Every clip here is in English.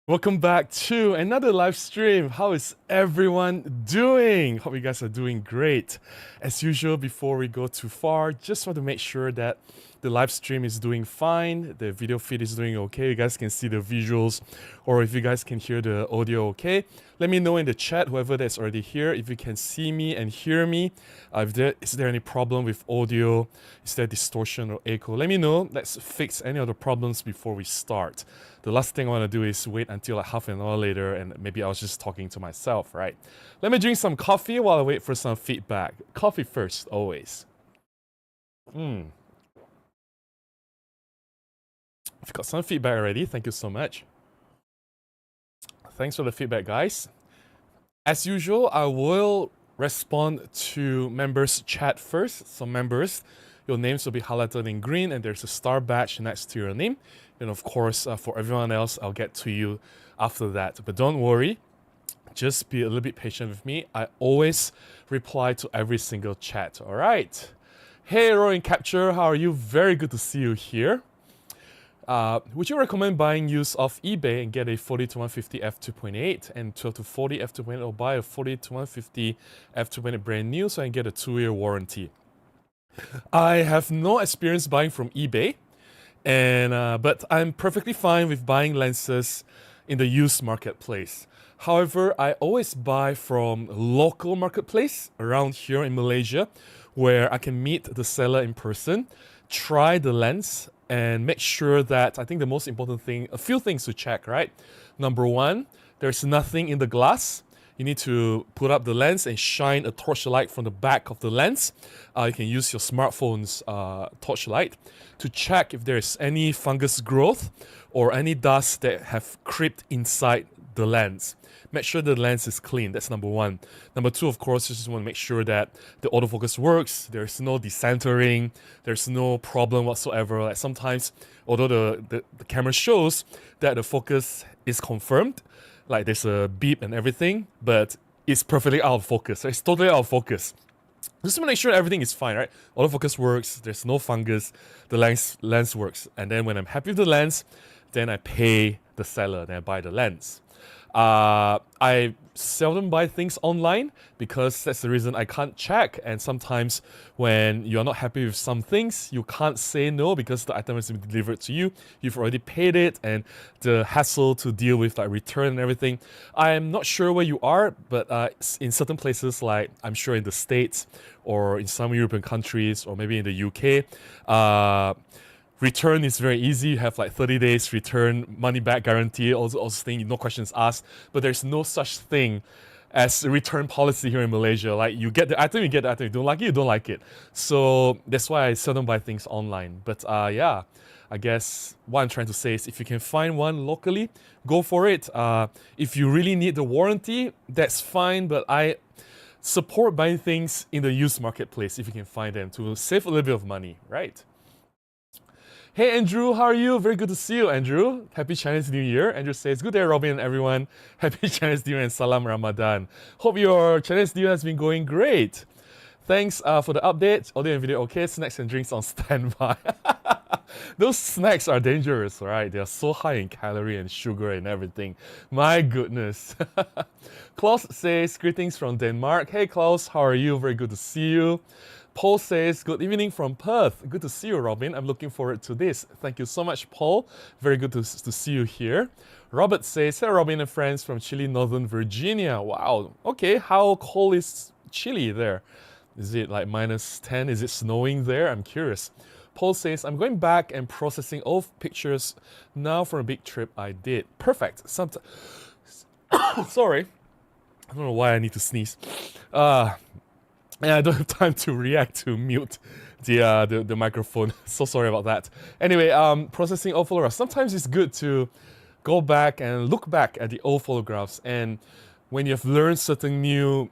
Welcome back to another live stream. How is everyone doing? Hope you guys are doing great. As usual, before we go too far, just want to make sure that the live stream is doing fine, the video feed is doing okay, you guys can see the visuals, or if you guys can hear the audio okay. Let me know in the chat, whoever that's already here, if you can see me and hear me. Is there any problem with audio? Is there distortion or echo? Let me know. Let's fix any of the problems before we start. The last thing I want to do is wait until like half an hour later and maybe I was just talking to myself, right? Let me drink some coffee while I wait for some feedback. Coffee first, always. I've got some feedback already. Thank you so much. Thanks for the feedback, guys. As usual, I will respond to members' chat first. So members, your names will be highlighted in green and there's a star badge next to your name. And of course, for everyone else, I'll get to you after that. But don't worry, just be a little bit patient with me. I always reply to every single chat, all right? Hey, Roaring Capture, how are you? Very good to see you here. Would you recommend buying use of eBay and get a 40 to 150 f2.8 and 12 to 40 f2.8, or buy a 40 to 150 f2.8 brand new so I can get a 2-year warranty? I have no experience buying from eBay, and but I'm perfectly fine with buying lenses in the used marketplace. However, I always buy from local marketplace around here in Malaysia, where I can meet the seller in person, try the lens, and make sure that, I think the most important thing, a few things to check, right? Number one, there's nothing in the glass. You need to put up the lens and shine a torchlight from the back of the lens. You can use your smartphone's torchlight to check if there's any fungus growth or any dust that have crept inside the lens. Make sure the lens is clean. That's number one. Number two, of course, you just want to make sure that the autofocus works. There's no decentering. There's no problem whatsoever. Like sometimes, although the camera shows that the focus is confirmed, like there's a beep and everything, but it's perfectly out of focus. It's totally out of focus. Just to make sure everything is fine, right? Autofocus works. There's no fungus. The lens works. And then when I'm happy with the lens, then I pay the seller. Then I buy the lens. I seldom buy things online because that's the reason I can't check, and sometimes when you're not happy with some things, you can't say no because the item has been delivered to you. You've already paid it, and the hassle to deal with like return and everything. I'm not sure where you are, but in certain places, like I'm sure in the States or in some European countries or maybe in the UK, return is very easy. You have like 30 days return, money back guarantee, also thing, no questions asked. But there's no such thing as a return policy here in Malaysia. Like you get the item, you get the item. You don't like it, you don't like it. So that's why I seldom buy things online. But yeah, I guess what I'm trying to say is if you can find one locally, go for it. If you really need the warranty, that's fine. But I support buying things in the used marketplace if you can find them to save a little bit of money, right? Hey Andrew, how are you? Very good to see you, Andrew. Happy Chinese New Year. Andrew says, good day, Robin and everyone. Happy Chinese New Year and Salam Ramadan. Hope your Chinese New Year has been going great. Thanks for the update. Audio and video okay. Snacks and drinks on standby. Those snacks are dangerous, right? They are so high in calorie and sugar and everything. My goodness. Klaus says, greetings from Denmark. Hey Klaus, how are you? Very good to see you. Paul says, good evening from Perth. Good to see you, Robin. I'm looking forward to this. Thank you so much, Paul. Very good to see you here. Robert says, hey, Robin and friends from Chile, Northern Virginia. Wow. Okay, how cold is Chile there? Is it like -10? Is it snowing there? I'm curious. Paul says, I'm going back and processing all pictures now from a big trip I did. Perfect. Sorry. I don't know why I need to sneeze. And I don't have time to react to mute the microphone. So sorry about that. Anyway, processing old photographs. Sometimes it's good to go back and look back at the old photographs, and when you've learned certain new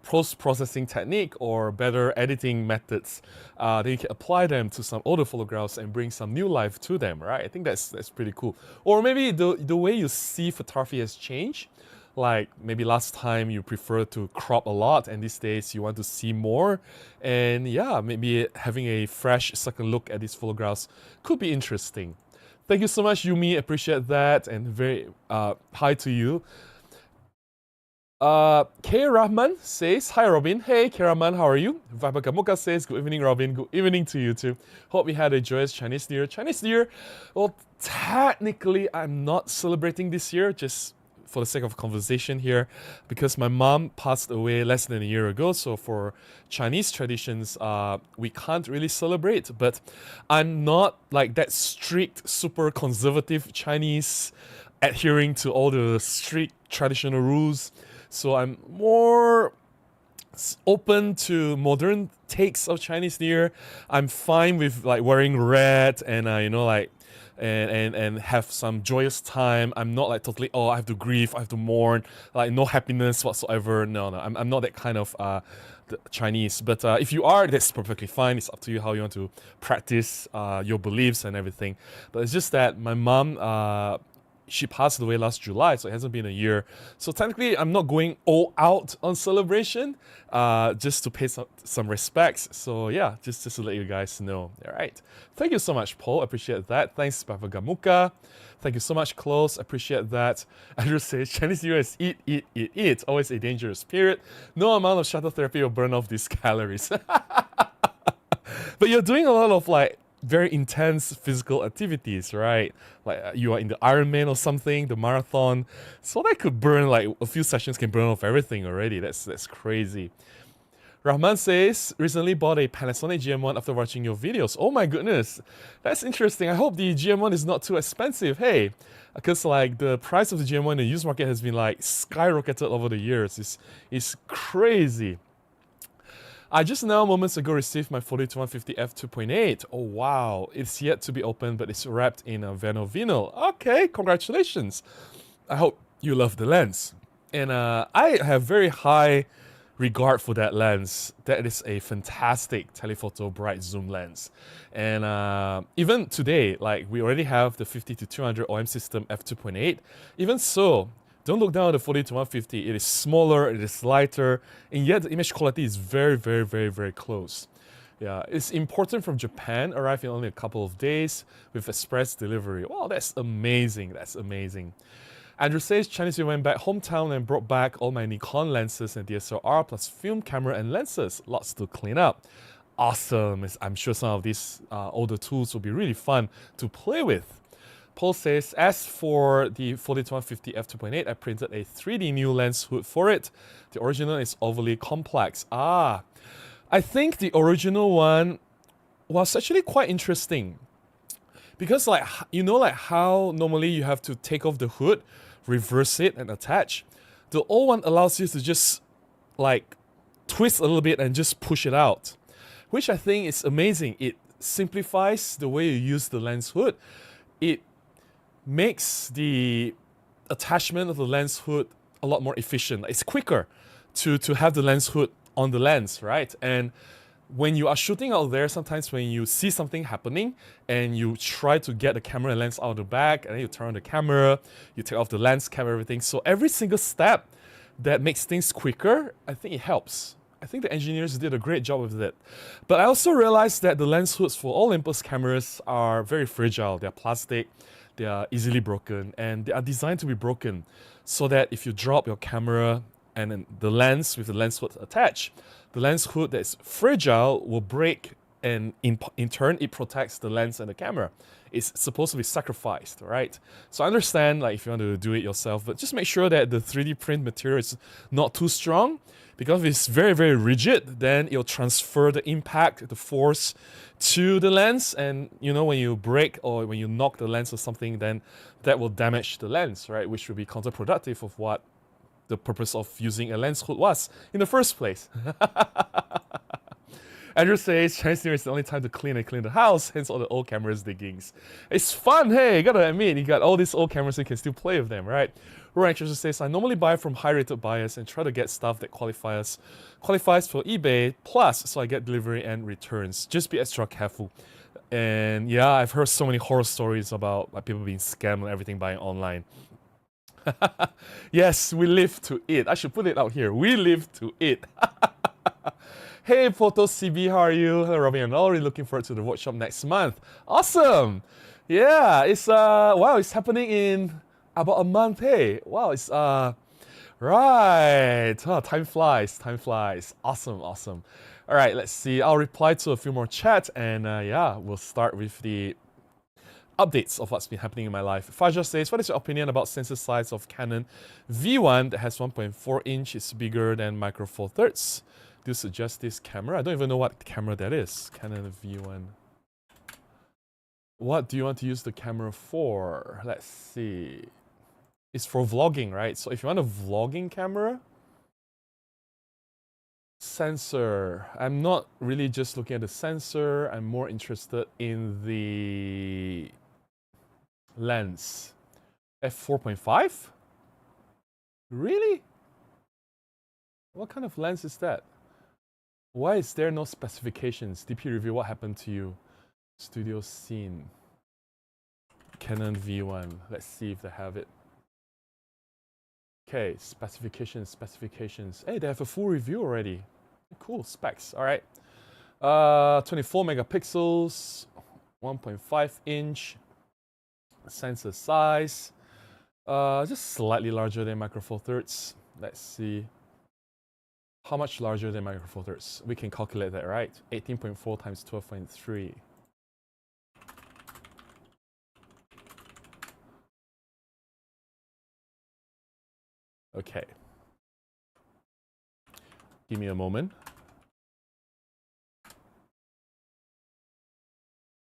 post-processing technique or better editing methods, then you can apply them to some older photographs and bring some new life to them, right? I think that's pretty cool. Or maybe the way you see photography has changed. Like maybe last time you prefer to crop a lot and these days you want to see more. And yeah, maybe having a fresh second look at these photographs could be interesting. Thank you so much, Yumi. Appreciate that. And very hi to you. K. Rahman says, hi Robin. Hey K. Rahman, how are you? Vibakamuka says, good evening Robin. Good evening to you too. Hope you had a joyous Chinese New Year. Chinese New Year, well, technically I'm not celebrating this year, just for the sake of conversation here, because my mom passed away less than a year ago. So for Chinese traditions, we can't really celebrate. But I'm not like that strict, super conservative Chinese, adhering to all the strict traditional rules. So I'm more open to modern takes of Chinese New Year. I'm fine with like wearing red and like and have some joyous time. I'm not like totally, I have to grieve, I have to mourn, like no happiness whatsoever. No, I'm not that kind of the Chinese. But if you are, that's perfectly fine. It's up to you how you want to practice your beliefs and everything. But it's just that my mom, she passed away last July, so it hasn't been a year. So technically, I'm not going all out on celebration, just to pay some respects. So yeah, just to let you guys know. All right. Thank you so much, Paul. Appreciate that. Thanks, Bavagamuka. Thank you so much, Close. Appreciate that. Andrew says, Chinese New Year is eat, eat, eat, eat. Always a dangerous period. No amount of shuttle therapy will burn off these calories. But you're doing a lot of like very intense physical activities, right? Like you are in the Ironman or something, the marathon. So that could burn like a few sessions can burn off everything already. That's crazy. Rahman says, recently bought a Panasonic GM1 after watching your videos. Oh my goodness, that's interesting. I hope the GM1 is not too expensive. Hey, because like the price of the GM1 in the used market has been like skyrocketed over the years. It's crazy. I just now moments ago received my 40-150 f2.8. Oh wow, it's yet to be opened, but it's wrapped in a vinyl. Okay, congratulations. I hope you love the lens. And I have very high regard for that lens. That is a fantastic telephoto bright zoom lens. And even today, like we already have the 50-200 OM system f2.8. Even so, don't look down at the 40-150. It is smaller, it is lighter, and yet the image quality is very, very, very, very close. Yeah, it's imported from Japan, arrived in only a couple of days with express delivery. Wow, that's amazing. That's amazing. Andrew says, Chinese New Year went back hometown and brought back all my Nikon lenses and DSLR plus film camera and lenses. Lots to clean up. Awesome. I'm sure some of these older tools will be really fun to play with. Paul says, as for the 40-150 f2.8, I printed a 3D new lens hood for it. The original is overly complex. I think the original one was actually quite interesting. Because like, like how normally you have to take off the hood, reverse it and attach. The old one allows you to just like twist a little bit and just push it out. Which I think is amazing. It simplifies the way you use the lens hood. It makes the attachment of the lens hood a lot more efficient. It's quicker to have the lens hood on the lens, right? And when you are shooting out there, sometimes when you see something happening and you try to get the camera and lens out of the bag, and then you turn on the camera, you take off the lens cap, everything. So every single step that makes things quicker, I think it helps. I think the engineers did a great job with it. But I also realized that the lens hoods for Olympus cameras are very fragile. They're plastic. They are easily broken, and they are designed to be broken so that if you drop your camera and then the lens with the lens hood attached, the lens hood that's fragile will break, and in turn it protects the lens and the camera. It's supposed to be sacrificed, right? So I understand like if you want to do it yourself, but just make sure that the 3D print material is not too strong, because if it's very, very rigid, then it'll transfer the impact, the force to the lens, and when you break or when you knock the lens or something, then that will damage the lens, right? Which will be counterproductive of what the purpose of using a lens hood was in the first place. Andrew says, Chinese New Year is the only time to clean the house, hence all the old cameras diggings. It's fun, hey, you gotta admit, you got all these old cameras, you can still play with them, right? Rowan Anderson says, I normally buy from high-rated buyers and try to get stuff that qualifies for eBay, plus so I get delivery and returns. Just be extra careful. And yeah, I've heard so many horror stories about like people being scammed and everything buying online. Yes, we live to eat. I should put it out here. We live to eat. Hey, Photo CB, how are you? Hello, Robin. I'm already looking forward to the workshop next month. Awesome. Yeah, it's wow, it's happening in about a month. Hey, wow, it's right. Oh, time flies. Time flies. Awesome, awesome. All right, let's see. I'll reply to a few more chats, and yeah, we'll start with the updates of what's been happening in my life. Fajar says, what is your opinion about sensor size of Canon V1 that has 1.4 inch, is bigger than Micro Four Thirds? Do you suggest this camera? I don't even know what camera that is. Canon V1. What do you want to use the camera for? Let's see. It's for vlogging, right? So if you want a vlogging camera, sensor. I'm not really just looking at the sensor. I'm more interested in the lens. f4.5? Really? What kind of lens is that? Why is there no specifications? DP review, what happened to you? Studio scene. Canon V1. Let's see if they have it. Okay, specifications. Hey, they have a full review already. Cool, specs, all right. 24 megapixels, 1.5 inch, sensor size, just slightly larger than Micro Four Thirds. Let's see. How much larger than Micro Four Thirds? We can calculate that, right? 18.4 times 12.3. Okay. Give me a moment.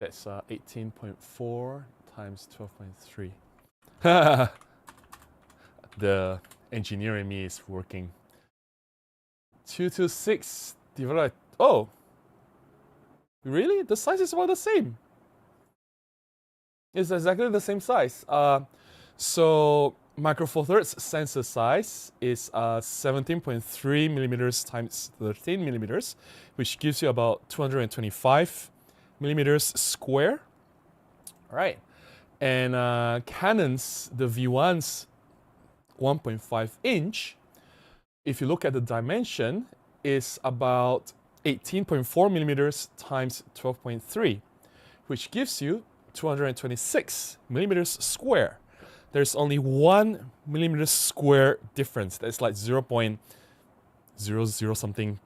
That's 18.4 times 12.3. The engineer in me is working. 226 divided. Oh! Really? The size is about the same. It's exactly the same size. So Micro Four Thirds sensor size is 17.3 millimeters times 13 millimeters, which gives you about 225 millimeters square. All right. And Canon's, the V1's 1.5 inch, if you look at the dimension, is about 18.4 millimeters times 12.3, which gives you 226 millimeters square. There's only 1 millimeter square difference. That's like 0.00 something.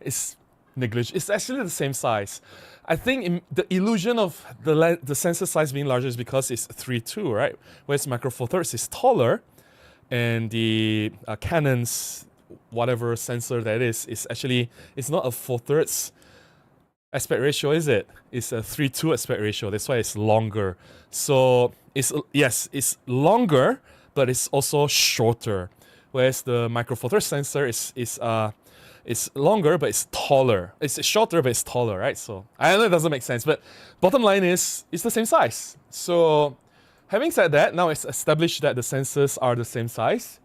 It's negligible. It's actually the same size. I think the illusion of the sensor size being larger is because it's 3.2, right? Whereas Micro Four Thirds is taller, and the Canon's whatever sensor that is actually, it's not a 4/3 aspect ratio, is it? It's a 3:2 aspect ratio. That's why it's longer. So it's, yes, it's longer, but it's also shorter. Whereas the Micro Four Thirds sensor is longer, but it's taller. It's shorter, but it's taller, right? So I know it doesn't make sense, but bottom line is it's the same size. So having said that, now it's established that the sensors are the same size.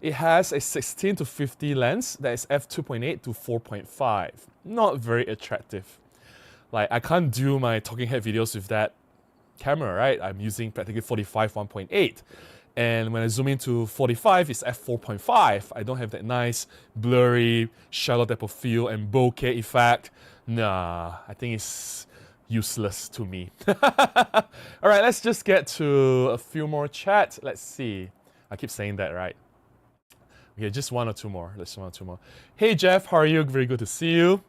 It has a 16 to 50 lens that is f2.8 to 4.5. Not very attractive. Like, I can't do my talking head videos with that camera, right? I'm using practically 45 1.8. And when I zoom into 45, it's f4.5. I don't have that nice, blurry, shallow depth of field and bokeh effect. Nah, I think it's useless to me. All right, let's just get to a few more chats. Let's see. I keep saying that, right? Okay, just one or two more. Let's one or two more. Hey Jeff, how are you? Very good to see you.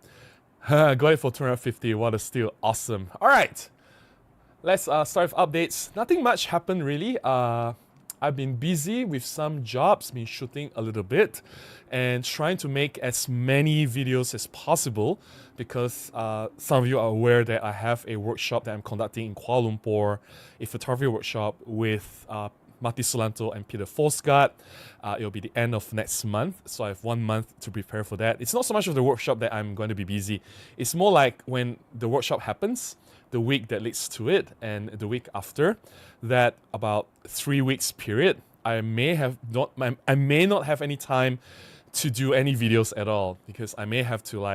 Got it for 250. What a steal. Awesome. All right. Let's start with updates. Nothing much happened really. I've been busy with some jobs, been shooting a little bit, and trying to make as many videos as possible because some of you are aware that I have a workshop that I'm conducting in Kuala Lumpur, a photography workshop with Mati Solanto and Peter Forsgard. It'll be the end of next month, so I have 1 month to prepare for that. It's not so much of the workshop that I'm going to be busy. It's more like when the workshop happens, the week that leads to it, and the week after, that about 3 weeks period, I may not have any time to do any videos at all because I may have to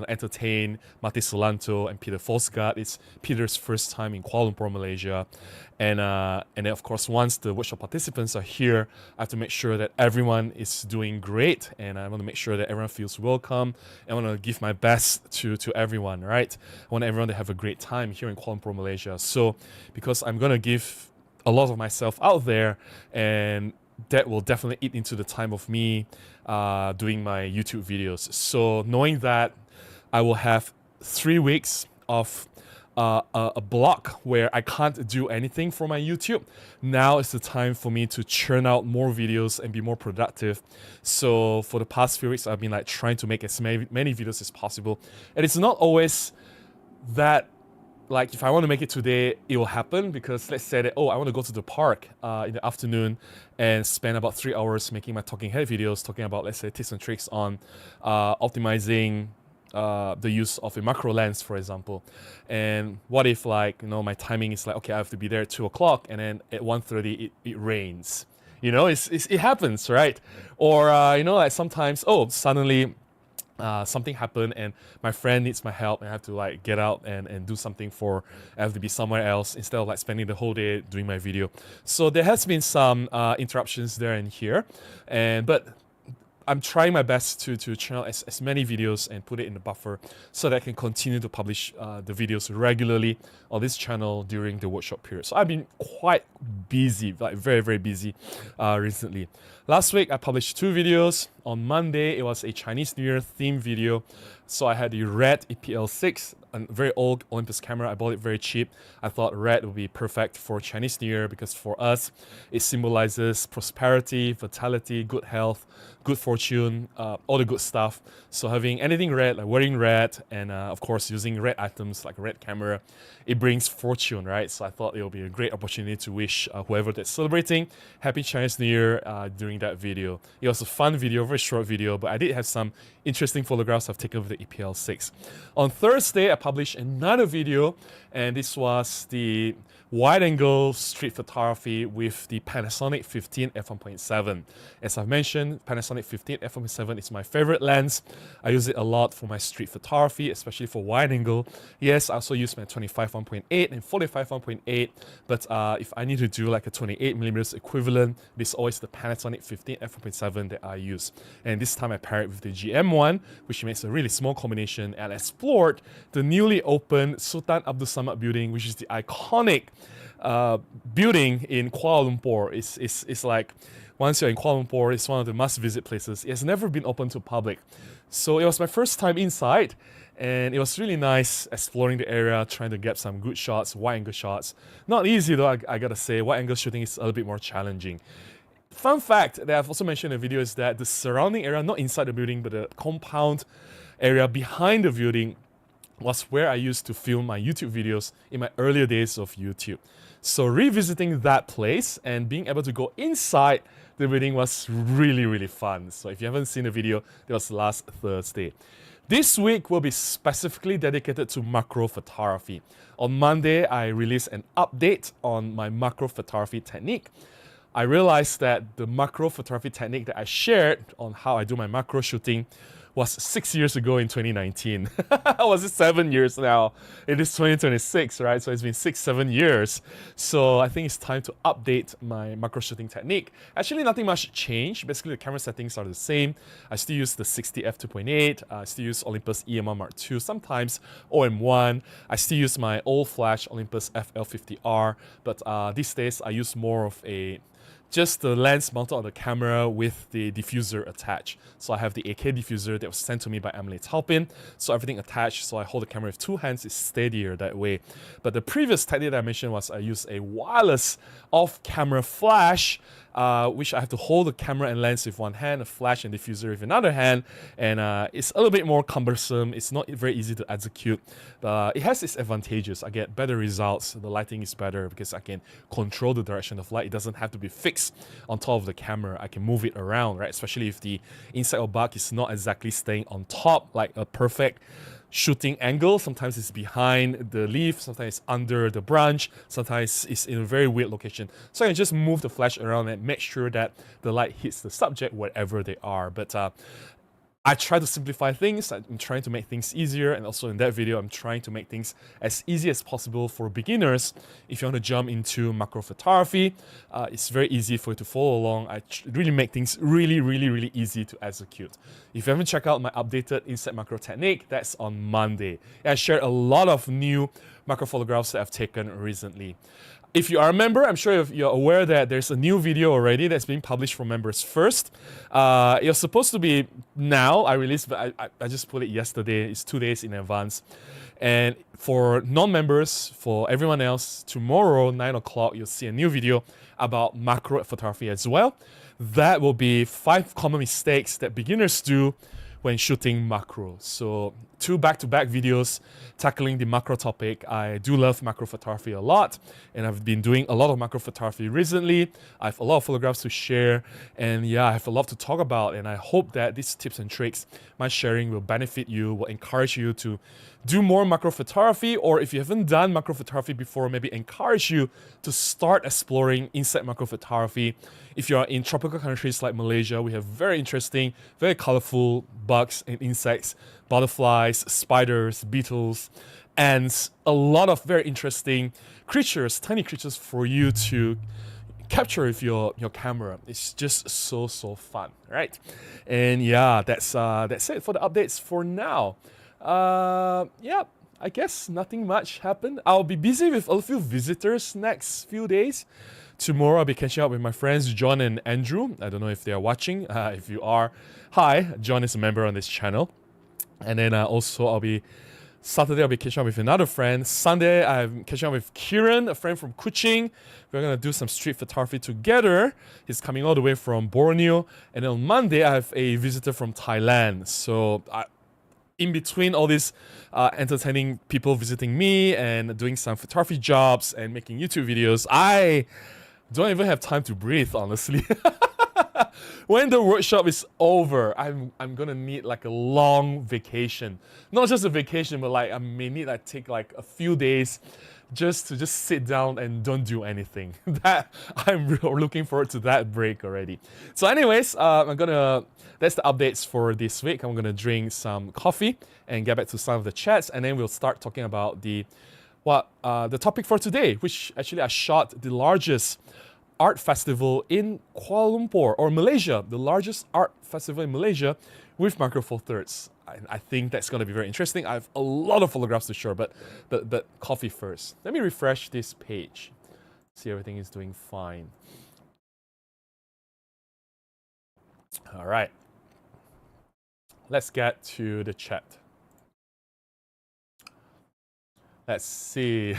entertain Mate Solanto and Peter Fosgard. It's Peter's first time in Kuala Lumpur, Malaysia, and then of course once the workshop participants are here, I have to make sure that everyone is doing great, and I want to make sure that everyone feels welcome. I want to give my best to everyone, right? I want everyone to have a great time here in Kuala Lumpur, Malaysia. So because I'm gonna give a lot of myself out there, and that will definitely eat into the time of me doing my YouTube videos. So knowing that I will have 3 weeks of a block where I can't do anything for my YouTube, now is the time for me to churn out more videos and be more productive. So for the past few weeks, I've been trying to make as many videos as possible, and it's not always that if I want to make it today, it will happen, because let's say that, I want to go to the park in the afternoon and spend about 3 hours making my talking head videos, talking about, let's say, tips and tricks on optimizing the use of a macro lens, for example. And what if my timing is okay, I have to be there at 2 o'clock, and then at 1:30 it rains. It happens, right? Or sometimes, suddenly something happened and my friend needs my help, and I have to get out and do something I have to be somewhere else instead of spending the whole day doing my video. So there has been some interruptions there and here, but I'm trying my best to channel as many videos and put it in the buffer so that I can continue to publish the videos regularly on this channel during the workshop period. So I've been quite busy, very, very busy recently. Last week I published 2 videos. On Monday it was a Chinese New Year theme video. So I had the red EPL6, a very old Olympus camera. I bought it very cheap. I thought red would be perfect for Chinese New Year because for us it symbolizes prosperity, vitality, good health, good fortune, all the good stuff. So having anything red, wearing red, and of course using red items like a red camera, it brings fortune, right? So I thought it would be a great opportunity to wish whoever that's celebrating Happy Chinese New Year during that video. It was a fun video, very short video, but I did have some interesting photographs I've taken with the EPL6. On Thursday, I published another video, and this was the wide-angle street photography with the Panasonic 15 f1.7. As I've mentioned, Panasonic 15 f1.7 is my favorite lens. I use it a lot for my street photography, especially for wide-angle. Yes, I also use my 25 1.8 and 45 1.8, but if I need to do a 28mm equivalent, it's always the Panasonic 15 f1.7 that I use. And this time I pair it with the GM1, which makes a really small combination, and I explored the newly opened Sultan Abdul Samad building, which is the iconic building in Kuala Lumpur. It's once you're in Kuala Lumpur, it's one of the must-visit places. It has never been open to public. So it was my first time inside, and it was really nice exploring the area, trying to get some good shots, wide-angle shots. Not easy though, I gotta say. Wide-angle shooting is a little bit more challenging. Fun fact that I've also mentioned in the video is that the surrounding area, not inside the building, but the compound area behind the building, was where I used to film my YouTube videos in my earlier days of YouTube. So revisiting that place and being able to go inside the building was really, really fun. So if you haven't seen the video, that was last Thursday. This week will be specifically dedicated to macro photography. On Monday, I released an update on my macro photography technique. I realized that the macro photography technique that I shared on how I do my macro shooting was 6 years ago in 2019. Was it 7 years now? It is 2026, right? So it's been 6-7 years. So I think it's time to update my macro shooting technique. Actually, nothing much changed. Basically, the camera settings are the same. I still use the 60 f2.8. I still use Olympus EMR Mark II, sometimes OM1. I still use my old flash Olympus FL50R. But these days, I use more of just the lens mounted on the camera with the diffuser attached. So I have the AK diffuser that was sent to me by Emily Taupin. So everything attached, so I hold the camera with 2 hands, it's steadier that way. But the previous technique that I mentioned was I use a wireless off-camera flash, which I have to hold the camera and lens with 1 hand, a flash and diffuser with another hand, and it's a little bit more cumbersome. It's not very easy to execute. It has its advantages. I get better results. The lighting is better because I can control the direction of light. It doesn't have to be fixed on top of the camera. I can move it around, right? Especially if the inside or back is not exactly staying on top like a perfect shooting angle. Sometimes it's behind the leaf, sometimes it's under the branch, sometimes it's in a very weird location. So I can just move the flash around and make sure that the light hits the subject wherever they are. But I try to simplify things. I'm trying to make things easier, and also in that video, I'm trying to make things as easy as possible for beginners. If you want to jump into macro photography, it's very easy for you to follow along. I really make things really easy to execute. If you haven't checked out my updated inset macro technique, that's on Monday. I shared a lot of new macro photographs that I've taken recently. If you are a member, I'm sure you're aware that there's a new video already that's being published for members first. It was supposed to be now, I released, but I just put it yesterday. It's 2 days in advance. And for non-members, for everyone else, tomorrow, 9 o'clock, you'll see a new video about macro photography as well. That will be 5 common mistakes that beginners do when shooting macro. So 2 back-to-back videos tackling the macro topic. I do love macro photography a lot, and I've been doing a lot of macro photography recently. I have a lot of photographs to share, and yeah, I have a lot to talk about, and I hope that these tips and tricks, my sharing, will benefit you, will encourage you to do more macro photography, or if you haven't done macro photography before, maybe encourage you to start exploring insect macro photography. If you are in tropical countries like Malaysia, we have very interesting, very colorful bugs and insects, butterflies, spiders, beetles, and a lot of very interesting creatures, tiny creatures for you to capture with your camera. It's just so fun, right? And yeah, that's it for the updates for now. Yeah, I guess nothing much happened. I'll be busy with a few visitors next few days. Tomorrow I'll be catching up with my friends John and Andrew. I don't know if they are watching. If you are, hi. John is a member on this channel. And then also Saturday I'll be catching up with another friend. Sunday I'm catching up with Kieran, a friend from Kuching. We're gonna do some street photography together. He's coming all the way from Borneo. And then on Monday I have a visitor from Thailand. So in between all these entertaining people visiting me and doing some photography jobs and making YouTube videos, I don't even have time to breathe, honestly. When the workshop is over, I'm gonna need like a long vacation. Not just a vacation, but like I may need like take like a few days just to sit down and don't do anything. That I'm looking forward to that break already. So anyways, that's the updates for this week. I'm gonna drink some coffee and get back to some of the chats, and then we'll start talking about the topic for today, which actually I shot the largest art festival in Kuala Lumpur, or Malaysia, the largest art festival in Malaysia with Macro Four Thirds. I think that's going to be very interesting. I have a lot of photographs to show, but coffee first. Let me refresh this page. See, everything is doing fine. All right. Let's get to the chat. Let's see.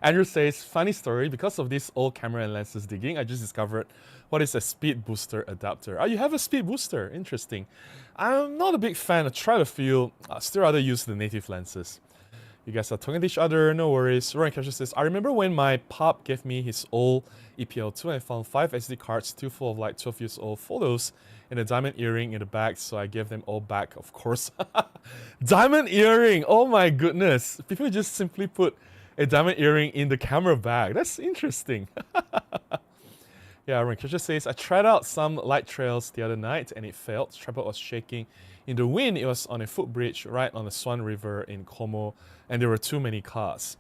Andrew says, funny story, because of this old camera and lenses digging, I just discovered what is a speed booster adapter. Oh, you have a speed booster. Interesting. I'm not a big fan. I tried a few. I still rather use the native lenses. You guys are talking to each other, no worries. Ryan Catcher says, I remember when my pop gave me his old EPL2 and I found 5 SD cards still full of like 12 years old photos and a diamond earring in the bag, so I gave them all back, of course. Diamond earring! Oh my goodness. People just simply put a diamond earring in the camera bag. That's interesting. Yeah, Ryan Catcher says, I tried out some light trails the other night and it failed. The tripod was shaking. In the wind, it was on a footbridge right on the Swan River in Como, and there were too many cars.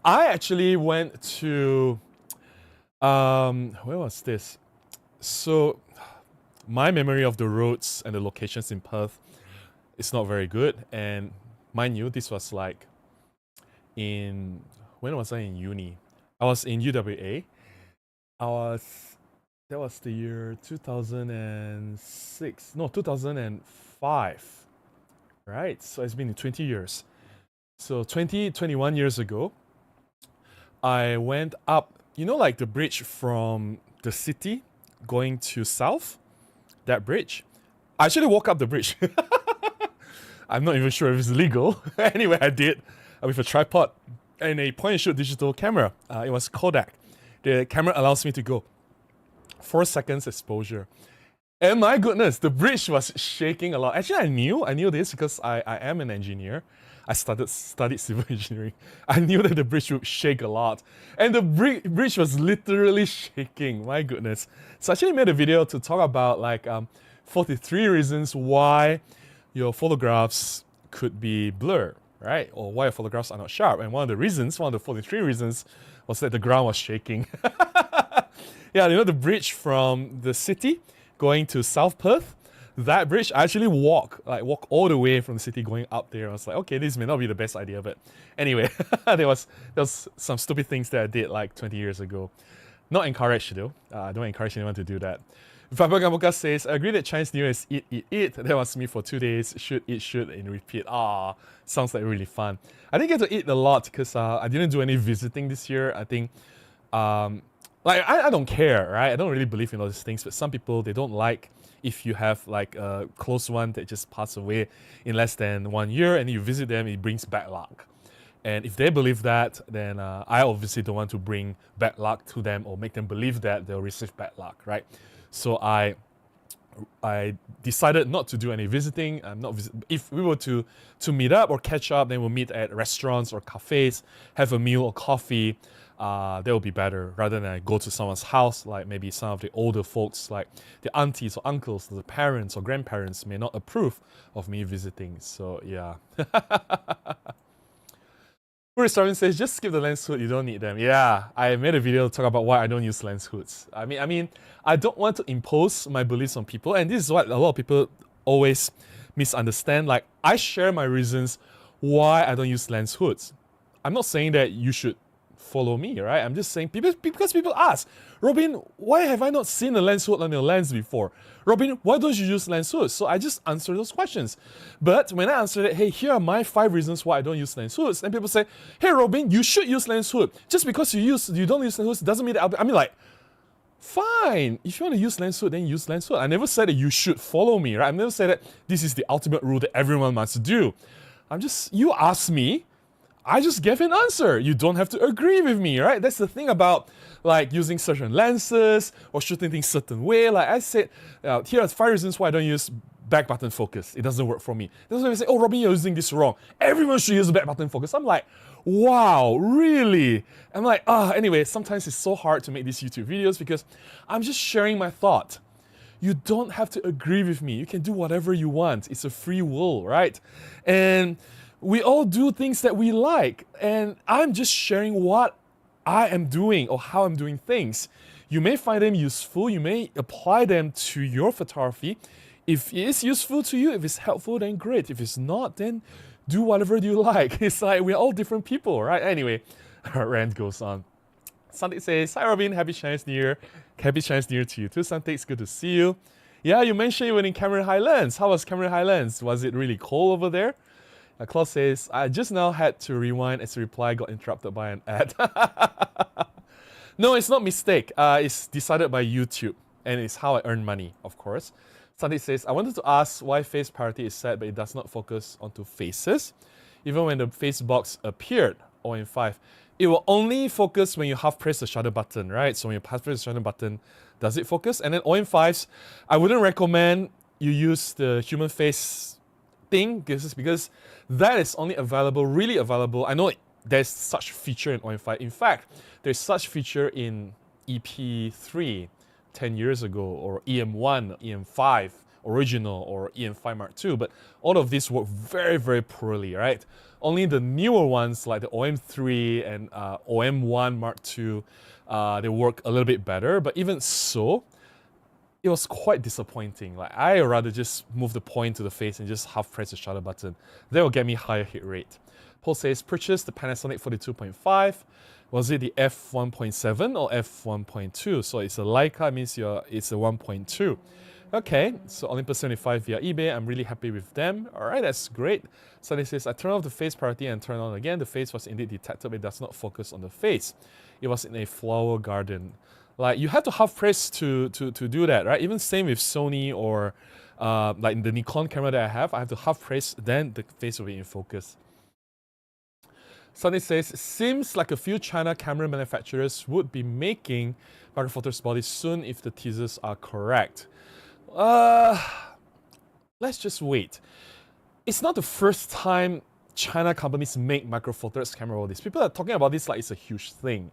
I actually went to, where was this? So, my memory of the roads and the locations in Perth is not very good. And mind you, this was like when was I in uni? I was in UWA. That was the year 2006, no, 2005, right? So it's been 20 years. So 21 years ago, I went up, you know, like the bridge from the city going to south, that bridge. I actually walked up the bridge. I'm not even sure if it's legal. Anyway, I did with a tripod and a point and shoot digital camera. It was Kodak. The camera allows me to go 4 seconds exposure. And my goodness, the bridge was shaking a lot. Actually, I knew this because I am an engineer. I studied civil engineering. I knew that the bridge would shake a lot. And the bridge was literally shaking. My goodness. So I actually made a video to talk about like 43 reasons why your photographs could be blurred, right? Or why your photographs are not sharp. And one of the 43 reasons was that the ground was shaking. Yeah, you know the bridge from the city going to South Perth? That bridge, I actually walk all the way from the city going up there. I was like, okay, this may not be the best idea, but anyway, there was some stupid things that I did like 20 years ago. Not encouraged though. I don't encourage anyone to do that. Fabagamboka says, I agree that Chinese New Year is eat, eat, eat. That was me for 2 days. Should, eat, should, and repeat. Ah, sounds like really fun. I didn't get to eat a lot because I didn't do any visiting this year. I think, like, I don't care, right? I don't really believe in all these things, but some people, they don't like if you have like a close one that just passed away in less than 1 year and you visit them, it brings bad luck. And if they believe that, then I obviously don't want to bring bad luck to them or make them believe that they'll receive bad luck, right? So I decided not to do any visiting. If we were to meet up or catch up, then we'll meet at restaurants or cafes, have a meal or coffee. That would be better rather than I go to someone's house, like maybe some of the older folks, like the aunties or uncles, the parents or grandparents may not approve of me visiting. So yeah. Restaurant says, just skip the lens hood, you don't need them. Yeah, I made a video to talk about why I don't use lens hoods. I mean, I don't want to impose my beliefs on people, and this is what a lot of people always misunderstand. Like, I share my reasons why I don't use lens hoods. I'm not saying that you should follow me, right? I'm just saying because people ask, Robin, why have I not seen a lens hood on your lens before? Robin, why don't you use lens hoods? So I just answer those questions. But when I answer it, hey, here are my 5 reasons why I don't use lens hoods, and people say, hey, Robin, you should use lens hood. Just because you don't use lens hoods doesn't mean that I mean, like, fine. If you want to use lens hood, then use lens hood. I never said that you should follow me, right? I never said that this is the ultimate rule that everyone must do. You ask me, I just gave an answer. You don't have to agree with me, right? That's the thing about like using certain lenses or shooting things certain way. Like I said, here are 5 reasons why I don't use back button focus. It doesn't work for me. That's why they say, oh, Robin, you're using this wrong. Everyone should use back button focus. I'm like, wow, really? I'm like, anyway, sometimes it's so hard to make these YouTube videos because I'm just sharing my thought. You don't have to agree with me. You can do whatever you want. It's a free will, right? And we all do things that we like, and I'm just sharing what I am doing or how I'm doing things. You may find them useful, you may apply them to your photography. If it is useful to you, if it's helpful, then great. If it's not, then do whatever you like. It's like we're all different people, right? Anyway, our rant goes on. Santik says, hi Robin, happy Chinese New Year. Happy Chinese New Year to you too, Santik. It's good to see you. Yeah, you mentioned you were in Cameron Highlands. How was Cameron Highlands? Was it really cold over there? Claus says, I just now had to rewind as a reply got interrupted by an ad. No, it's not mistake. It's decided by YouTube, and it's how I earn money, of course. Sandy says, I wanted to ask why face parity is set, but it does not focus onto faces. Even when the face box appeared, OM5, it will only focus when you half press the shutter button, right? So when you half press the shutter button, does it focus? And then OM5s, I wouldn't recommend you use the human face thing because that is only available, really available. I know there's such feature in OM5. In fact, there's such feature in EP3 10 years ago, or EM1, EM5 original, or EM5 Mark II, but all of these work very, very poorly, right? Only the newer ones like the OM3 and OM1 Mark II, they work a little bit better, but even so, it was quite disappointing. Like, I rather just move the point to the face and just half press the shutter button. That will get me higher hit rate. Paul says, purchase the Panasonic 42.5. Was it the f1.7 or f1.2? So it's a Leica, means it's a 1.2. Okay, so Olympus 75 via eBay. I'm really happy with them. All right, that's great. Sunny says, I turned off the face priority and turned on again. The face was indeed detected, but it does not focus on the face. It was in a flower garden. Like, you have to half press to do that, right? Even same with Sony or like the Nikon camera that I have have to half press, then the face will be in focus. Sunny says, seems like a few China camera manufacturers would be making micro four thirds bodies soon if the teasers are correct. Uh, let's just wait. It's not the first time China companies make Micro Four Thirds camera. All these people are talking about this like it's a huge thing.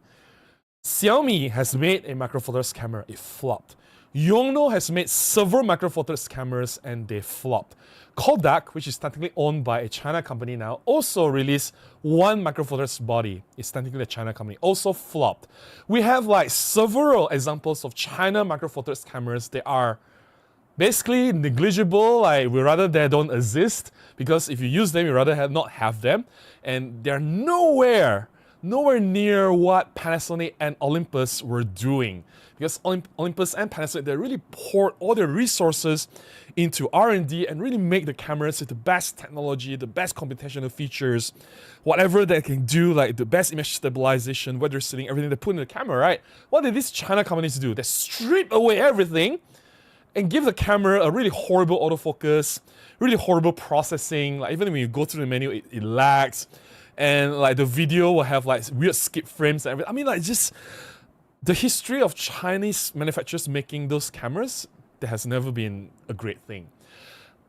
Xiaomi has made a Micro Four Thirds camera. It flopped. Yongnuo has made several Micro Four Thirds cameras and they flopped. Kodak, which is technically owned by a China company now, also released one Micro Four Thirds body. It's technically a China company. Also flopped. We have like several examples of China Micro Four Thirds cameras. They are basically negligible. Like we rather they don't exist because if you use them, you rather not have them, and they're nowhere near what Panasonic and Olympus were doing. Because Olympus and Panasonic, they really poured all their resources into R&D and really make the cameras with the best technology, the best computational features, whatever they can do, like the best image stabilization, weather sealing, everything they put in the camera, right? What did these China companies do? They strip away everything and give the camera a really horrible autofocus, really horrible processing. Like even when you go through the menu, it lags, and like the video will have like weird skip frames and everything. I mean, like just the history of Chinese manufacturers making those cameras, that has never been a great thing.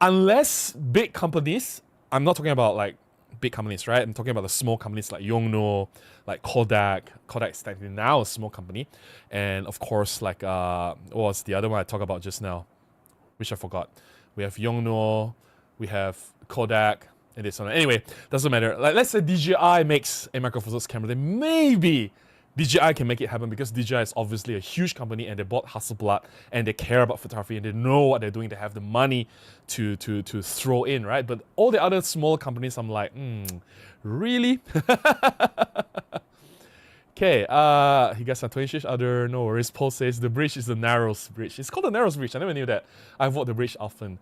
Unless big companies, I'm not talking about like big companies, right? I'm talking about the small companies like Yongnuo, like Kodak. Kodak is technically now a small company. And of course, like, what was the other one I talked about just now? Which I forgot. We have Yongnuo, we have Kodak, and this one. Anyway, doesn't matter. Like, let's say DJI makes a Micro Four Thirds camera, then maybe DJI can make it happen because DJI is obviously a huge company and they bought Hasselblad and they care about photography and they know what they're doing. They have the money to throw in, right? But all the other small companies, I'm like, really? Okay, he got some 20-ish other, no worries. Paul says the bridge is the narrowest bridge. It's called the narrowest bridge. I never knew that. I walk the bridge often.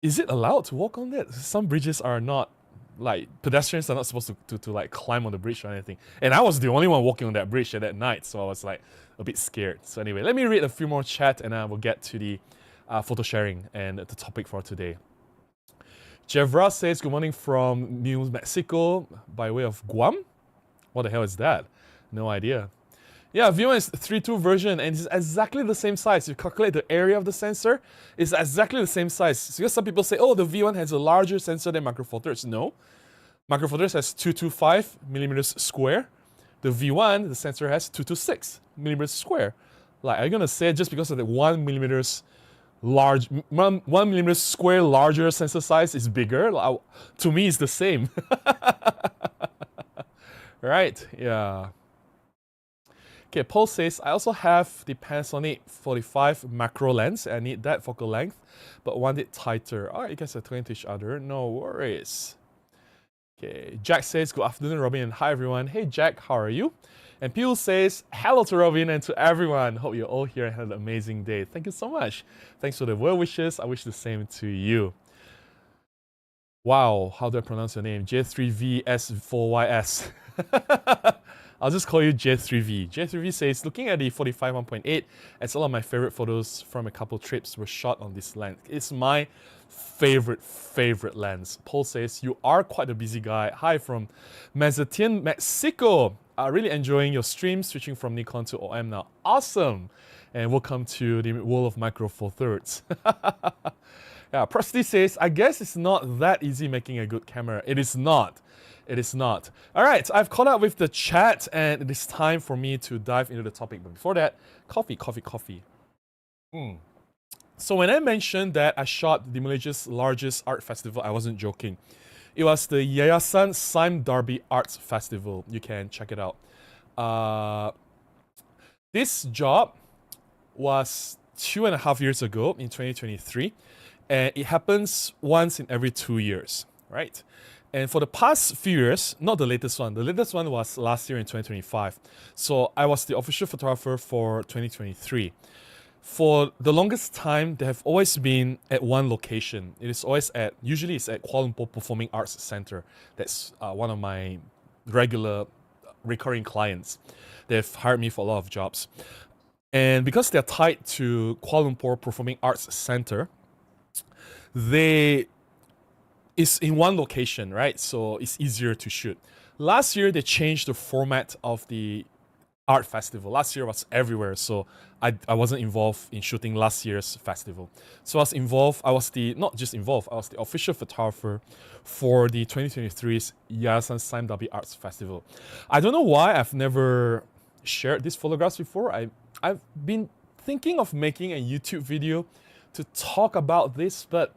Is it allowed to walk on that? Some bridges are not, like pedestrians are not supposed to like climb on the bridge or anything. And I was the only one walking on that bridge at that night, so I was like a bit scared. So anyway, let me read a few more chat and then we'll get to the photo sharing and the topic for today. Jevra says, good morning from New Mexico by way of Guam. What the hell is that? No idea. Yeah, V1 is 3.2 version and it's exactly the same size. You calculate the area of the sensor, it's exactly the same size. Because some people say, oh, the V1 has a larger sensor than Micro Four Thirds. No. Micro Four Thirds has 225 millimeters square. The V1, the sensor has 226 millimeters square. Like, are you gonna say just because of the 1 millimeters large, 1 millimeter square larger sensor size is bigger? Like, to me, it's the same. Right? Yeah. Okay, Paul says, I also have the Panasonic 45 macro lens. I need that focal length, but want it tighter. Alright, you guys are talking to each other. No worries. Okay, Jack says, good afternoon, Robin, and hi, everyone. Hey, Jack, how are you? And Peel says, hello to Robin and to everyone. Hope you're all here and had an amazing day. Thank you so much. Thanks for the well wishes. I wish the same to you. Wow, how do I pronounce your name? J3VS4YS. I'll just call you J3V. J3V says, looking at the 45 1.8, as a lot of my favorite photos from a couple trips were shot on this lens. It's my favorite lens. Paul says, you are quite a busy guy. Hi from Mazatlan, Mexico. Really enjoying your stream, switching from Nikon to OM now. Awesome. And welcome to the world of Micro Four Thirds. Yeah, Presty says, I guess it's not that easy making a good camera. It is not. It is not. All right, I've caught up with the chat and it is time for me to dive into the topic. But before that, coffee. So when I mentioned that I shot the Malaysia's largest art festival, I wasn't joking. It was the Yayasan Sime Darby Arts Festival. You can check it out. This job was 2.5 years ago in 2023. And it happens once in every 2 years, right? And for the past few years, not the latest one was last year in 2025. So I was the official photographer for 2023. For the longest time, they have always been at one location. Usually it's at Kuala Lumpur Performing Arts Center. That's one of my regular recurring clients. They've hired me for a lot of jobs. And because they're tied to Kuala Lumpur Performing Arts Center, it's in one location, right? So it's easier to shoot. Last year, they changed the format of the art festival. Last year was everywhere, so I wasn't involved in shooting last year's festival. So I was not just involved, I was the official photographer for the 2023's Yayasan Sime Darby Arts Festival. I don't know why I've never shared these photographs before. I've been thinking of making a YouTube video to talk about this, but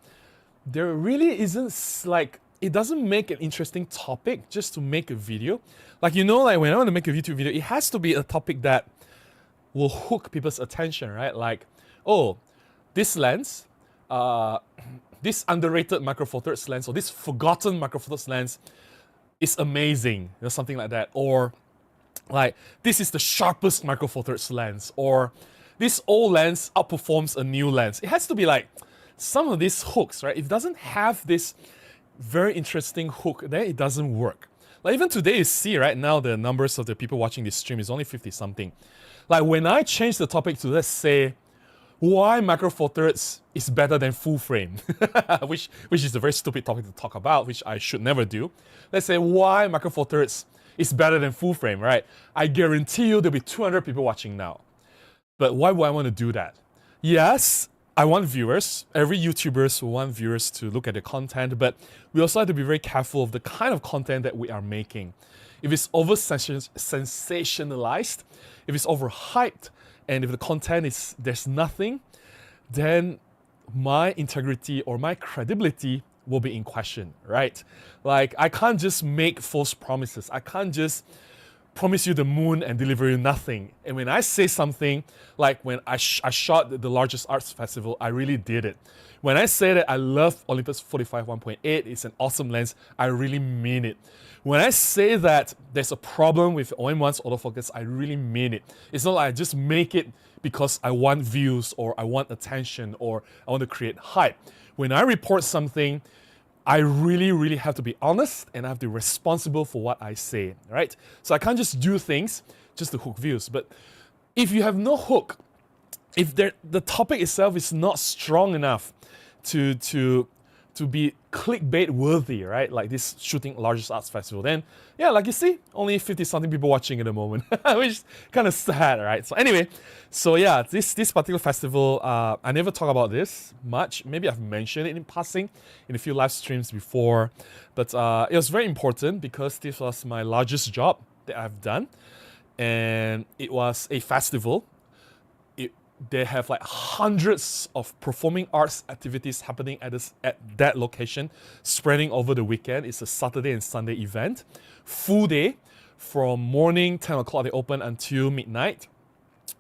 there really isn't like, it doesn't make an interesting topic just to make a video. Like, you know, like when I want to make a YouTube video, it has to be a topic that will hook people's attention, right? Like, oh, this lens, this underrated Micro Four Thirds lens, or this forgotten Micro Four Thirds lens is amazing, you know, something like that. Or like, this is the sharpest Micro Four Thirds lens, or this old lens outperforms a new lens. It has to be like some of these hooks, right? If it doesn't have this very interesting hook, then it doesn't work. Like even today, you see right now the numbers of the people watching this stream is only 50 something. Like when I change the topic to, let's say, why Micro Four Thirds is better than full frame, which is a very stupid topic to talk about, which I should never do. Let's say why Micro Four Thirds is better than full frame, right? I guarantee you there'll be 200 people watching now. But why would I want to do that? Yes, I want viewers. Every YouTubers want viewers to look at the content, but we also have to be very careful of the kind of content that we are making. If it's over sensationalized, if it's overhyped, and if the content is there's nothing, then my integrity or my credibility will be in question, right? Like I can't just make false promises. I can't just promise you the moon and deliver you nothing. And when I say something, like when I shot the largest arts festival, I really did it. When I say that I love Olympus 45 1.8, it's an awesome lens, I really mean it. When I say that there's a problem with OM1's autofocus, I really mean it. It's not like I just make it because I want views or I want attention or I want to create hype. When I report something, I really have to be honest and I have to be responsible for what I say, right? So I can't just do things just to hook views. But if you have no hook, if the topic itself is not strong enough to be clickbait worthy, right? Like this shooting largest arts festival, then yeah, like you see, only 50 something people watching at the moment, which is kind of sad, right? So anyway, so yeah, this particular festival, I never talk about this much. Maybe I've mentioned it in passing in a few live streams before, but it was very important because this was my largest job that I've done, and it was a festival. They have like hundreds of performing arts activities happening at that location, spreading over the weekend. It's a Saturday and Sunday event, full day, from morning 10 o'clock they open until midnight.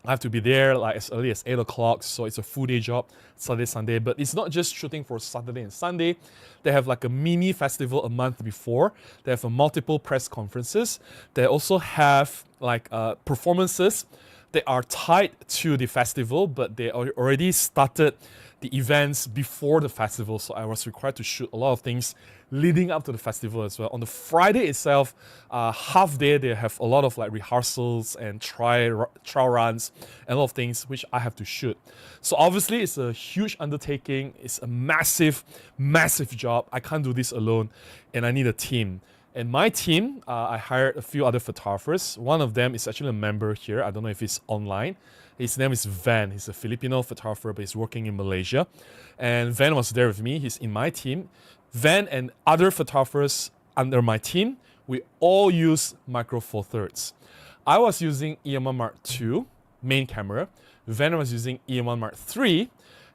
I have to be there like as early as 8 o'clock, so it's a full day job, Saturday, Sunday. But it's not just shooting for Saturday and Sunday. They have like a mini festival a month before. They have multiple press conferences. They also have like performances. They are tied to the festival, but they already started the events before the festival, so I was required to shoot a lot of things leading up to the festival as well. On the Friday itself, half day, they have a lot of like rehearsals and trial runs and a lot of things which I have to shoot. So obviously it's a huge undertaking. It's a massive job. I can't do this alone, and I need a team. And my team, I hired a few other photographers. One of them is actually a member here. I don't know if he's online. His name is Van. He's a Filipino photographer, but he's working in Malaysia. And Van was there with me. He's in my team. Van and other photographers under my team, we all use Micro Four Thirds. I was using EM1 Mark II main camera. Van was using EM1 Mark III.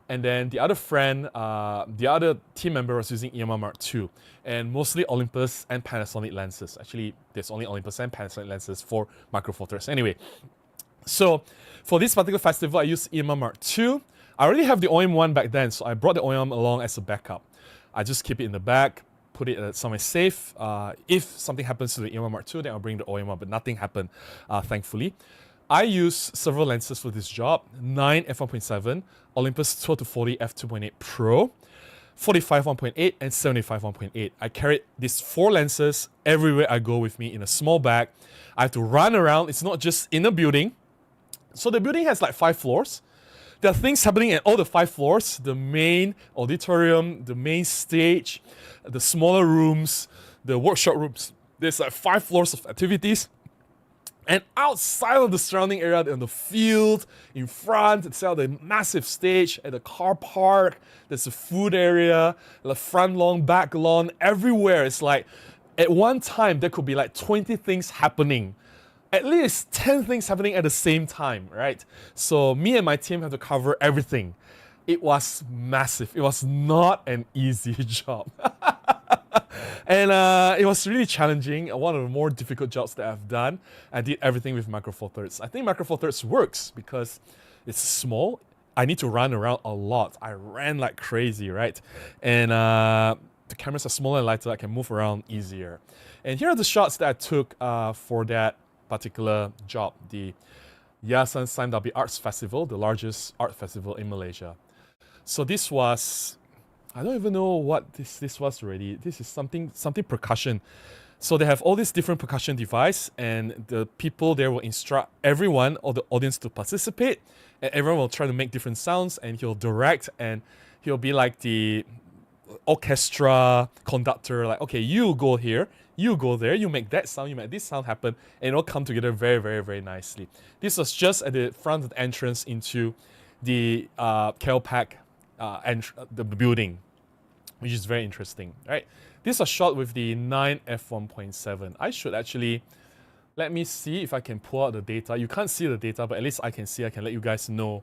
And then the other friend, the other team member was using EM1 Mark II, and mostly Olympus and Panasonic lenses. Actually, there's only Olympus and Panasonic lenses for Micro Four Thirds. Anyway, so for this particular festival, I used EM1 Mark II. I already have the OM1 back then, so I brought the OM along as a backup. I just keep it in the bag, put it somewhere safe. If something happens to the EM1 Mark II, then I'll bring the OM1, but nothing happened, thankfully. I use several lenses for this job: 9 f1.7, Olympus 12-40 f2.8 Pro, 45 1.8, and 75 1.8. I carried these 4 lenses everywhere I go with me in a small bag. I have to run around. It's not just in a building. So the building has like 5 floors. There are things happening at all the 5 floors: the main auditorium, the main stage, the smaller rooms, the workshop rooms. There's like 5 floors of activities. And outside of the surrounding area, on the field, in front, it's the massive stage, at the car park, there's a food area, the front lawn, back lawn, everywhere. It's like, at one time, there could be like 20 things happening. At least 10 things happening at the same time, right? So me and my team have to cover everything. It was massive. It was not an easy job. And it was really challenging. One of the more difficult jobs that I've done. I did everything with Micro Four Thirds. I think Micro Four Thirds works because it's small. I need to run around a lot. I ran like crazy, right? And the cameras are smaller and lighter. I can move around easier. And here are the shots that I took for that particular job, the Yayasan Sime Darby Arts Festival, the largest art festival in Malaysia. So this was, I don't even know what this was already. This is something percussion. So they have all these different percussion device, and the people there will instruct everyone or the audience to participate, and everyone will try to make different sounds, and he'll direct, and he'll be like the orchestra conductor, like, okay, you go here, you go there, you make that sound, you make this sound happen, and it'll come together very, very, very nicely. This was just at the front of the entrance into the KLPAC the building, which is very interesting, right? This was shot with the 9 f1.7. I should actually, let me see if I can pull out the data. You can't see the data, but at least I can see. I can let you guys know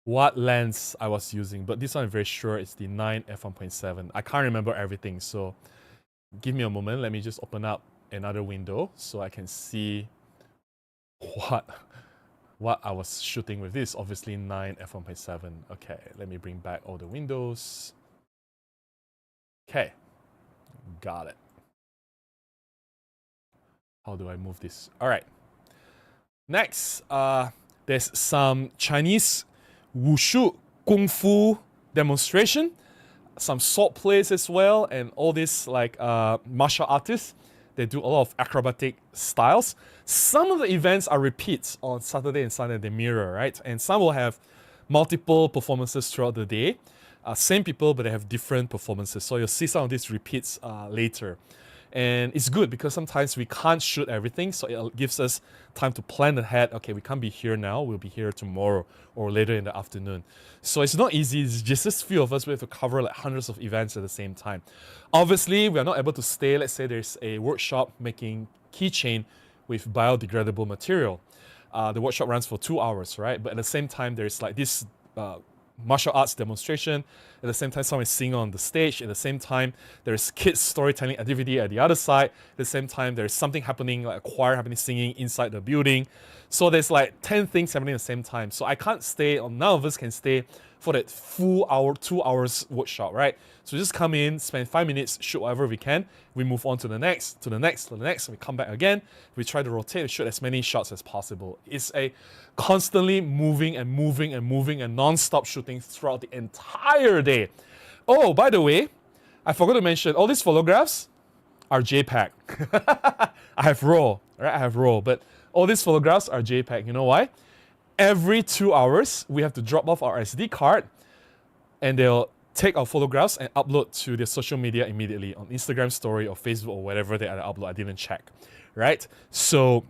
what lens I was using. But this one I'm very sure it's the 9 f1.7. I can't remember everything, so give me a moment. Let me just open up another window so I can see what I was shooting with. This obviously 9 f1.7. Okay, let me bring back all the windows. Okay, got it. How do I move this? All right. Next, there's some Chinese wushu kung fu demonstration, some sword plays as well, and all these like martial artists. They do a lot of acrobatic styles. Some of the events are repeats on Saturday and Sunday, they mirror, right? And some will have multiple performances throughout the day. Same people, but they have different performances. So you'll see some of these repeats later. And it's good because sometimes we can't shoot everything, so it gives us time to plan ahead. Okay, we can't be here now, we'll be here tomorrow or later in the afternoon. So it's not easy, it's just a few of us, we have to cover like hundreds of events at the same time. Obviously, we are not able to stay. Let's say there's a workshop making keychain with biodegradable material. The workshop runs for 2 hours, right? But at the same time, there's like this martial arts demonstration. At the same time, someone is singing on the stage. At the same time, there's kids storytelling activity at the other side. At the same time, there's something happening, like a choir happening, singing inside the building. So there's like 10 things happening at the same time. So I can't stay, or none of us can stay for that full hour, 2 hours workshop, right? So we just come in, spend 5 minutes, shoot whatever we can. We move on to the next, to the next, to the next. We come back again. We try to rotate and shoot as many shots as possible. It's a constantly moving and moving and moving and non-stop shooting throughout the entire day. Oh, by the way, I forgot to mention, all these photographs are JPEG. I have RAW, right? I have RAW, but all these photographs are JPEG. You know why? Every 2 hours, we have to drop off our SD card, and they'll take our photographs and upload to their social media immediately on Instagram story or Facebook or whatever they upload. I didn't check, right? So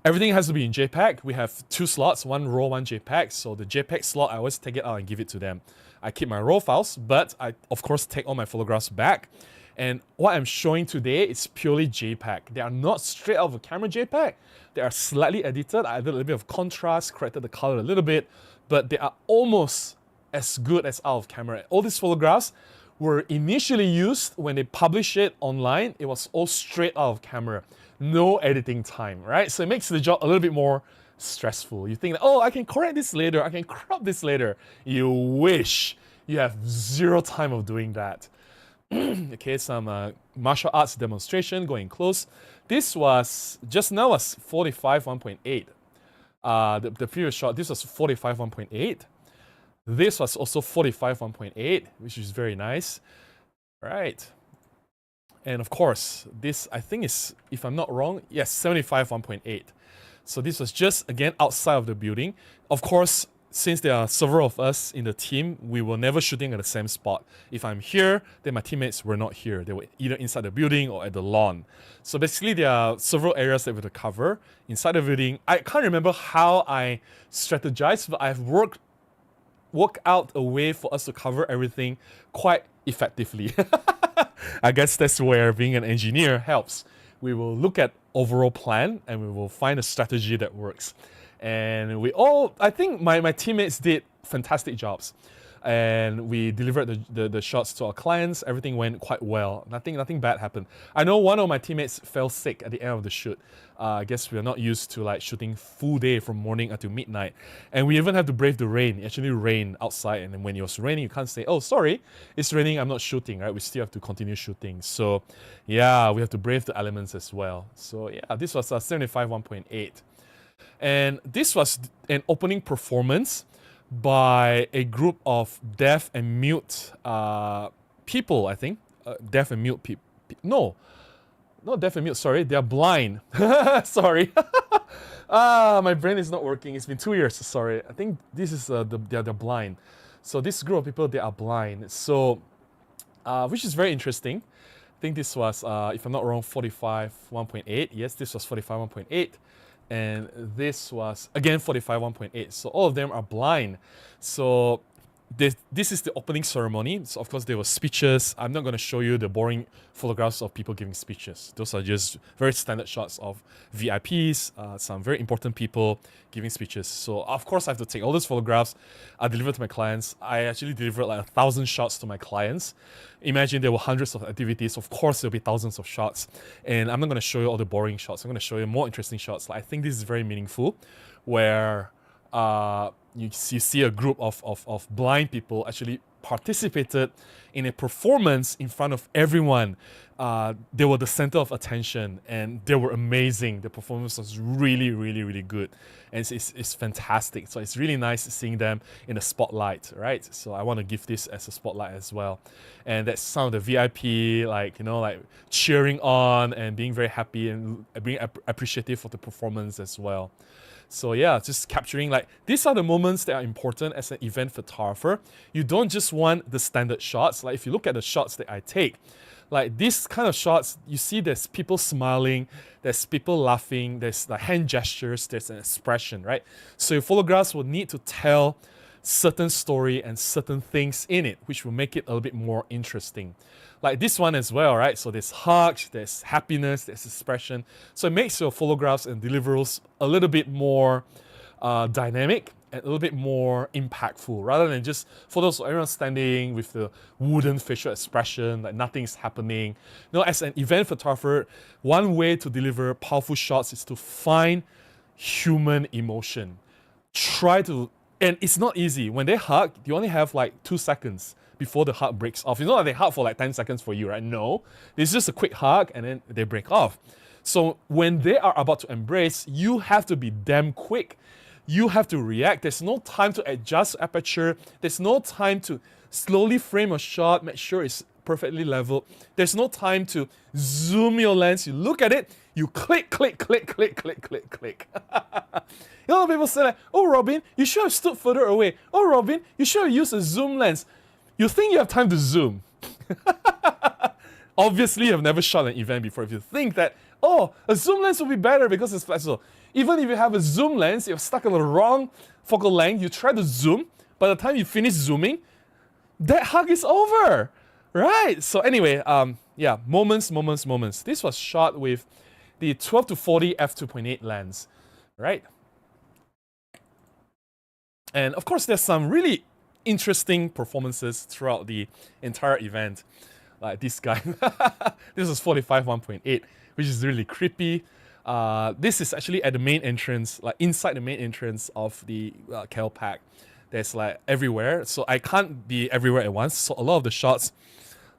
everything has to be in JPEG. We have 2 slots, one RAW, one JPEG. So the JPEG slot, I always take it out and give it to them. I keep my RAW files, but I, of course, take all my photographs back. And what I'm showing today is purely JPEG. They are not straight out of a camera JPEG. They are slightly edited. I added a little bit of contrast, corrected the color a little bit, but they are almost as good as out of camera. All these photographs were initially used when they published it online. It was all straight out of camera. No editing time, right? So it makes the job a little bit more stressful. You think, oh, I can correct this later, I can crop this later. You wish you have 0 time of doing that. Okay, some martial arts demonstration going close. This was, just now was 45 1.8. The previous shot, this was 45 1.8. This was also 45 1.8, which is very nice. Right. And of course, this I think is, if I'm not wrong, yes, 75 1.8. So this was just, again, outside of the building. Of course, since there are several of us in the team, we were never shooting at the same spot. If I'm here, then my teammates were not here. They were either inside the building or at the lawn. So basically, there are several areas that we have to cover inside the building. I can't remember how I strategized, but I've worked out a way for us to cover everything quite effectively. I guess that's where being an engineer helps. We will look at overall plan and we will find a strategy that works. And I think my teammates did fantastic jobs. And we delivered the shots to our clients. Everything went quite well. Nothing bad happened. I know one of my teammates fell sick at the end of the shoot. I guess we're not used to like shooting full day from morning until midnight. And we even have to brave the rain. It actually rained outside. And then when it was raining, you can't say, oh, sorry, it's raining, I'm not shooting, right? We still have to continue shooting. So yeah, we have to brave the elements as well. So yeah, this was 75 1.8. And this was an opening performance by a group of deaf and mute people, I think. Deaf and mute people. No, not deaf and mute, sorry. They're blind. Sorry. My brain is not working. It's been 2 years, sorry. I think this is, they're blind. So this group of people, they are blind. So, which is very interesting. I think this was, if I'm not wrong, 45 1.8. Yes, this was 45 1.8. And this was, again, 45 1.8. So all of them are blind. So this is the opening ceremony. So of course there were speeches. I'm not going to show you the boring photographs of people giving speeches. Those are just very standard shots of VIPs, some very important people giving speeches. So of course I have to take all those photographs. I deliver to my clients. I actually delivered like 1,000 shots to my clients. Imagine there were hundreds of activities. Of course there'll be thousands of shots. And I'm not going to show you all the boring shots. I'm going to show you more interesting shots. Like, I think this is very meaningful, where you see a group of blind people actually participated in a performance in front of everyone. They were the center of attention and they were amazing. The performance was really, really, really good. And it's fantastic. So it's really nice seeing them in the spotlight, right? So I want to give this as a spotlight as well. And that's some of the VIP, like cheering on and being very happy and being appreciative of the performance as well. So yeah, just capturing, like, these are the moments that are important as an event photographer. You don't just want the standard shots. Like, if you look at the shots that I take, like these kind of shots, you see there's people smiling, there's people laughing, there's like hand gestures, there's an expression, right? So your photographs will need to tell certain story and certain things in it, which will make it a little bit more interesting. Like this one as well, right? So there's hugs, there's happiness, there's expression. So it makes your photographs and deliverables a little bit more dynamic and a little bit more impactful, rather than just photos of everyone standing with the wooden facial expression, like nothing's happening. As an event photographer, one way to deliver powerful shots is to find human emotion. And it's not easy. When they hug, you only have like 2 seconds before the hug breaks off. It's not like they hug for like 10 seconds for you, right? No. It's just a quick hug and then they break off. So when they are about to embrace, you have to be damn quick. You have to react. There's no time to adjust aperture. There's no time to slowly frame a shot, make sure it's perfectly level. There's no time to zoom your lens. You look at it, you click, click, click, click, click, click, click. People say like, oh Robin, you should have stood further away. Oh Robin, you should have used a zoom lens. You think you have time to zoom. Obviously, you've never shot an event before. If you think that, oh, a zoom lens will be better because it's flexible. Even if you have a zoom lens, you're stuck on the wrong focal length, you try to zoom, by the time you finish zooming, that hug is over, right? So anyway, yeah, moments. This was shot with the 12 to 40 f2.8 lens, right? And of course, there's some really interesting performances throughout the entire event. Like this guy, this is 45 1.8, which is really creepy. This is actually at the main entrance, like inside the main entrance of the Cal Pack. There's like everywhere, so I can't be everywhere at once. So a lot of the shots,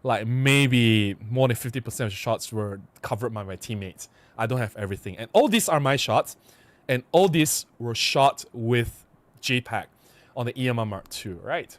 like maybe more than 50% of the shots were covered by my teammates. I don't have everything. And all these are my shots, and all these were shot with JPEG on the EMR Mark II, right?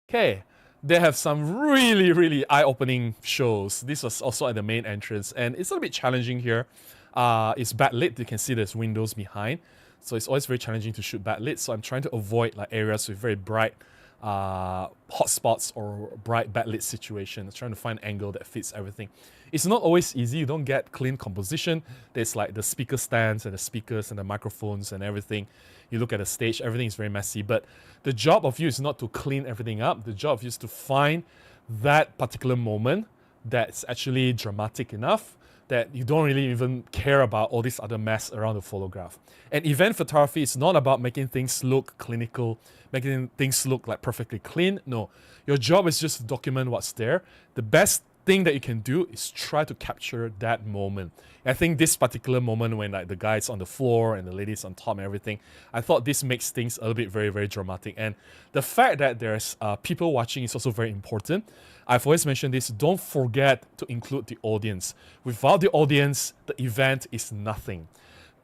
Okay. They have some really, really eye-opening shows. This was also at the main entrance, and it's a little bit challenging here. It's backlit. You can see there's windows behind. So it's always very challenging to shoot backlit. So I'm trying to avoid like areas with very bright hotspots or bright backlit situations, trying to find an angle that fits everything. It's not always easy. You don't get clean composition. There's like the speaker stands and the speakers and the microphones and everything. You look at the stage, everything is very messy. But the job of you is not to clean everything up. The job of you is to find that particular moment that's actually dramatic enough that you don't really even care about all this other mess around the photograph. And event photography is not about making things look clinical, making things look like perfectly clean. No, your job is just to document what's there. The best thing that you can do is try to capture that moment. I think this particular moment when like the guy's on the floor and the lady's on top and everything, I thought this makes things a little bit very, very dramatic. And the fact that there's people watching is also very important. I've always mentioned this, don't forget to include the audience. Without the audience, the event is nothing.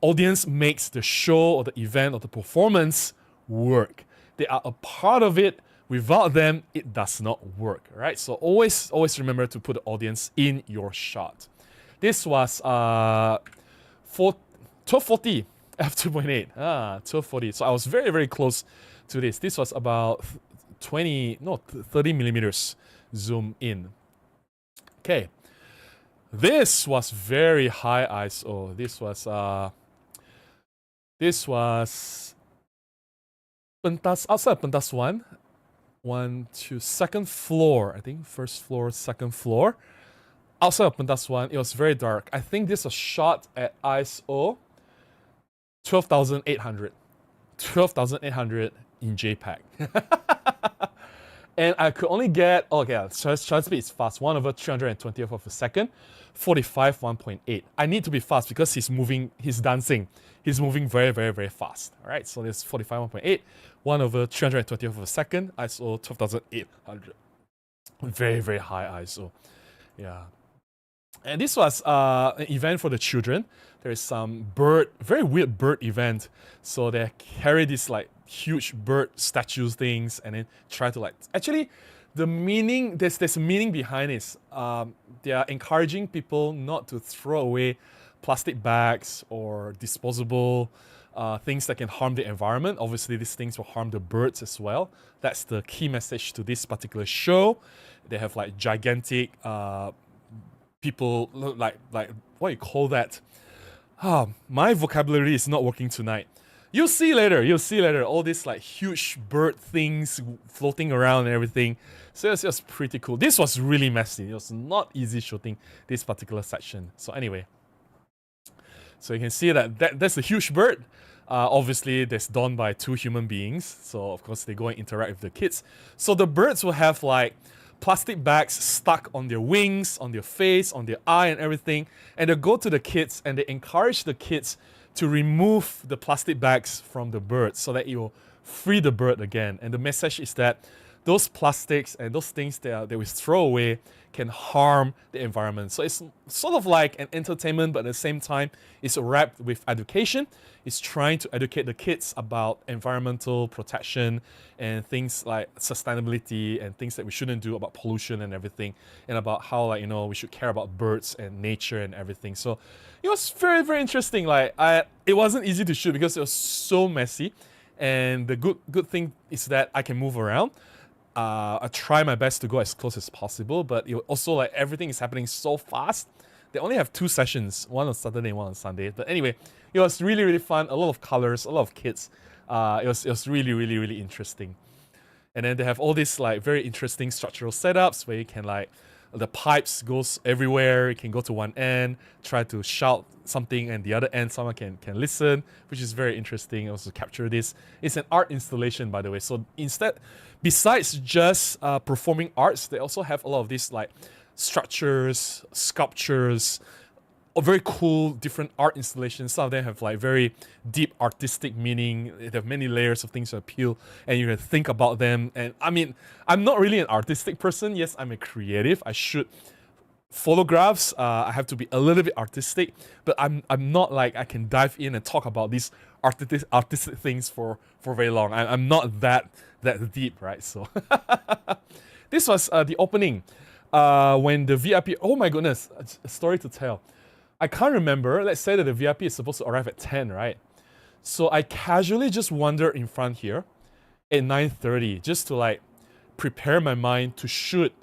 Audience makes the show or the event or the performance work. They are a part of it. Without them, it does not work, right? So always remember to put the audience in your shot. This was 1240 f2.8. 1240. So I was very, very close to this. This was about 30 millimeters zoom in. Okay. This was very high ISO. This was pentas, outside pentas 1 to second floor, I think first floor, second floor. Outside of pentas 1, it was very dark. I think this was shot at ISO 12,800. 12,800 in JPEG. And I could only get, shutter speed is fast, 1/320th of a second, 45 1.8. I need to be fast because he's moving, he's dancing. He's moving very, very, very fast. All right, so there's 45 1.8, 1/320th of a second, ISO 12,800. Very, very high ISO. Yeah. And this was an event for the children. There is some very weird bird event. So they carry these like huge bird statues things and then try to like, actually the meaning, there's a meaning behind it. They are encouraging people not to throw away plastic bags or disposable things that can harm the environment. Obviously these things will harm the birds as well. That's the key message to this particular show. They have like gigantic people, like what you call that? My vocabulary is not working tonight. You'll see later, all these like huge bird things floating around and everything. So it was pretty cool. This was really messy. It was not easy shooting this particular section. So anyway, so you can see that's a huge bird. Obviously, that's done by two human beings. So of course they go and interact with the kids. So the birds will have like plastic bags stuck on their wings, on their face, on their eye and everything. And they go to the kids and they encourage the kids to remove the plastic bags from the bird so that it will free the bird again. And the message is that those plastics and those things that we throw away can harm the environment. So it's sort of like an entertainment, but at the same time, it's wrapped with education. It's trying to educate the kids about environmental protection and things like sustainability and things that we shouldn't do about pollution and everything, and about how, like, we should care about birds and nature and everything. So it was very, very interesting. It wasn't easy to shoot because it was so messy. And the good thing is that I can move around. I try my best to go as close as possible, but it also, like, everything is happening so fast. They only have 2 sessions, one on Saturday and one on Sunday. But anyway, it was really, really fun. A lot of colors, a lot of kids. It was really, really, really interesting. And then they have all these like very interesting structural setups where you can, like, the pipes goes everywhere. You can go to one end, try to shout something, and the other end someone can listen, which is very interesting. Also capture this. It's an art installation, by the way. So besides just performing arts, they also have a lot of these like structures, sculptures, very cool different art installations. Some of them have like very deep artistic meaning. They have many layers of things to appeal, and you can think about them. And I mean, I'm not really an artistic person. Yes, I'm a creative. I shoot photographs. I have to be a little bit artistic, but I'm not like I can dive in and talk about these artistic things for very long. I'm not that deep, right? So this was the opening when the VIP. Oh my goodness, a story to tell. I can't remember. Let's say that the VIP is supposed to arrive at 10, right? So I casually just wander in front here at 9:30 just to like prepare my mind to shoot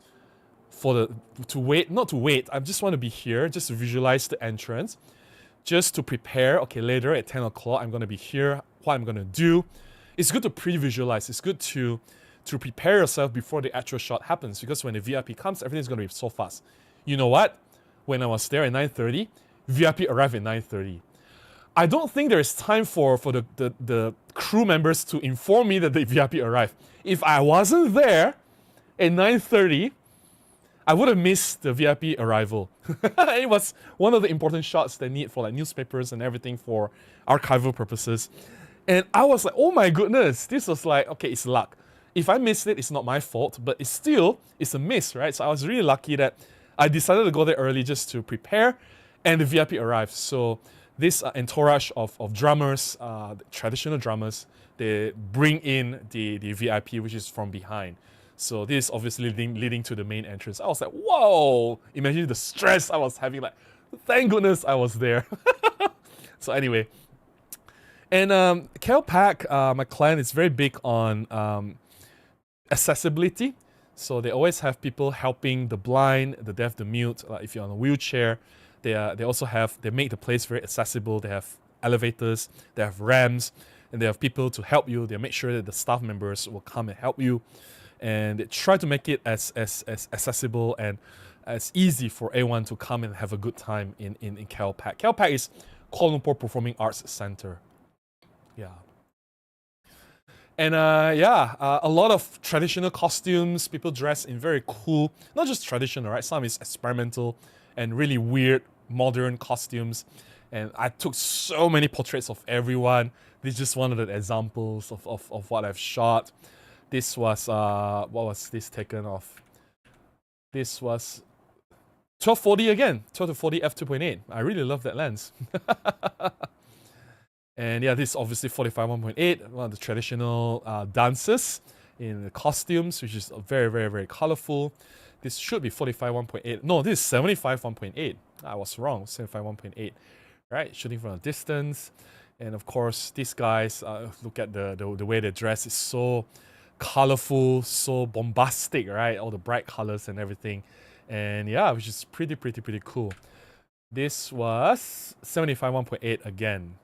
for the to wait, not to wait. I just want to be here, just to visualize the entrance, just to prepare. Okay, later at 10 o'clock, I'm gonna be here. What I'm gonna do. It's good to pre-visualize. It's good to prepare yourself before the actual shot happens, because when the VIP comes, everything's gonna be so fast. You know what? When I was there at 9:30, VIP arrived at 9:30. I don't think there is time for the crew members to inform me that the VIP arrived. If I wasn't there at 9:30, I would have missed the VIP arrival. It was one of the important shots they need for like newspapers and everything for archival purposes. And I was like, oh my goodness, this was like, okay, it's luck. If I missed it, it's not my fault, but it's a miss, right? So I was really lucky that I decided to go there early just to prepare, and the VIP arrived. So this entourage of drummers, traditional drummers, they bring in the VIP, which is from behind. So this is obviously leading to the main entrance. I was like, whoa! Imagine the stress I was having. Like, thank goodness I was there. So anyway, and KLPAC, my client, is very big on accessibility. So they always have people helping the blind, the deaf, the mute. If you're on a wheelchair, they make the place very accessible. They have elevators, they have ramps, and they have people to help you. They make sure that the staff members will come and help you, and they try to make it as accessible and as easy for everyone to come and have a good time in KLPAC. KLPAC is Kuala Lumpur Performing Arts Center. Yeah. And a lot of traditional costumes, people dress in very cool, not just traditional, right? Some is experimental and really weird modern costumes. And I took so many portraits of everyone. This is just one of the examples of what I've shot. This was, what was this taken of? This was 1240 again, 12-40 f2.8. I really love that lens. And yeah, this is obviously 45 1.8, one of the traditional dances in the costumes, which is very, very, very colorful. This should be 45 1.8. No, this is 75 1.8. I was wrong, 75 1.8. Right, shooting from a distance. And of course, these guys, look at the way they dress. It's so colorful, so bombastic, right? All the bright colors and everything. And yeah, which is pretty cool. This was 75 1.8 again.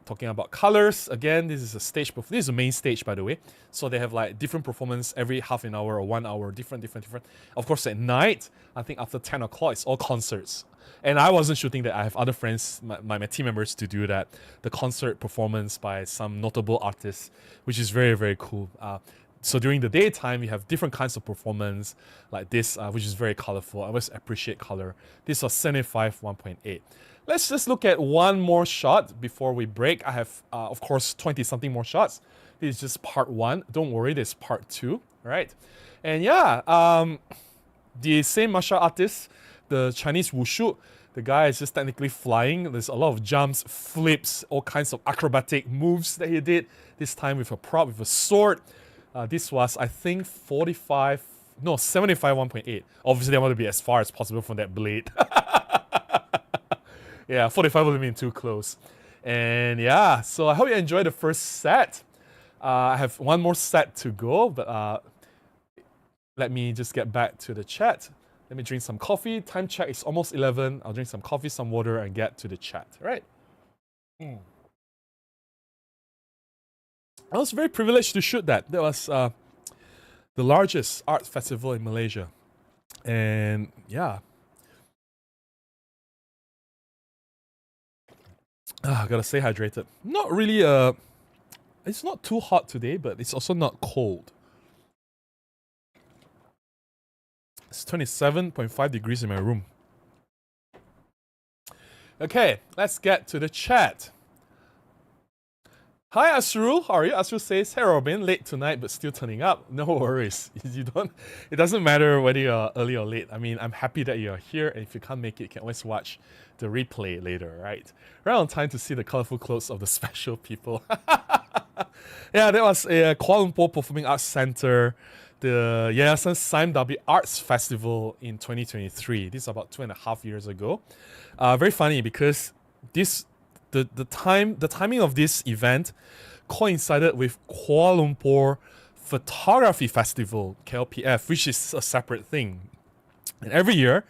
Talking about colors again, this is a stage. This is a main stage, by the way. So they have like different performance every half an hour or 1 hour, different. Of course, at night, I think after 10 o'clock, it's all concerts. And I wasn't shooting that. I have other friends, my team members, to do that. The concert performance by some notable artists, which is very, very cool. So during the daytime, you have different kinds of performance like this, which is very colorful. I always appreciate color. This was 75 1.8. Let's just look at one more shot before we break. I have, of course, 20-something more shots. This is just part one. Don't worry, there's part two, right? And yeah, the same martial artist, the Chinese wushu, the guy is just technically flying. There's a lot of jumps, flips, all kinds of acrobatic moves that he did. This time with a prop, with a sword. This was, I think, 75 1.8. Obviously, I want to be as far as possible from that blade. Yeah, 45 would have been too close. And yeah, so I hope you enjoyed the first set. I have one more set to go, but let me just get back to the chat. Let me drink some coffee. Time check is almost 11. I'll drink some coffee, some water, and get to the chat. All right. I was very privileged to shoot that. That was the largest art festival in Malaysia. And yeah. I gotta stay hydrated. Not really it's not too hot today, but it's also not cold. It's 27.5 degrees in my room. Okay, let's get to the chat. Hi Asrul, how are you? Asrul says, hey Robin, late tonight but still turning up. No worries. It doesn't matter whether you're early or late. I mean, I'm happy that you're here, and if you can't make it, you can always watch the replay later, right? Right on time to see the colorful clothes of the special people. Yeah, that was a Kuala Lumpur Performing Arts Center, the Yayasan Sime Darby Arts Festival in 2023. This is about 2.5 years ago. Very funny because this the timing of this event coincided with Kuala Lumpur Photography Festival, KLPF, which is a separate thing. And every year,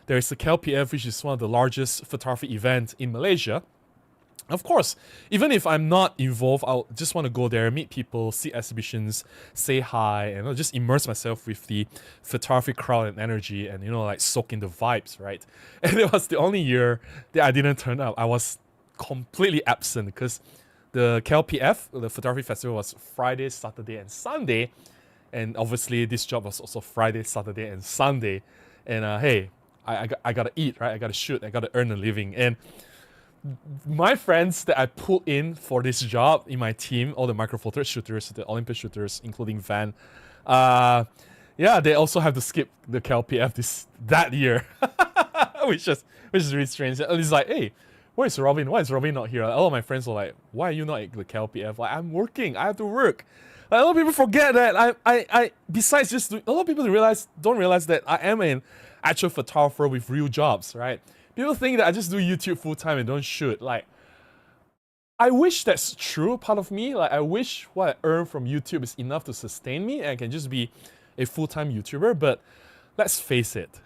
there is the KLPF, which is one of the largest photography events in Malaysia. Of course, even if I'm not involved, I'll just want to go there, meet people, see exhibitions, say hi, and I'll just immerse myself with the photography crowd and energy and, like soak in the vibes, right? And it was the only year that I didn't turn up. I was completely absent because the KLPF, the photography festival, was Friday, Saturday, and Sunday. And obviously, this job was also Friday, Saturday, and Sunday. And hey, I gotta eat, right? I gotta shoot, I gotta earn a living. And my friends that I put in for this job in my team, all the micro four thirds shooters, the Olympus shooters, including Van, yeah, they also have to skip the KLPF that year, which is really strange. And it's like, hey, where's Robin? Why is Robin not here? Like, all of my friends were like, why are you not at the KLPF? Like, I'm working. I have to work. Like, a lot of people forget that I besides just a lot of people don't realize that I am an actual photographer with real jobs, right? People think that I just do YouTube full time and don't shoot. Like, I wish that's true, part of me. Like, I wish what I earn from YouTube is enough to sustain me and I can just be a full-time YouTuber. But let's face it,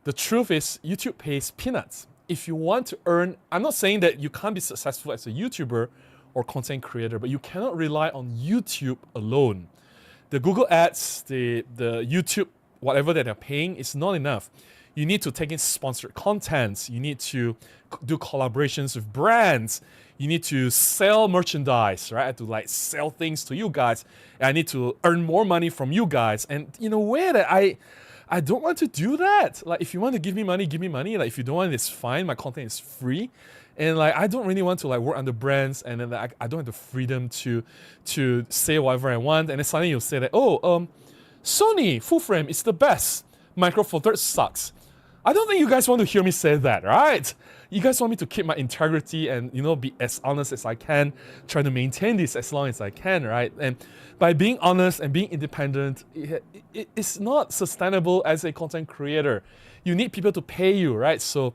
the truth is YouTube pays peanuts. If you want to earn, I'm not saying that you can't be successful as a YouTuber or content creator, but you cannot rely on YouTube alone. The Google ads, the YouTube, whatever that they're paying is not enough. You need to take in sponsored content. You need to do collaborations with brands. You need to sell merchandise, right? To like sell things to you guys. And I need to earn more money from you guys. And in a way that I don't want to do that. Like, if you want to give me money, give me money. Like, if you don't want, it's fine. My content is free. And like, I don't really want to like work under brands, and then I don't have the freedom to say whatever I want. And then suddenly you'll say that, oh, Sony full frame is the best. Micro Four Thirds sucks. I don't think you guys want to hear me say that, right? You guys want me to keep my integrity and, be as honest as I can, try to maintain this as long as I can, right? And by being honest and being independent, it's not sustainable as a content creator. You need people to pay you, right? So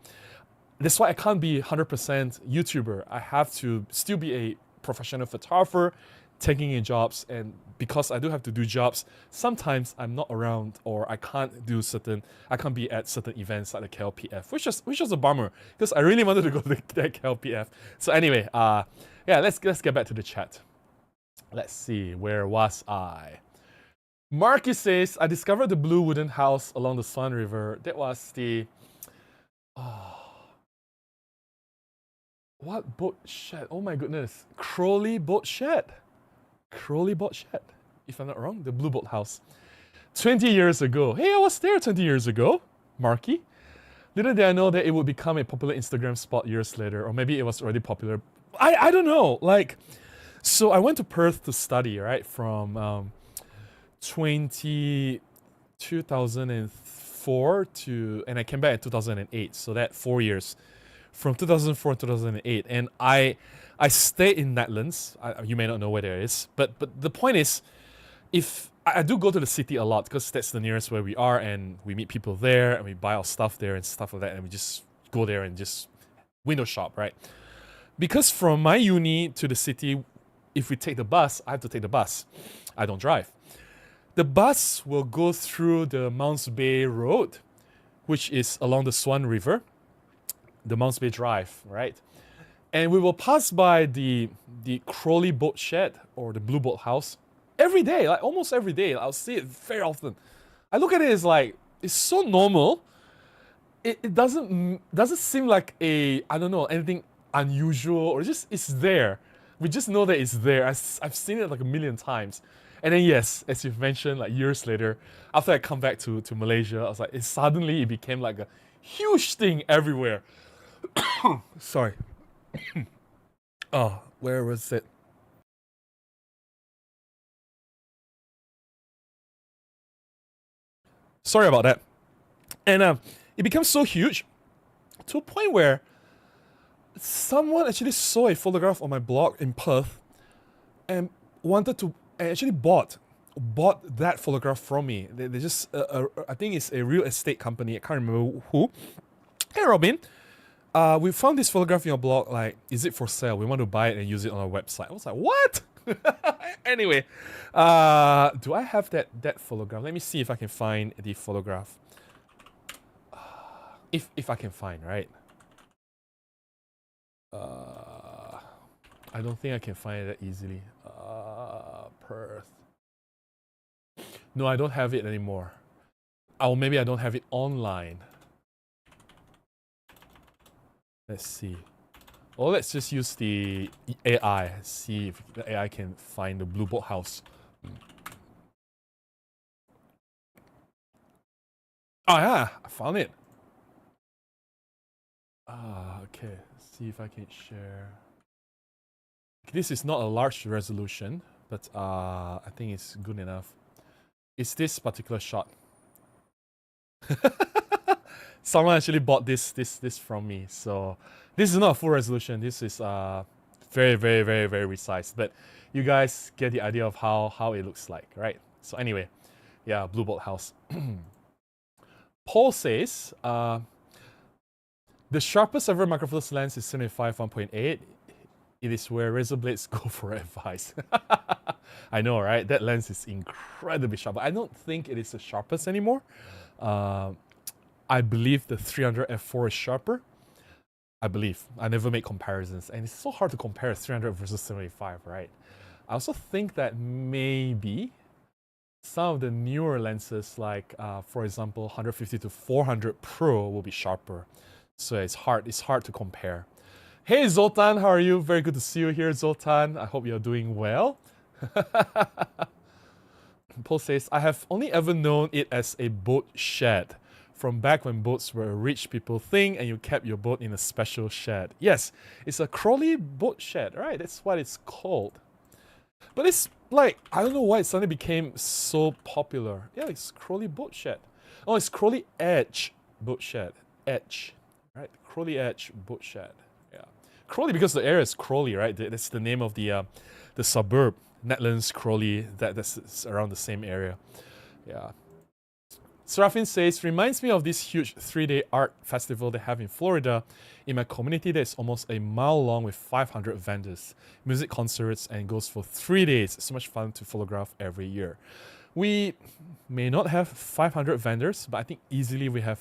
that's why I can't be 100% YouTuber. I have to still be a professional photographer, taking in jobs, and because I do have to do jobs, sometimes I'm not around or I can't be at certain events like the KLPF, which was a bummer because I really wanted to go to the KLPF. So anyway, yeah, let's get back to the chat. Let's see, where was I? Marcus says, I discovered the blue wooden house along the Swan River. That was the what boat shed? Oh my goodness, Crowley boat shed. Crowley boat shed, if I'm not wrong, the blue boat house. 20 years ago. Hey, I was there 20 years ago, Marky. Little did I know that it would become a popular Instagram spot years later, or maybe it was already popular. I don't know. Like, so I went to Perth to study, right, from 2004 and I came back in 2008. So that 4 years, from 2004 to 2008, and I stayed in Netherlands. You may not know where there is, but the point is, if I do go to the city a lot because that's the nearest where we are, and we meet people there, and we buy our stuff there and stuff like that, and we just go there and just window shop, right? Because from my uni to the city, if we take the bus, I have to take the bus. I don't drive. The bus will go through the Mounts Bay Road, which is along the Swan River, the Mounts Bay Drive, right? And we will pass by the Crowley boat shed or the blue boat house every day, like almost every day. I'll see it very often. I look at it as like, it's so normal. It doesn't seem like anything unusual, or it's there. We just know that it's there. I've seen it like a million times. And then yes, as you've mentioned, like years later, after I come back to Malaysia, I was like, it became like a huge thing everywhere. Sorry. Oh, where was it? Sorry about that. And it becomes so huge to a point where someone actually saw a photograph on my blog in Perth and actually bought that photograph from me. They just, I think it's a real estate company. I can't remember who. Hey, Robin. we found this photograph in your blog, like, is it for sale? We want to buy it and use it on our website. I was like, what? Anyway, do I have that photograph? Let me see if I can find the photograph. If I can find, right? I don't think I can find it that easily. Perth. No, I don't have it anymore. Or maybe I don't have it online. Let's see. Or let's just use the AI. See if the AI can find the Blue Boat House. Oh yeah, I found it. Okay. Let's see if I can share. This is not a large resolution, but I think it's good enough. It's this particular shot. Someone actually bought this from me, so this is not a full resolution. This is very resized, but you guys get the idea of how it looks like, right? So anyway, yeah, Blue Bolt House. Paul says the sharpest ever micro four thirds lens is 75 1.8. It is where razor blades go for advice. I know, right? That lens is incredibly sharp. But I don't think it is the sharpest anymore. I believe the 300 f4 is sharper. I believe. I never make comparisons. And it's so hard to compare 300 versus 75, right? I also think that maybe some of the newer lenses, like for example, 150 to 400 Pro will be sharper. So it's hard to compare. Hey Zoltan, how are you? Very good to see you here, Zoltan. I hope you're doing well. Paul says, I have only ever known it as a boat shed. From back when boats were a rich people thing and you kept your boat in a special shed. Yes, it's a Crowley boat shed, right? That's what it's called. But it's like, I don't know why it suddenly became so popular. Yeah, it's Crowley boat shed. Oh, it's Crowley Edge boat shed. Edge, right? Crowley Edge boat shed. Yeah, Crowley because the area is Crowley, right? That's the name of the suburb, Netlands, Crowley. That's around the same area. Yeah. Serafin says, reminds me of this huge 3-day art festival they have in Florida. In my community, that's almost a mile long with 500 vendors, music concerts, and goes for 3 days. So much fun to photograph every year. We may not have 500 vendors, but I think easily we have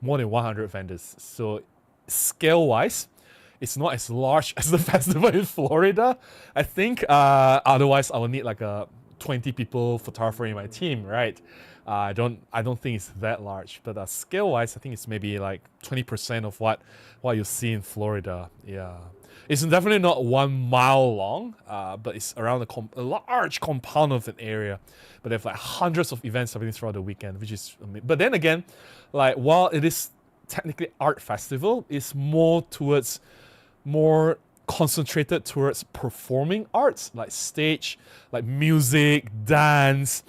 more than 100 vendors. So scale-wise, it's not as large as the festival in Florida. I think otherwise I will need like a 20 people photographer in my team, right? I don't think it's that large, but scale-wise, I think it's maybe like 20% of what you see in Florida. Yeah, it's definitely not 1 mile long, but it's around a large compound of an area. But they have like hundreds of events happening throughout the weekend, which is amazing. But then again, like while it is technically art festival, it's more concentrated towards performing arts, like stage, like music, dance,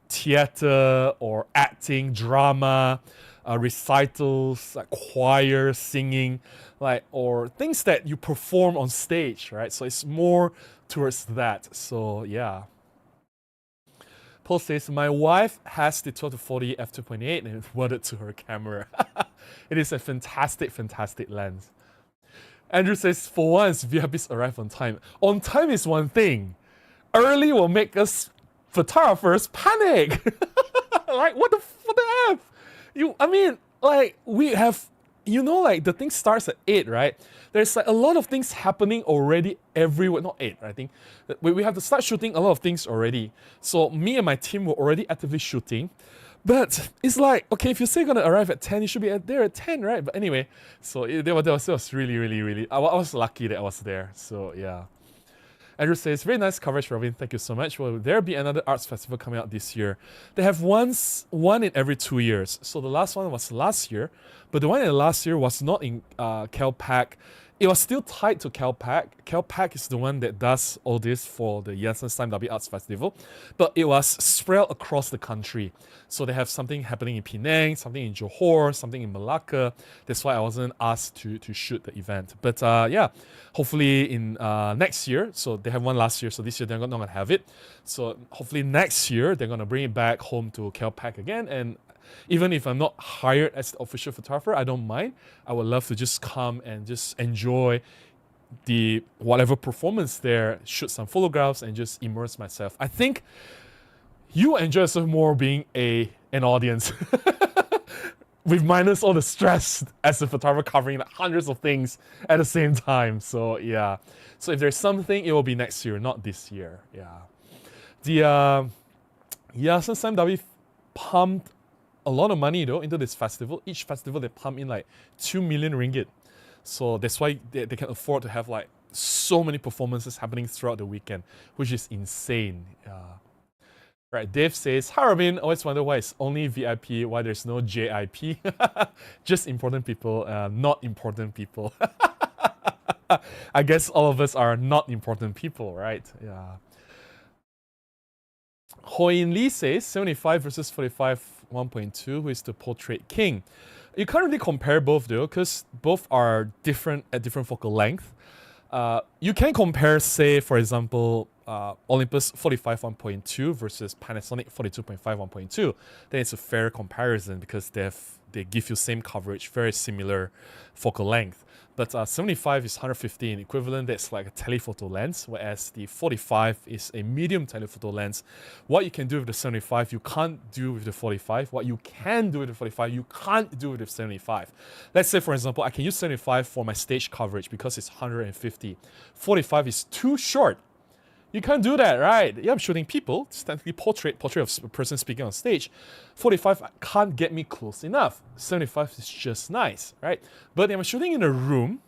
theater or acting, drama, recitals, like choir, singing, like, or things that you perform on stage, right? So it's more towards that. So yeah. Paul says, my wife has the 12 to 40 f2.8 and it's worded to her camera. It is a fantastic lens. Andrew says, for once, VIPs arrive on time. On time is one thing. Early will make us photographers panic. Like, what the F? We have, like the thing starts at 8, right? There's like a lot of things happening already everywhere. Not 8, I think. We have to start shooting a lot of things already. So me and my team were already actively shooting. But it's like, okay, if you say you're gonna arrive at 10, you should be there at 10, right? But anyway, so it was really, I was lucky that I was there. So yeah. Andrew says, very nice coverage, Robin. Thank you so much. Will there be another arts festival coming out this year? They have one in every 2 years. So the last one was last year, but the one in last year was not in CalPAC. It was still tied to CalPAC. CalPAC is the one that does all this for the Yayasan Sime Darby Arts Festival, but it was spread across the country. So they have something happening in Penang, something in Johor, something in Malacca. That's why I wasn't asked to shoot the event. But yeah, hopefully in next year. So they have one last year, so this year they're not going to have it. So hopefully next year they're going to bring it back home to CalPAC again, and Even if I'm not hired as the official photographer, I don't mind. I would love to just come and just enjoy the whatever performance there, shoot some photographs and just immerse myself. I think you enjoy yourself more being an audience with minus all the stress as a photographer covering like hundreds of things at the same time. So yeah. So if there's something, it will be next year, not this year. Yeah. The Yayasan Sime Darby pumped a lot of money though into this festival. Each festival they pump in like 2 million ringgit. So that's why they can afford to have like so many performances happening throughout the weekend, which is insane. Right, Dave says, hi Robin, always wonder why it's only VIP, why there's no JIP. Just important people, not important people. I guess all of us are not important people, right? Yeah. Hoyin Lee says, 75 versus 45 1.2, who is the portrait king? You can't really compare both though, because both are different at different focal length. You can compare, say, for example, Olympus 45 1.2 versus Panasonic 42.5 1.2. Then it's a fair comparison because they give you same coverage, very similar focal length. But 75 is 115 equivalent. That's like a telephoto lens, whereas the 45 is a medium telephoto lens. What you can do with the 75, you can't do with the 45. What you can do with the 45, you can't do with the 75. Let's say, for example, I can use 75 for my stage coverage because it's 150. 45 is too short. You can't do that, right? Yeah, I'm shooting people. It's technically portrait of a person speaking on stage. 45 can't get me close enough. 75 is just nice, right? But if I'm shooting in a room,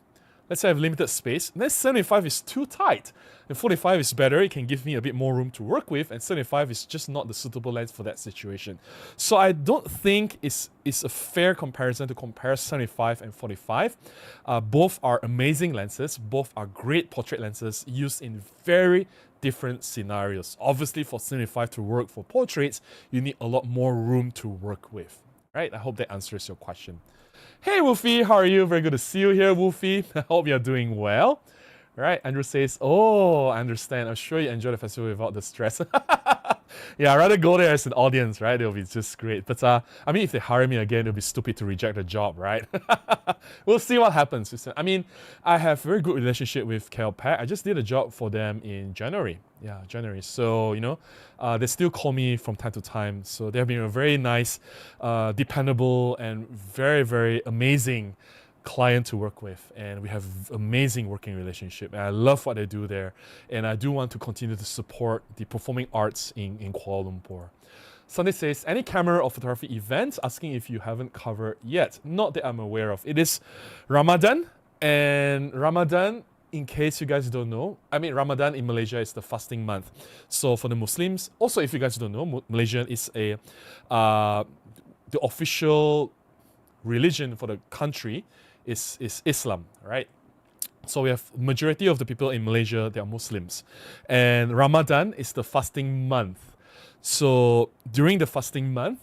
let's say I have limited space, then 75 is too tight. And 45 is better, it can give me a bit more room to work with, and 75 is just not the suitable lens for that situation. So I don't think it's a fair comparison to compare 75 and 45. Both are amazing lenses, both are great portrait lenses used in very different scenarios. Obviously, for 75 to work for portraits, you need a lot more room to work with, right? I hope that answers your question. Hey Wolfie, how are you? Very good to see you here, Wolfie. I hope you're doing well. Right, Andrew says, oh, I understand. I'm sure you enjoy the festival without the stress. Yeah, I'd rather go there as an audience, right? It'll be just great. But I mean, if they hire me again, it'll be stupid to reject the job, right? We'll see what happens. I mean, I have a very good relationship with KLPAC. I just did a job for them in January. Yeah, January. So, you know, they still call me from time to time. So they have been a very nice, dependable, and very, very amazing client to work with, and we have amazing working relationship, and I love what they do there, and I do want to continue to support the performing arts in Kuala Lumpur. Sunday says, any camera or photography events, asking if you haven't covered yet. Not that I'm aware of. It is Ramadan, and Ramadan, in case you guys don't know, I mean, Ramadan in Malaysia is the fasting month. So for the Muslims, also if you guys don't know, Malaysia is the official religion for the country is Islam, right? So we have majority of the people in Malaysia, they are Muslims. And Ramadan is the fasting month. So during the fasting month,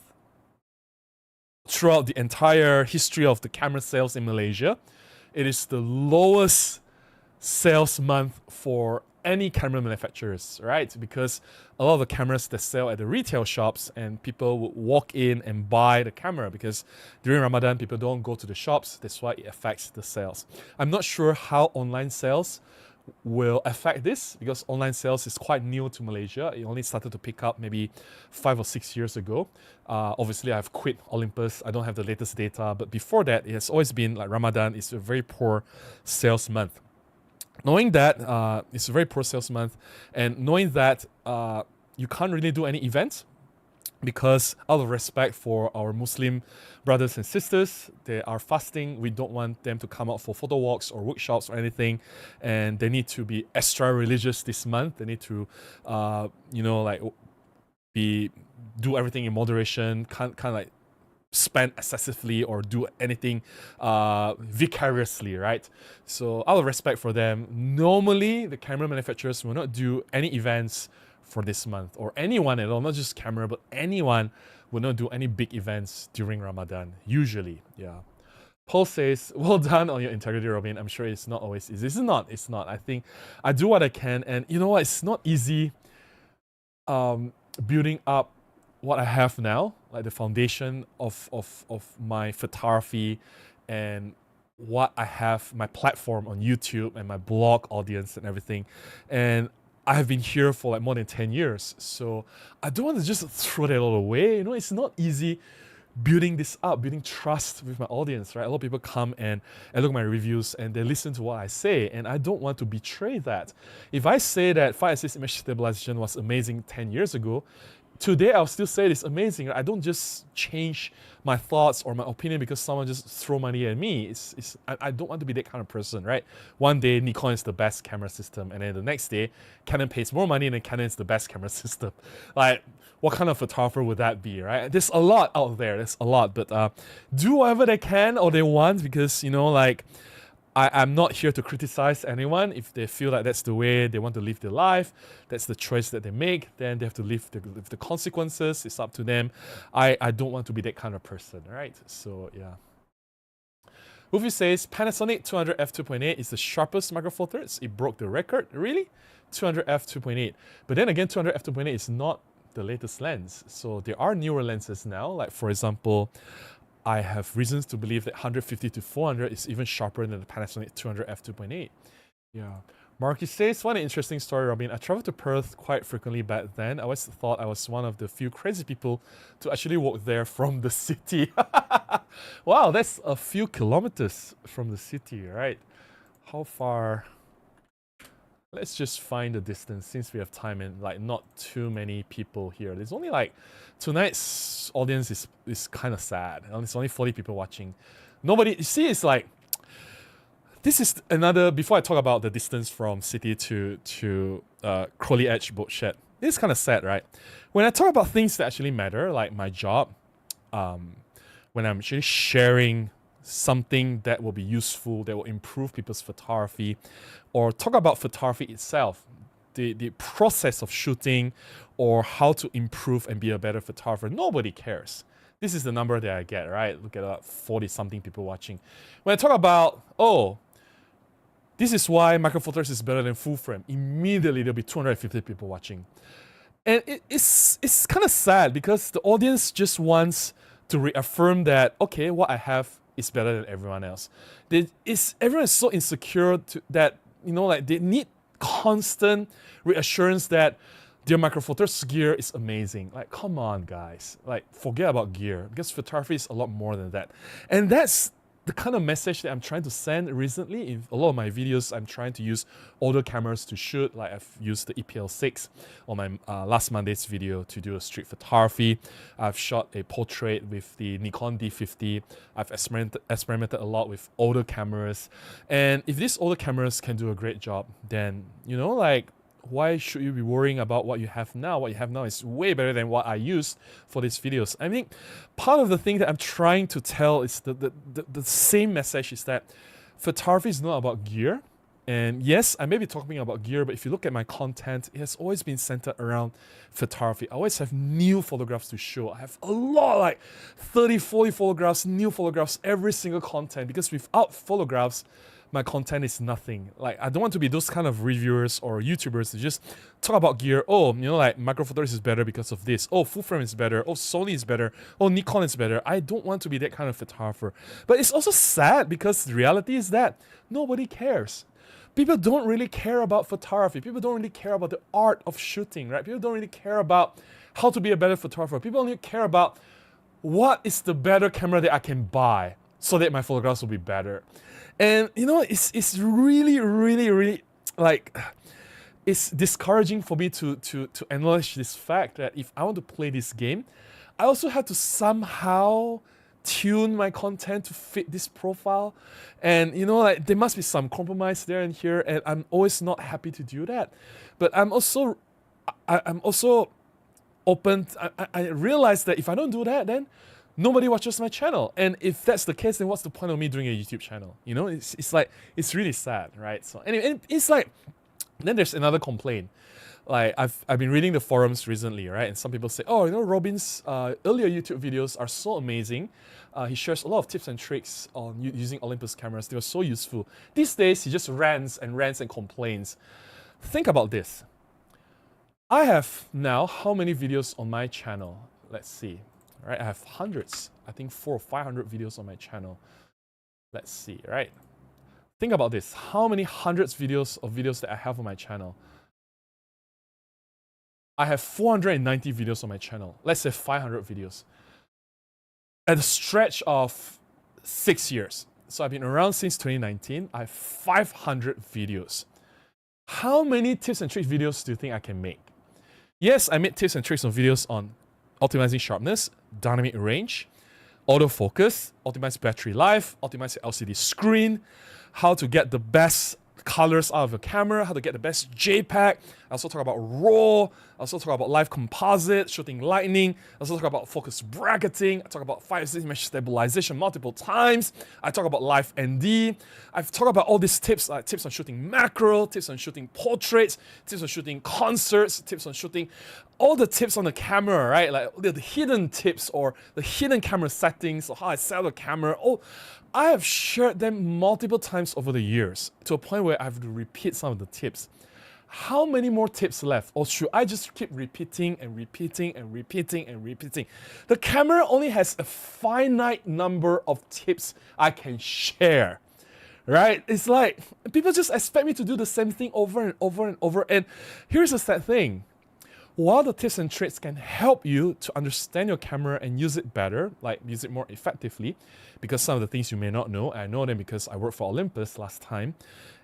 throughout the entire history of the camera sales in Malaysia, it is the lowest sales month for any camera manufacturers, right? Because a lot of the cameras that sell at the retail shops, and people would walk in and buy the camera because during Ramadan, people don't go to the shops. That's why it affects the sales. I'm not sure how online sales will affect this because online sales is quite new to Malaysia. It only started to pick up maybe 5 or 6 years ago. Obviously, I've quit Olympus. I don't have the latest data, but before that, it has always been like Ramadan is a very poor sales month. Knowing that it's a very poor sales month, and knowing that you can't really do any events because out of respect for our Muslim brothers and sisters, they are fasting. We don't want them to come out for photo walks or workshops or anything, and they need to be extra religious this month. They need to, do everything in moderation. Can't like spend excessively or do anything vicariously, right? So out of respect for them, normally the camera manufacturers will not do any events for this month, or anyone at all, not just camera, but anyone will not do any big events during Ramadan, usually, yeah. Paul says, well done on your integrity, Robin. I'm sure it's not always easy. It's not. I think I do what I can, and you know what? It's not easy building up what I have now. like the foundation of my photography and what I have, my platform on YouTube and my blog audience and everything. And I have been here for like more than 10 years. So I don't want to just throw that all away. You know, it's not easy building this up, building trust with my audience, right? A lot of people come and look at my reviews and they listen to what I say, and I don't want to betray that. If I say that 5-axis image stabilization was amazing 10 years ago, today I'll still say it's amazing. I don't just change my thoughts or my opinion because someone just throw money at me. I don't want to be that kind of person, right? One day Nikon is the best camera system, and then the next day Canon pays more money and then Canon is the best camera system. Like, what kind of photographer would that be, right? There's a lot out there. There's a lot, but do whatever they can or they want, because, you know, like, I'm not here to criticize anyone. If they feel like that's the way they want to live their life, that's the choice that they make, then they have to live the consequences. It's up to them. I don't want to be that kind of person, right? So yeah. Wolfie says Panasonic 200 f2.8 is the sharpest micro four thirds. It broke the record. Really? 200 f2.8. But then again, 200 f2.8 is not the latest lens. So there are newer lenses now. Like, for example, I have reasons to believe that 150 to 400 is even sharper than the Panasonic 200 f2.8. Yeah. Marky says, what an interesting story, Robin. I traveled to Perth quite frequently back then. I always thought I was one of the few crazy people to actually walk there from the city. Wow, that's a few kilometers from the city, right? How far? Let's just find the distance since we have time and like not too many people here. There's only like, tonight's audience is kind of sad. There's only 40 people watching. Nobody, you see, it's like, this is another, before I talk about the distance from city to Crowley Edge boat shed, this is kind of sad, right? When I talk about things that actually matter, like my job, when I'm actually sharing something that will be useful, that will improve people's photography, or talk about photography itself, the process of shooting, or how to improve and be a better photographer, nobody cares. This is the number that I get, right? Look at 40-something people watching. When I talk about, oh, this is why micro four thirds is better than full frame, immediately there'll be 250 people watching. And it's kind of sad because the audience just wants to reaffirm that, okay, what I have is better than everyone else. Everyone is so insecure that, you know, like, they need constant reassurance that their micro four thirds gear is amazing. Like, come on, guys. Like, forget about gear, because photography is a lot more than that. And that's the kind of message that I'm trying to send recently. In a lot of my videos, I'm trying to use older cameras to shoot. Like, I've used the EPL6 on my last Monday's video to do a street photography. I've shot a portrait with the Nikon D50. I've experimented a lot with older cameras. And if these older cameras can do a great job, then, you know, like, why should you be worrying about what you have now? What you have now is way better than what I used for these videos. I think part of the thing that I'm trying to tell is the same message, is that photography is not about gear. And yes, I may be talking about gear, but if you look at my content, it has always been centered around photography. I always have new photographs to show. I have a lot, like 30, 40 photographs, new photographs, every single content, because without photographs, my content is nothing. Like, I don't want to be those kind of reviewers or YouTubers who just talk about gear. Oh, you know, like, micro four thirds is better because of this. Oh, full frame is better. Oh, Sony is better. Oh, Nikon is better. I don't want to be that kind of photographer. But it's also sad because the reality is that nobody cares. People don't really care about photography. People don't really care about the art of shooting, right? People don't really care about how to be a better photographer. People only care about what is the better camera that I can buy so that my photographs will be better. And, you know, it's really, really, really, like, it's discouraging for me to acknowledge this fact that if I want to play this game, I also have to somehow tune my content to fit this profile. And, you know, like, there must be some compromise there and here, and I'm always not happy to do that. But I'm also open. I realize that if I don't do that, then nobody watches my channel. And if that's the case, then what's the point of me doing a YouTube channel? You know, it's like, it's really sad, right? So anyway, and it's like, then there's another complaint. Like, I've been reading the forums recently, right? And some people say, oh, you know, Robin's earlier YouTube videos are so amazing. He shares a lot of tips and tricks on using Olympus cameras. They were so useful. These days, he just rants and complains. Think about this. I have now how many videos on my channel? Let's see. right? I have hundreds, I think 400 or 500 videos on my channel. Let's see, right? Think about this. How many hundreds of videos that I have on my channel? I have 490 videos on my channel. Let's say 500 videos. At a stretch of 6 years. So I've been around since 2019. I have 500 videos. How many tips and tricks videos do you think I can make? Yes, I made tips and tricks on videos on optimizing sharpness, dynamic range, autofocus, optimize battery life, optimize your LCD screen, how to get the best colors out of your camera, how to get the best JPEG. I also talk about RAW. I also talk about live composite, shooting lightning. I also talk about focus bracketing. I talk about 5-6 image stabilization multiple times. I talk about live ND. I've talked about all these tips, like tips on shooting macro, tips on shooting portraits, tips on shooting concerts, tips on shooting all the tips on the camera, right? Like the hidden tips or the hidden camera settings or how I set up the camera. Oh, I have shared them multiple times over the years to a point where I have to repeat some of the tips. How many more tips left? Or should I just keep repeating and repeating and repeating and repeating? The camera only has a finite number of tips I can share, right? It's like people just expect me to do the same thing over and over and over. And here's the sad thing. While the tips and tricks can help you to understand your camera and use it better, like use it more effectively, because some of the things you may not know, I know them because I worked for Olympus last time,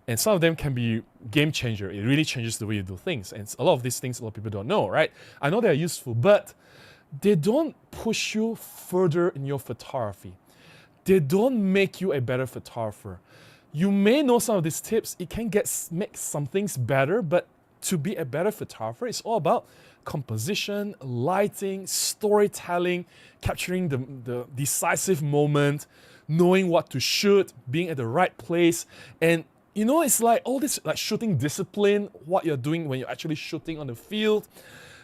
and some of them can be game changer. It really changes the way you do things, and a lot of these things a lot of people don't know, right? I know they're useful, but they don't push you further in your photography. They don't make you a better photographer. You may know some of these tips, it can make some things better, but to be a better photographer, it's all about composition, lighting, storytelling, capturing the decisive moment, knowing what to shoot, being at the right place. And you know, it's like all this like shooting discipline, what you're doing when you're actually shooting on the field,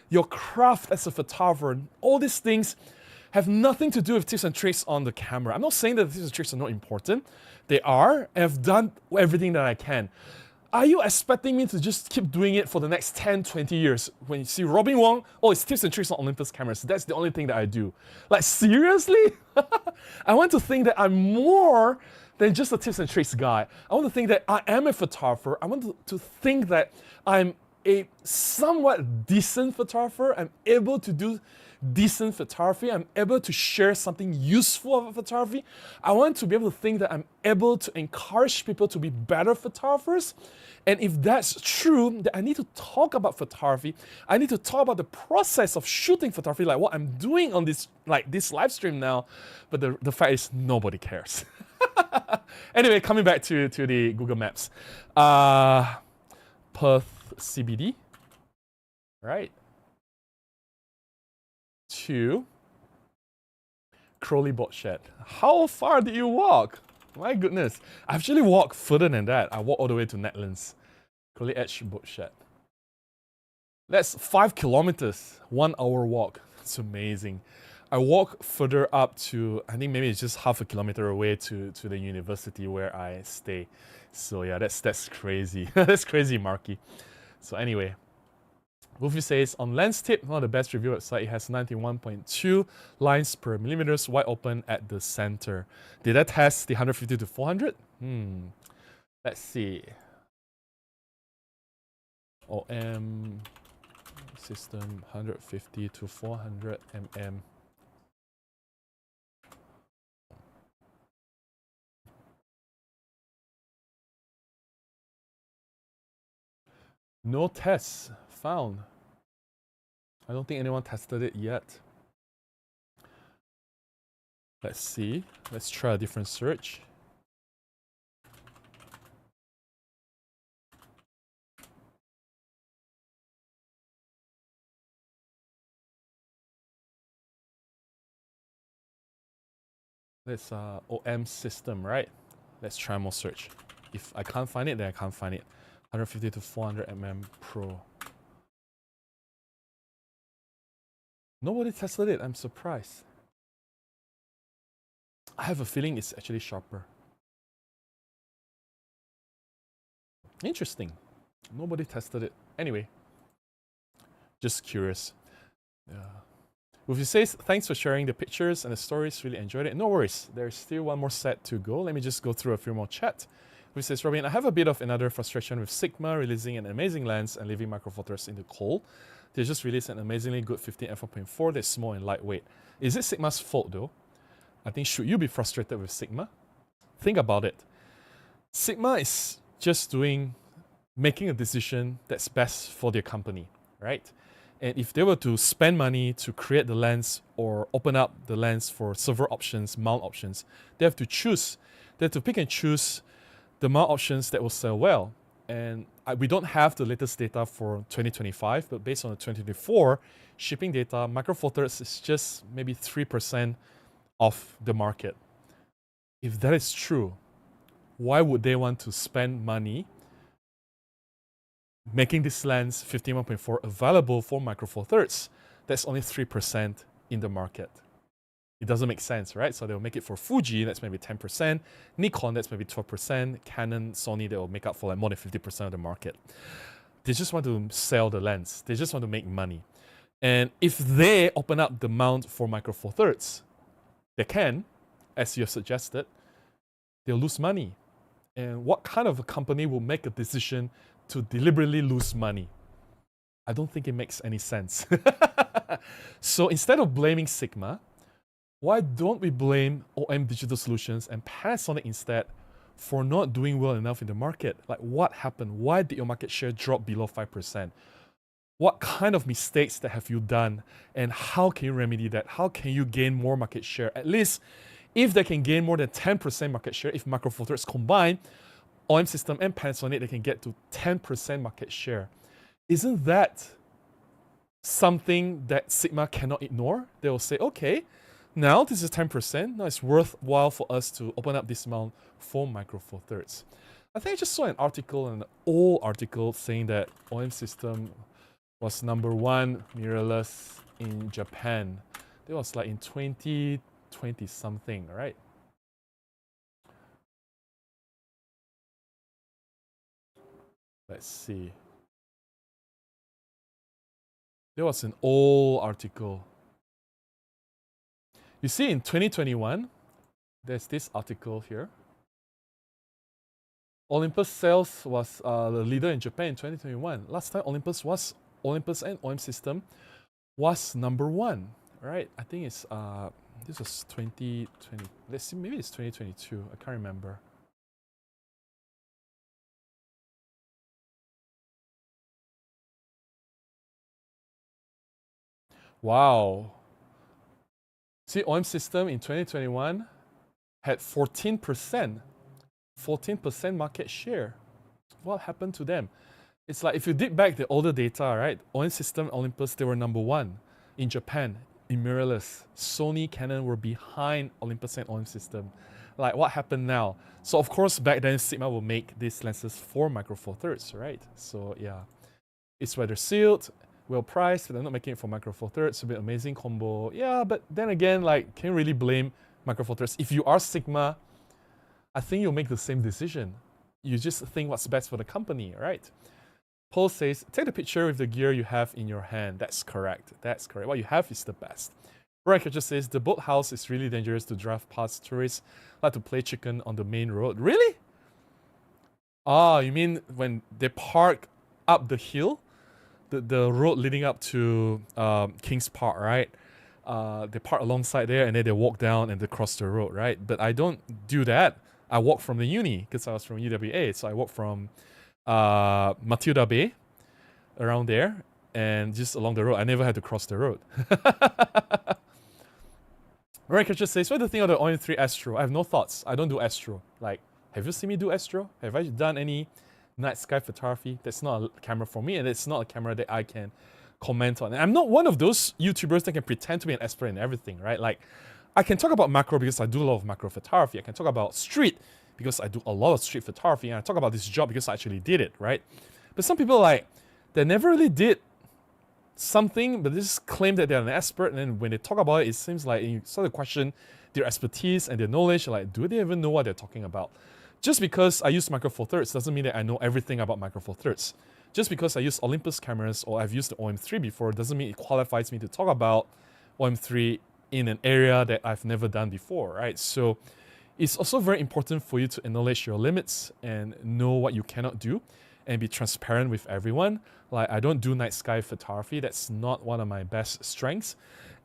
your craft as a photographer, all these things have nothing to do with tips and tricks on the camera. I'm not saying that tips and tricks are not important. They are, and I've done everything that I can. Are you expecting me to just keep doing it for the next 10, 20 years? When you see Robin Wong, oh, it's tips and tricks on Olympus cameras. That's the only thing that I do. Like, seriously? I want to think that I'm more than just a tips and tricks guy. I want to think that I am a photographer. I want to think that I'm a somewhat decent photographer. I'm able to do decent photography. I'm able to share something useful of photography. I want to be able to think that I'm able to encourage people to be better photographers. And if that's true, then I need to talk about photography. I need to talk about the process of shooting photography, like what I'm doing on this live stream now. But the fact is, nobody cares. Anyway, coming back to the Google Maps. Perth CBD, right? To Crowley Boat Shed. How far did you walk? My goodness. I actually walked further than that. I walked all the way to Netlands. Crowley Edge Boat Shed. That's 5 kilometers, 1 hour walk. It's amazing. I walk further up to, I think maybe it's just half a kilometer away to the university where I stay. So yeah, that's crazy. That's crazy, Marky. So anyway, Wolfie says, on lens tip, one of the best review website, it has 91.2 lines per millimeters wide open at the center. Did I test the 150 to 400? Let's see. OM system 150 to 400 mm. No tests found. I don't think anyone tested it yet. Let's see. Let's try a different search. Let's OM system, right? Let's try more search. If I can't find it, then I can't find it. 150 to 400 mm Pro. Nobody tested it. I'm surprised. I have a feeling it's actually sharper. Interesting. Nobody tested it. Anyway, just curious. Wolfie says, thanks for sharing the pictures and the stories. Really enjoyed it. No worries. There's still one more set to go. Let me just go through a few more chat. Wolfie says, Robin, I have a bit of another frustration with Sigma releasing an amazing lens and leaving Micro Four Thirds in the cold. They just released an amazingly good 15 f1.4 that's small and lightweight. Is it Sigma's fault though? I think should you be frustrated with Sigma? Think about it. Sigma is just making a decision that's best for their company, right? And if they were to spend money to create the lens or open up the lens for several options, mount options, they have to choose. They have to pick and choose the mount options that will sell well. And we don't have the latest data for 2025, but based on the 2024 shipping data, Micro Four Thirds is just maybe 3% of the market. If that is true, why would they want to spend money making this lens 15.4 available for Micro Four Thirds? That's only 3% in the market. It doesn't make sense, right? So they'll make it for Fuji, that's maybe 10%, Nikon, that's maybe 12%, Canon, Sony, they'll make up for like more than 50% of the market. They just want to sell the lens. They just want to make money. And if they open up the mount for Micro Four Thirds, they can, as you have suggested, they'll lose money. And what kind of a company will make a decision to deliberately lose money? I don't think it makes any sense. So instead of blaming Sigma, why don't we blame OM Digital Solutions and Panasonic instead for not doing well enough in the market? Like, what happened? Why did your market share drop below 5%? What kind of mistakes that have you done? And how can you remedy that? How can you gain more market share? At least if they can gain more than 10% market share, if Micro Four Thirds combine, OM System and Panasonic, they can get to 10% market share. Isn't that something that Sigma cannot ignore? They will say, okay, now this is 10%. Now it's worthwhile for us to open up this mount for Micro Four Thirds. I think I just saw an old article saying that OM System was #1 mirrorless in Japan. It was like in 2020 something, right? Let's see. There was an old article. You see, in 2021, there's this article here. Olympus sales was the leader in Japan in 2021. Last time Olympus and OM System was #1, right? I think it's this was 2020. Let's see, maybe it's 2022. I can't remember. Wow. See, OM System in 2021 had 14% market share. What happened to them? It's like if you dig back the older data, right? OM System, Olympus, they were #1 in Japan in mirrorless. Sony, Canon were behind Olympus and OM System. Like, what happened now? So of course back then Sigma will make these lenses for Micro Four Thirds, right? So yeah, it's weather sealed, well priced, but they're not making it for Micro Four Thirds. A bit amazing combo. Yeah, but then again, like, can you really blame Micro Four Thirds? If you are Sigma, I think you'll make the same decision. You just think what's best for the company, right? Paul says, take the picture with the gear you have in your hand. That's correct. That's correct. What you have is the best. Brian Catcher says, the boathouse is really dangerous to drive past tourists like to play chicken on the main road. Really? Ah, you mean when they park up the hill? The road leading up to King's Park, right? They park alongside there and then they walk down and they cross the road, right? But I don't do that. I walk from the uni because I was from UWA. So I walk from Matilda Bay around there and just along the road. I never had to cross the road. Right, Catcher says, what do you think of the OM3 Astro? I have no thoughts. I don't do Astro. Like, have you seen me do Astro? Have I done any night sky photography? That's not a camera for me, and it's not a camera that I can comment on. And I'm not one of those YouTubers that can pretend to be an expert in everything, right? Like, I can talk about macro because I do a lot of macro photography. I can talk about street because I do a lot of street photography, and I talk about this job because I actually did it, right? But some people, like, they never really did something, but they just claim that they're an expert, and then when they talk about it, it seems like you sort of question their expertise and their knowledge. Like, do they even know what they're talking about? Just because I use Micro Four Thirds doesn't mean that I know everything about Micro Four Thirds. Just because I use Olympus cameras or I've used the OM3 before doesn't mean it qualifies me to talk about OM3 in an area that I've never done before, right? So it's also very important for you to acknowledge your limits and know what you cannot do and be transparent with everyone. Like, I don't do night sky photography. That's not one of my best strengths.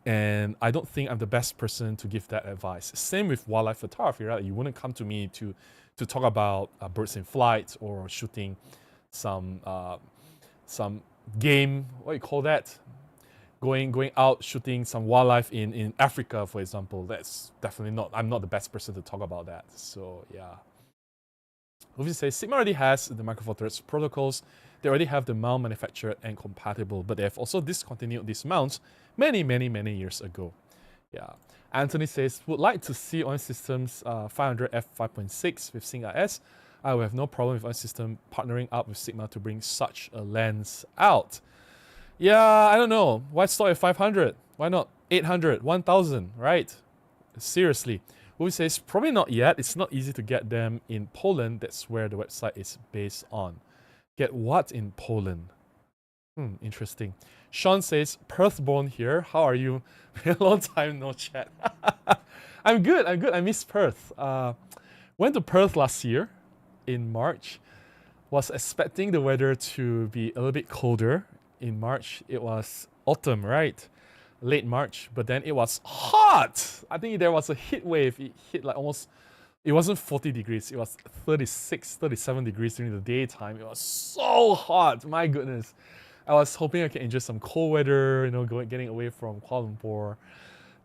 And I don't think I'm the best person to give that advice. Same with wildlife photography, right? You wouldn't come to me to talk about birds in flight or shooting some game, what do you call that? Going out shooting some wildlife in Africa, for example. That's definitely not, I'm not the best person to talk about that. So yeah. Luffy says Sigma already has the Micro Four Threads protocols. They already have the mount manufactured and compatible, but they have also discontinued these mounts many years ago. Yeah. Anthony says, would like to see on systems 500 f5.6 with Sigma S. I will have no problem with on system partnering up with Sigma to bring such a lens out. Yeah, I don't know. Why start at 500? Why not 800, 1000, right? Seriously. Who says, probably not yet. It's not easy to get them in Poland. That's where the website is based on. Get what in Poland? Interesting. Sean says, Perth born here. How are you? A long time no chat. I'm good. I miss Perth. Went to Perth last year in March. Was expecting the weather to be a little bit colder. In March, it was autumn, right? Late March, but then it was hot. I think there was a heat wave. It hit like almost, it wasn't 40 degrees. It was 36, 37 degrees during the daytime. It was so hot. My goodness. I was hoping I could enjoy some cold weather, you know, getting away from Kuala Lumpur.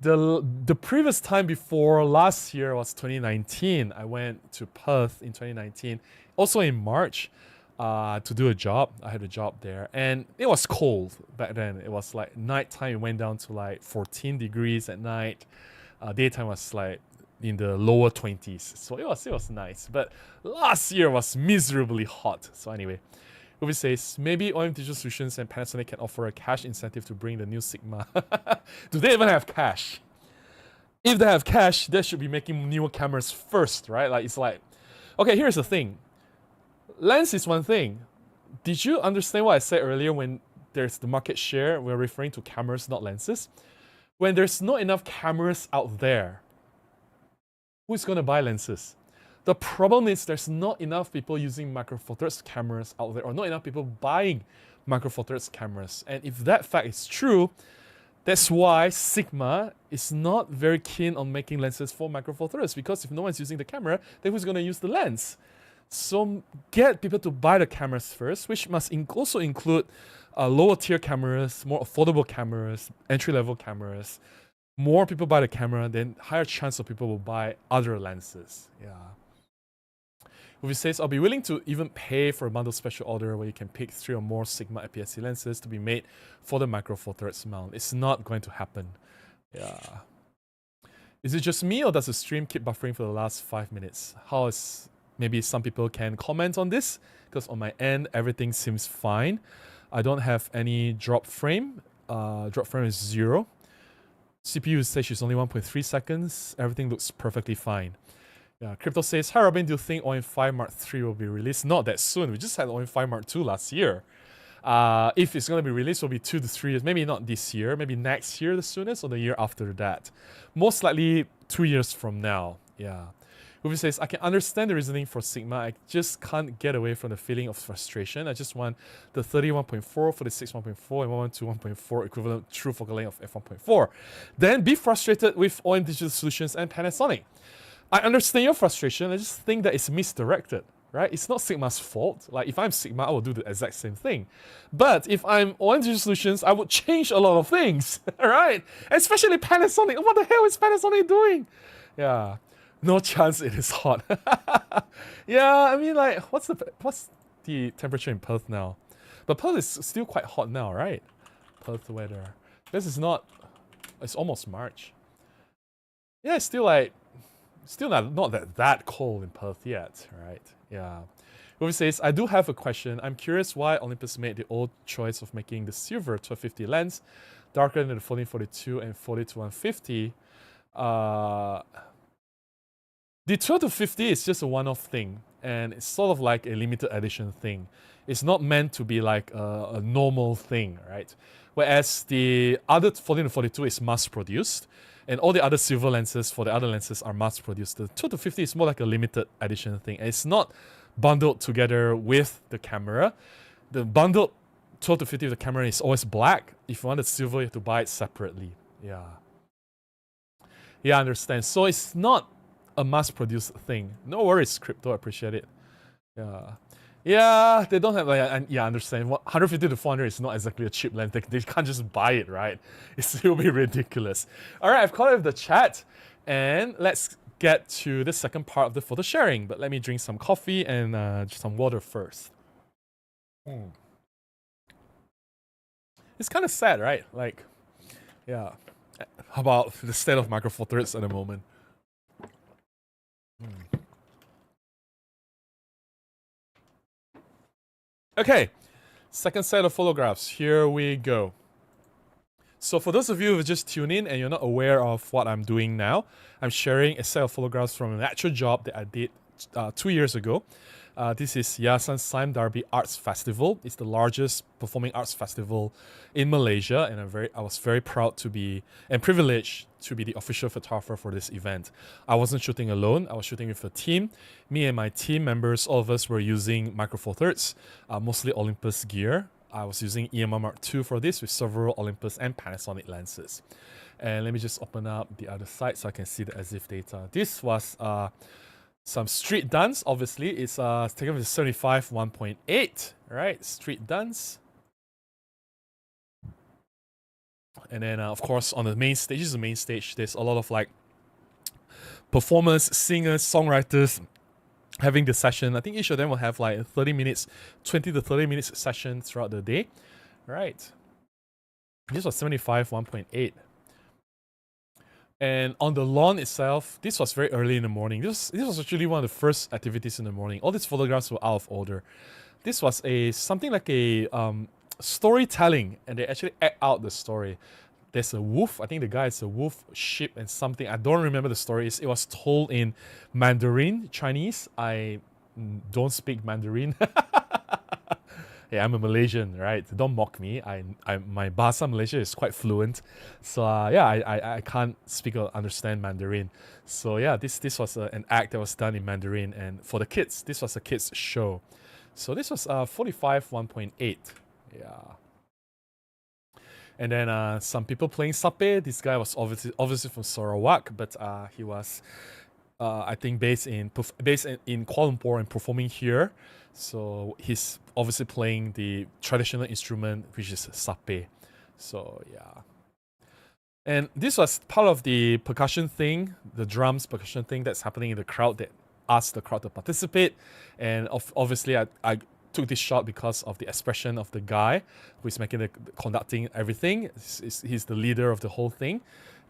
The previous time before last year was 2019. I went to Perth in 2019, also in March. To do a job. I had a job there, and it was cold back then. It was like nighttime, it went down to like 14 degrees at night. Daytime was like in the lower 20s, so it was nice. But last year was miserably hot. So anyway, Ruby says maybe OM Digital Solutions and Panasonic can offer a cash incentive to bring the new Sigma. Do they even have cash? If they have cash, they should be making newer cameras first, right? Like, it's like, okay, here's the thing. Lens is one thing. Did you understand what I said earlier when there's the market share? We're referring to cameras, not lenses. When there's not enough cameras out there, who's going to buy lenses? The problem is there's not enough people using Micro Four Thirds cameras out there, or not enough people buying Micro Four Thirds cameras. And if that fact is true, that's why Sigma is not very keen on making lenses for Micro Four Thirds, because if no one's using the camera, then who's going to use the lens? So get people to buy the cameras first, which must also include lower tier cameras, more affordable cameras, entry-level cameras. More people buy the camera, then higher chance of people will buy other lenses. Yeah. Uvi says, I'll be willing to even pay for a bundle special order where you can pick 3 or more Sigma APS-C lenses to be made for the Micro Four Thirds mount. It's not going to happen. Yeah. Is it just me, or does the stream keep buffering for the last 5 minutes? How is... Maybe some people can comment on this, because on my end, everything seems fine. I don't have any drop frame. Drop frame is 0. CPU usage is only 1.3 seconds. Everything looks perfectly fine. Yeah, Crypto says, hi Robin, do you think OM5 Mark III will be released? Not that soon. We just had OM5 Mark II last year. If it's going to be released, it will be 2 to 3 years. Maybe not this year. Maybe next year the soonest, or the year after that. Most likely 2 years from now. Yeah. Ruby says, I can understand the reasoning for Sigma. I just can't get away from the feeling of frustration. I just want the 31.4 for the 6.1.4 and 112.1.4 equivalent true focal length of f1.4. Then be frustrated with OM Digital Solutions and Panasonic. I understand your frustration. I just think that it's misdirected, right? It's not Sigma's fault. Like, if I'm Sigma, I will do the exact same thing. But if I'm OM Digital Solutions, I would change a lot of things, right? Especially Panasonic. What the hell is Panasonic doing? Yeah. No chance it is hot. Yeah, I mean, like, what's the temperature in Perth now? But Perth is still quite hot now, right? Perth weather. This is not... It's almost March. Yeah, it's still like... Still not that cold in Perth yet, right? Yeah. Ruby says, I do have a question. I'm curious why Olympus made the old choice of making the silver 1250 lens darker than the 1442 and 42-150. The 12 to 50 is just a one-off thing, and it's sort of like a limited edition thing. It's not meant to be like a normal thing, right? Whereas the other 14 to 42 is mass produced, and all the other silver lenses for the other lenses are mass produced. The 2 to 50 is more like a limited edition thing, and it's not bundled together with the camera. The bundled 12 to 50 of the camera is always black. If you want the silver, you have to buy it separately. Yeah. Yeah, I understand. So it's not a mass-produced thing. No worries, crypto. I appreciate it. Yeah. Yeah, they don't have like, yeah, I understand. 150 to 400 is not exactly a cheap lens. They can't just buy it, right? It will be ridiculous. All right, I've caught up with the chat, and let's get to the second part of the photo sharing. But let me drink some coffee and some water first. It's kind of sad, right? Like, yeah. How about the state of Micro Four Thirds at the moment? Okay, second set of photographs. Here we go. So for those of you who just tuned in and you're not aware of what I'm doing now, I'm sharing a set of photographs from an actual job that I did 2 years ago. This is Yayasan Sime Darby Arts Festival. It's the largest performing arts festival in Malaysia, and I was very proud to be and privileged to be the official photographer for this event. I wasn't shooting alone. I was shooting with a team. Me and my team members, all of us were using Micro Four Thirds, mostly Olympus gear. I was using EMR Mark II for this with several Olympus and Panasonic lenses. And let me just open up the other side so I can see the as-if data. This was some street dance. Obviously, it's taken with 75 1.8, right? Street dance. And then, of course, on the main stage, this is the main stage, there's a lot of like performers, singers, songwriters having the session. I think each of them will have like 30 minutes, 20 to 30 minutes session throughout the day, right? This was 75 1.8. And on the lawn itself, this was very early in the morning. This was actually one of the first activities in the morning. All these photographs were out of order. This was something like a storytelling, and they actually act out the story. There's a wolf. I think the guy is a wolf, sheep, and something. I don't remember the story. It was told in Mandarin, Chinese. I don't speak Mandarin. Yeah, I'm a Malaysian, right? Don't mock me. My Bahasa Malaysia is quite fluent, so yeah, I can't speak or understand Mandarin. So yeah, this was an act that was done in Mandarin, and for the kids, this was a kids show. So this was 45 1.8. Yeah. And then some people playing sape. This guy was obviously from Sarawak, but he was I think based in Kuala Lumpur and performing here. So he's obviously playing the traditional instrument, which is sape. So yeah. And this was part of the percussion thing, the drums percussion thing that's happening in the crowd that asked the crowd to participate. And obviously I took this shot because of the expression of the guy who is conducting everything. He's the leader of the whole thing.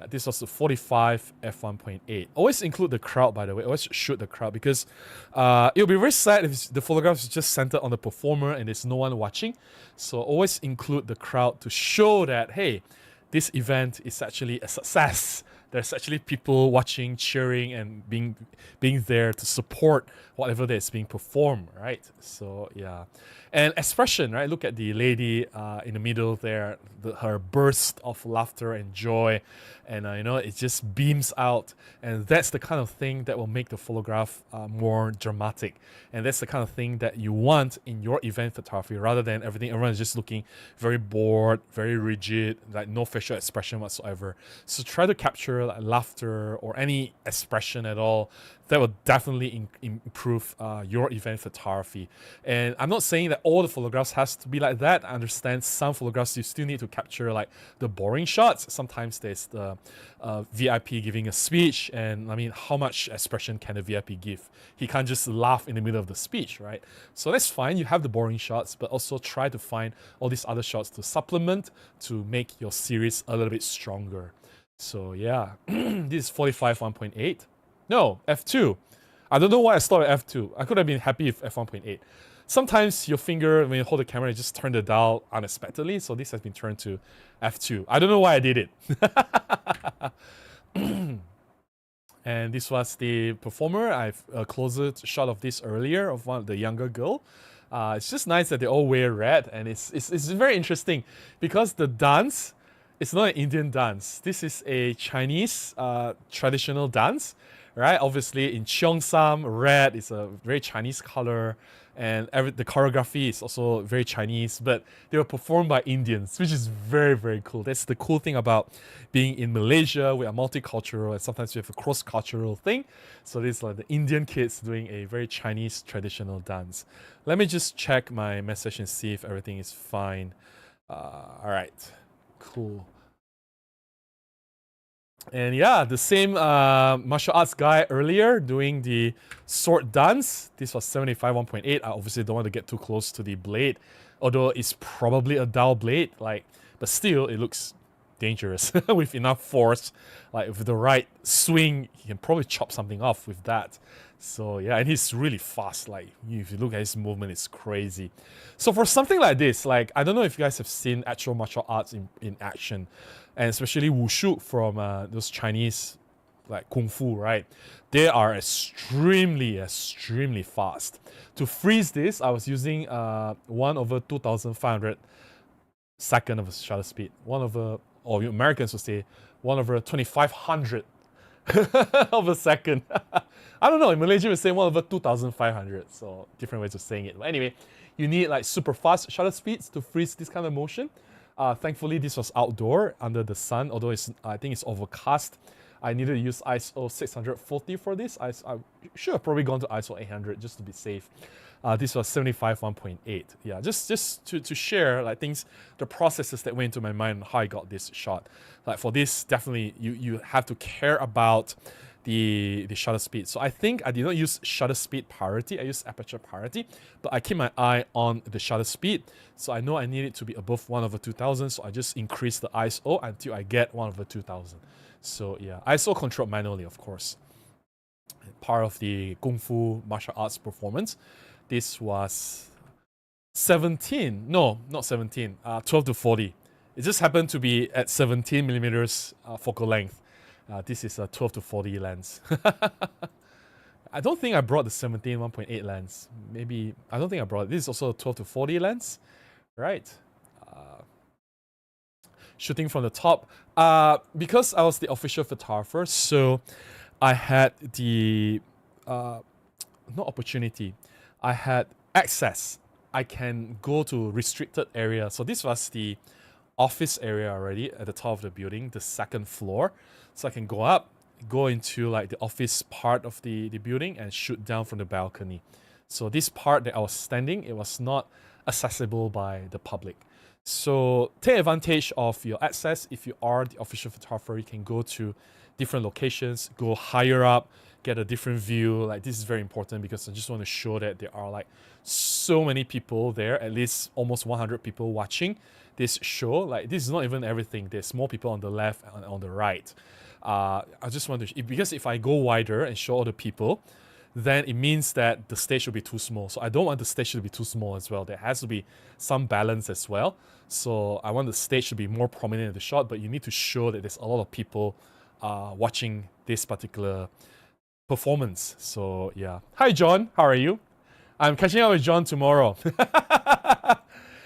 This was the 45 f1.8. Always include the crowd, by the way. Always shoot the crowd, because it'll be very sad if the photograph is just centered on the performer and there's no one watching. So always include the crowd to show that, hey, this event is actually a success. There's actually people watching, cheering, and being there to support whatever that's being performed, right? So yeah. And expression, right? Look at the lady in the middle there, her burst of laughter and joy, and it just beams out, and that's the kind of thing that will make the photograph more dramatic, and that's the kind of thing that you want in your event photography, rather than everyone is just looking very bored, very rigid, like no facial expression whatsoever. So try to capture like laughter or any expression at all. That will definitely improve your event photography. And I'm not saying that all the photographs has to be like that. I understand some photographs you still need to capture like the boring shots. Sometimes there's the VIP giving a speech, and I mean, how much expression can a VIP give? He can't just laugh in the middle of the speech, right? So that's fine. You have the boring shots, but also try to find all these other shots to supplement, to make your series a little bit stronger. So yeah, this is 45 1.8. No, f2. I don't know why I stopped at f2. I could have been happy with f1.8. Sometimes your finger, when you hold the camera, you just turn the dial unexpectedly. So this has been turned to f2. I don't know why I did it. And this was the performer. I've a closer shot of this earlier of one of the younger girl. It's just nice that they all wear red, and it's very interesting because the dance, it's not an Indian dance. This is a Chinese traditional dance, right? Obviously in Cheongsam, red is a very Chinese color, and the choreography is also very Chinese, but they were performed by Indians, which is very, very cool. That's the cool thing about being in Malaysia. We are multicultural, and sometimes we have a cross-cultural thing. So this is like the Indian kids doing a very Chinese traditional dance. Let me just check my message and see if everything is fine. All right, cool. And yeah, the same martial arts guy earlier doing the sword dance. This was 75 1.8. I obviously don't want to get too close to the blade, although it's probably a dull blade. But still, it looks dangerous with enough force. Like with the right swing, he can probably chop something off with that. So yeah, and he's really fast. Like if you look at his movement, it's crazy. So for something like this, like I don't know if you guys have seen actual martial arts in action, and especially wushu from those Chinese like kung fu, right? They are extremely fast. To freeze this, I was using 1/2500 second of shutter speed. Or Americans would say 1/2500 of a second. I don't know, in Malaysia we say 1/2500, so different ways of saying it. But anyway, you need like super fast shutter speeds to freeze this kind of motion. Thankfully, this was outdoor under the sun, although I think it's overcast. I needed to use ISO 640 for this. I should have probably gone to ISO 800 just to be safe. This was 75 1.8. Yeah, just to share like things, the processes that went into my mind, how I got this shot. Like for this, definitely you have to care about the shutter speed. So I think I did not use shutter speed priority, I used aperture priority, but I keep my eye on the shutter speed. So I know I need it to be above 1/2000, so I just increase the ISO until I get 1/2000. So yeah, ISO controlled manually, of course. Part of the Kung Fu martial arts performance. This was 17, no, not 17, 12-40. It just happened to be at 17 millimeters focal length. This is a 12-40 lens. I don't think I brought the 17 1.8 lens. Maybe, I don't think I brought it. This is also a 12-40 lens, right? Shooting from the top. Because I was the official photographer, so I had the, not opportunity, I had access. I can go to restricted area. So this was the office area already at the top of the building, the second floor. So I can go up, go into like the office part of the building and shoot down from the balcony. So this part that I was standing, it was not accessible by the public. So take advantage of your access. If you are the official photographer, you can go to different locations, go higher up, get a different view. Like this is very important because I just want to show that there are like so many people there, at least almost 100 people watching this show. Like this is not even everything. There's more people on the left and on the right. I just want to, because if I go wider and show all the people, then it means that the stage will be too small. So I don't want the stage to be too small as well. There has to be some balance as well. So I want the stage to be more prominent in the shot, but you need to show that there's a lot of people watching this particular performance. So yeah. Hi John, how are you? I'm catching up with John tomorrow.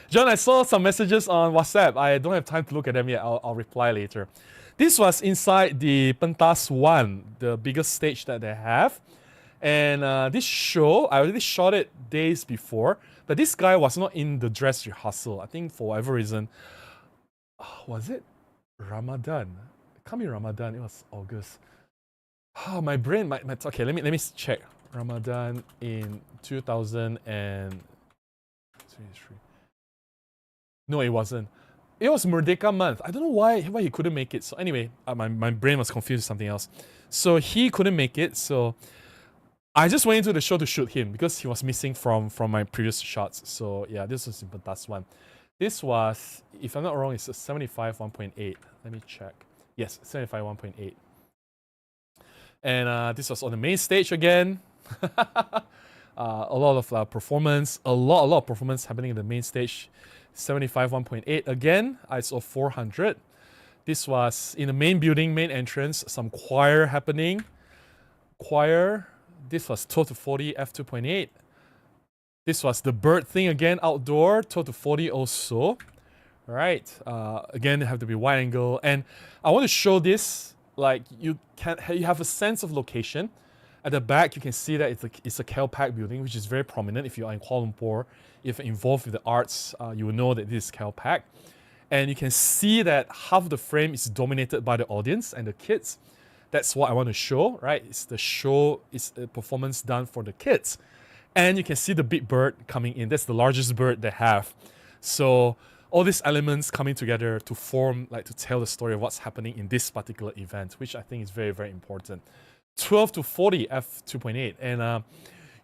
John, I saw some messages on WhatsApp. I don't have time to look at them yet. I'll reply later. This was inside the Pentas 1, the biggest stage that they have. And this show, I already shot it days before, but this guy was not in the dress rehearsal. I think for whatever reason, was it Ramadan? It can't be Ramadan, it was August. Oh, my brain, okay, let me check. Ramadan in 2023. No, it wasn't. It was Merdeka month. I don't know why he couldn't make it. So anyway, my brain was confused with something else. So he couldn't make it, so I just went into the show to shoot him because he was missing from my previous shots. So yeah, this was the last one. This was, if I'm not wrong, it's a 75 1.8. Let me check. Yes, 75 1.8. And this was on the main stage again. A lot of performance, a lot of performance happening in the main stage. 75 1.8 again, ISO 400. This was in the main building, main entrance, some choir happening. choir. This was 12 to 40 f2.8. This was the bird thing again, outdoor, 12 to 40 also. Right. Again, it have to be wide angle, and I want to show this. Like you have a sense of location. At the back, you can see that it's a KLPAC building, which is very prominent. If you are in Kuala Lumpur, if you're involved with the arts, you will know that this is KLPAC. And you can see that half of the frame is dominated by the audience and the kids. That's what I want to show, right? It's the show, it's a performance done for the kids. And you can see the big bird coming in. That's the largest bird they have. So all these elements coming together to form, like to tell the story of what's happening in this particular event, which I think is very, very important. 12 to 40 f2.8, and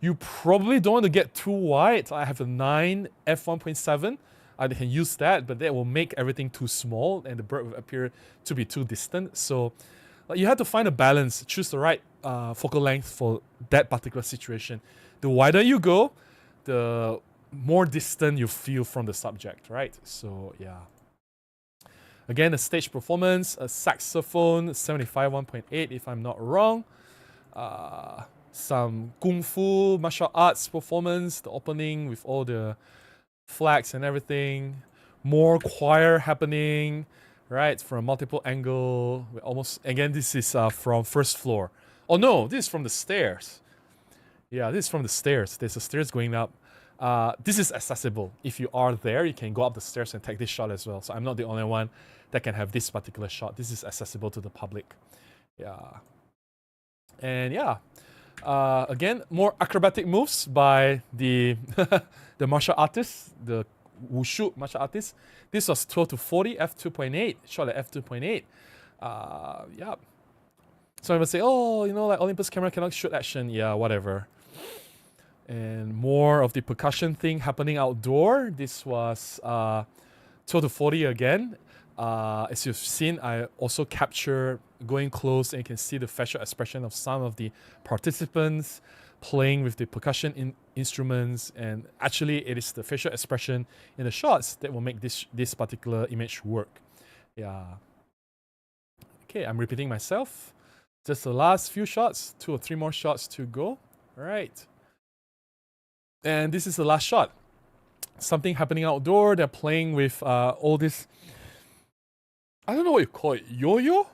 you probably don't want to get too wide. I have a 9 f1.7. I can use that, but that will make everything too small and the bird will appear to be too distant. So you have to find a balance, choose the right focal length for that particular situation. The wider you go, the more distant you feel from the subject, right? So yeah. Again, a stage performance, a saxophone, 75 1.8 if I'm not wrong. Some kung fu, martial arts performance, the opening with all the flags and everything. More choir happening, right? From multiple angle. We almost, again, this is from first floor. Oh no, this is from the stairs. Yeah, this is from the stairs. There's a stairs going up. This is accessible. If you are there, you can go up the stairs and take this shot as well. So I'm not the only one that can have this particular shot. This is accessible to the public. Yeah. And yeah, again, more acrobatic moves by the the martial artists, the wushu martial artists. This was 12 to 40 f2.8, shot at f2.8. Yeah. Some people say, oh, you know, like Olympus camera cannot shoot action. Yeah, whatever. And more of the percussion thing happening outdoor. This was 12 to 40 again. As you've seen, I also capture going close and you can see the facial expression of some of the participants playing with the percussion instruments, and actually it is the facial expression in the shots that will make this particular image work. Yeah. Okay, I'm repeating myself. Just the last few shots, 2 or 3 more shots to go. All right. And this is the last shot. Something happening outdoor. They're playing with all this, I don't know what you call it, yo-yo?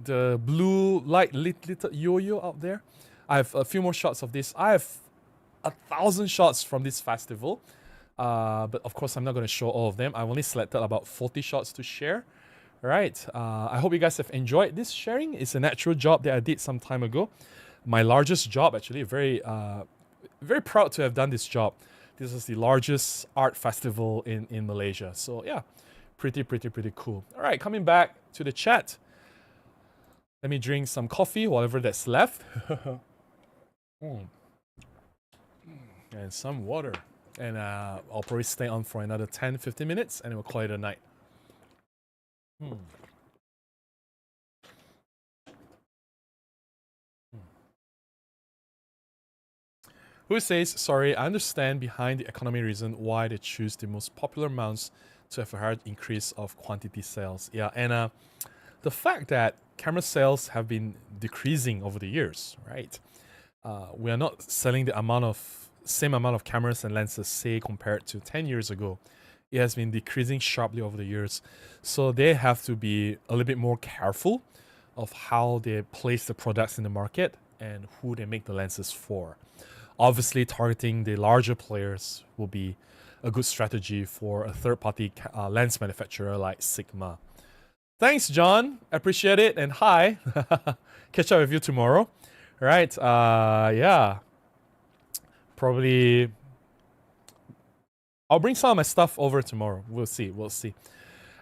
The blue light lit yo-yo out there. I have a few more shots of this. I have 1,000 shots from this festival. But of course, I'm not going to show all of them. I've only selected about 40 shots to share. All right. I hope you guys have enjoyed this sharing. It's a natural job that I did some time ago. My largest job, actually. Very proud to have done this job. This is the largest art festival in Malaysia. So yeah, pretty cool. All right, coming back to the chat. Let me drink some coffee, whatever that's left. And some water. And I'll probably stay on for another 10-15 minutes and we'll call it a night. Who says, sorry, I understand behind the economy reason why they choose the most popular mounts to have a higher increase of quantity sales. Yeah, and the fact that camera sales have been decreasing over the years, right? We are not selling the same amount of cameras and lenses, say, compared to 10 years ago. It has been decreasing sharply over the years. So they have to be a little bit more careful of how they place the products in the market and who they make the lenses for. Obviously, targeting the larger players will be a good strategy for a third-party lens manufacturer like Sigma. Thanks, John. Appreciate it. And hi. Catch up with you tomorrow. All right. Yeah. Probably I'll bring some of my stuff over tomorrow. We'll see.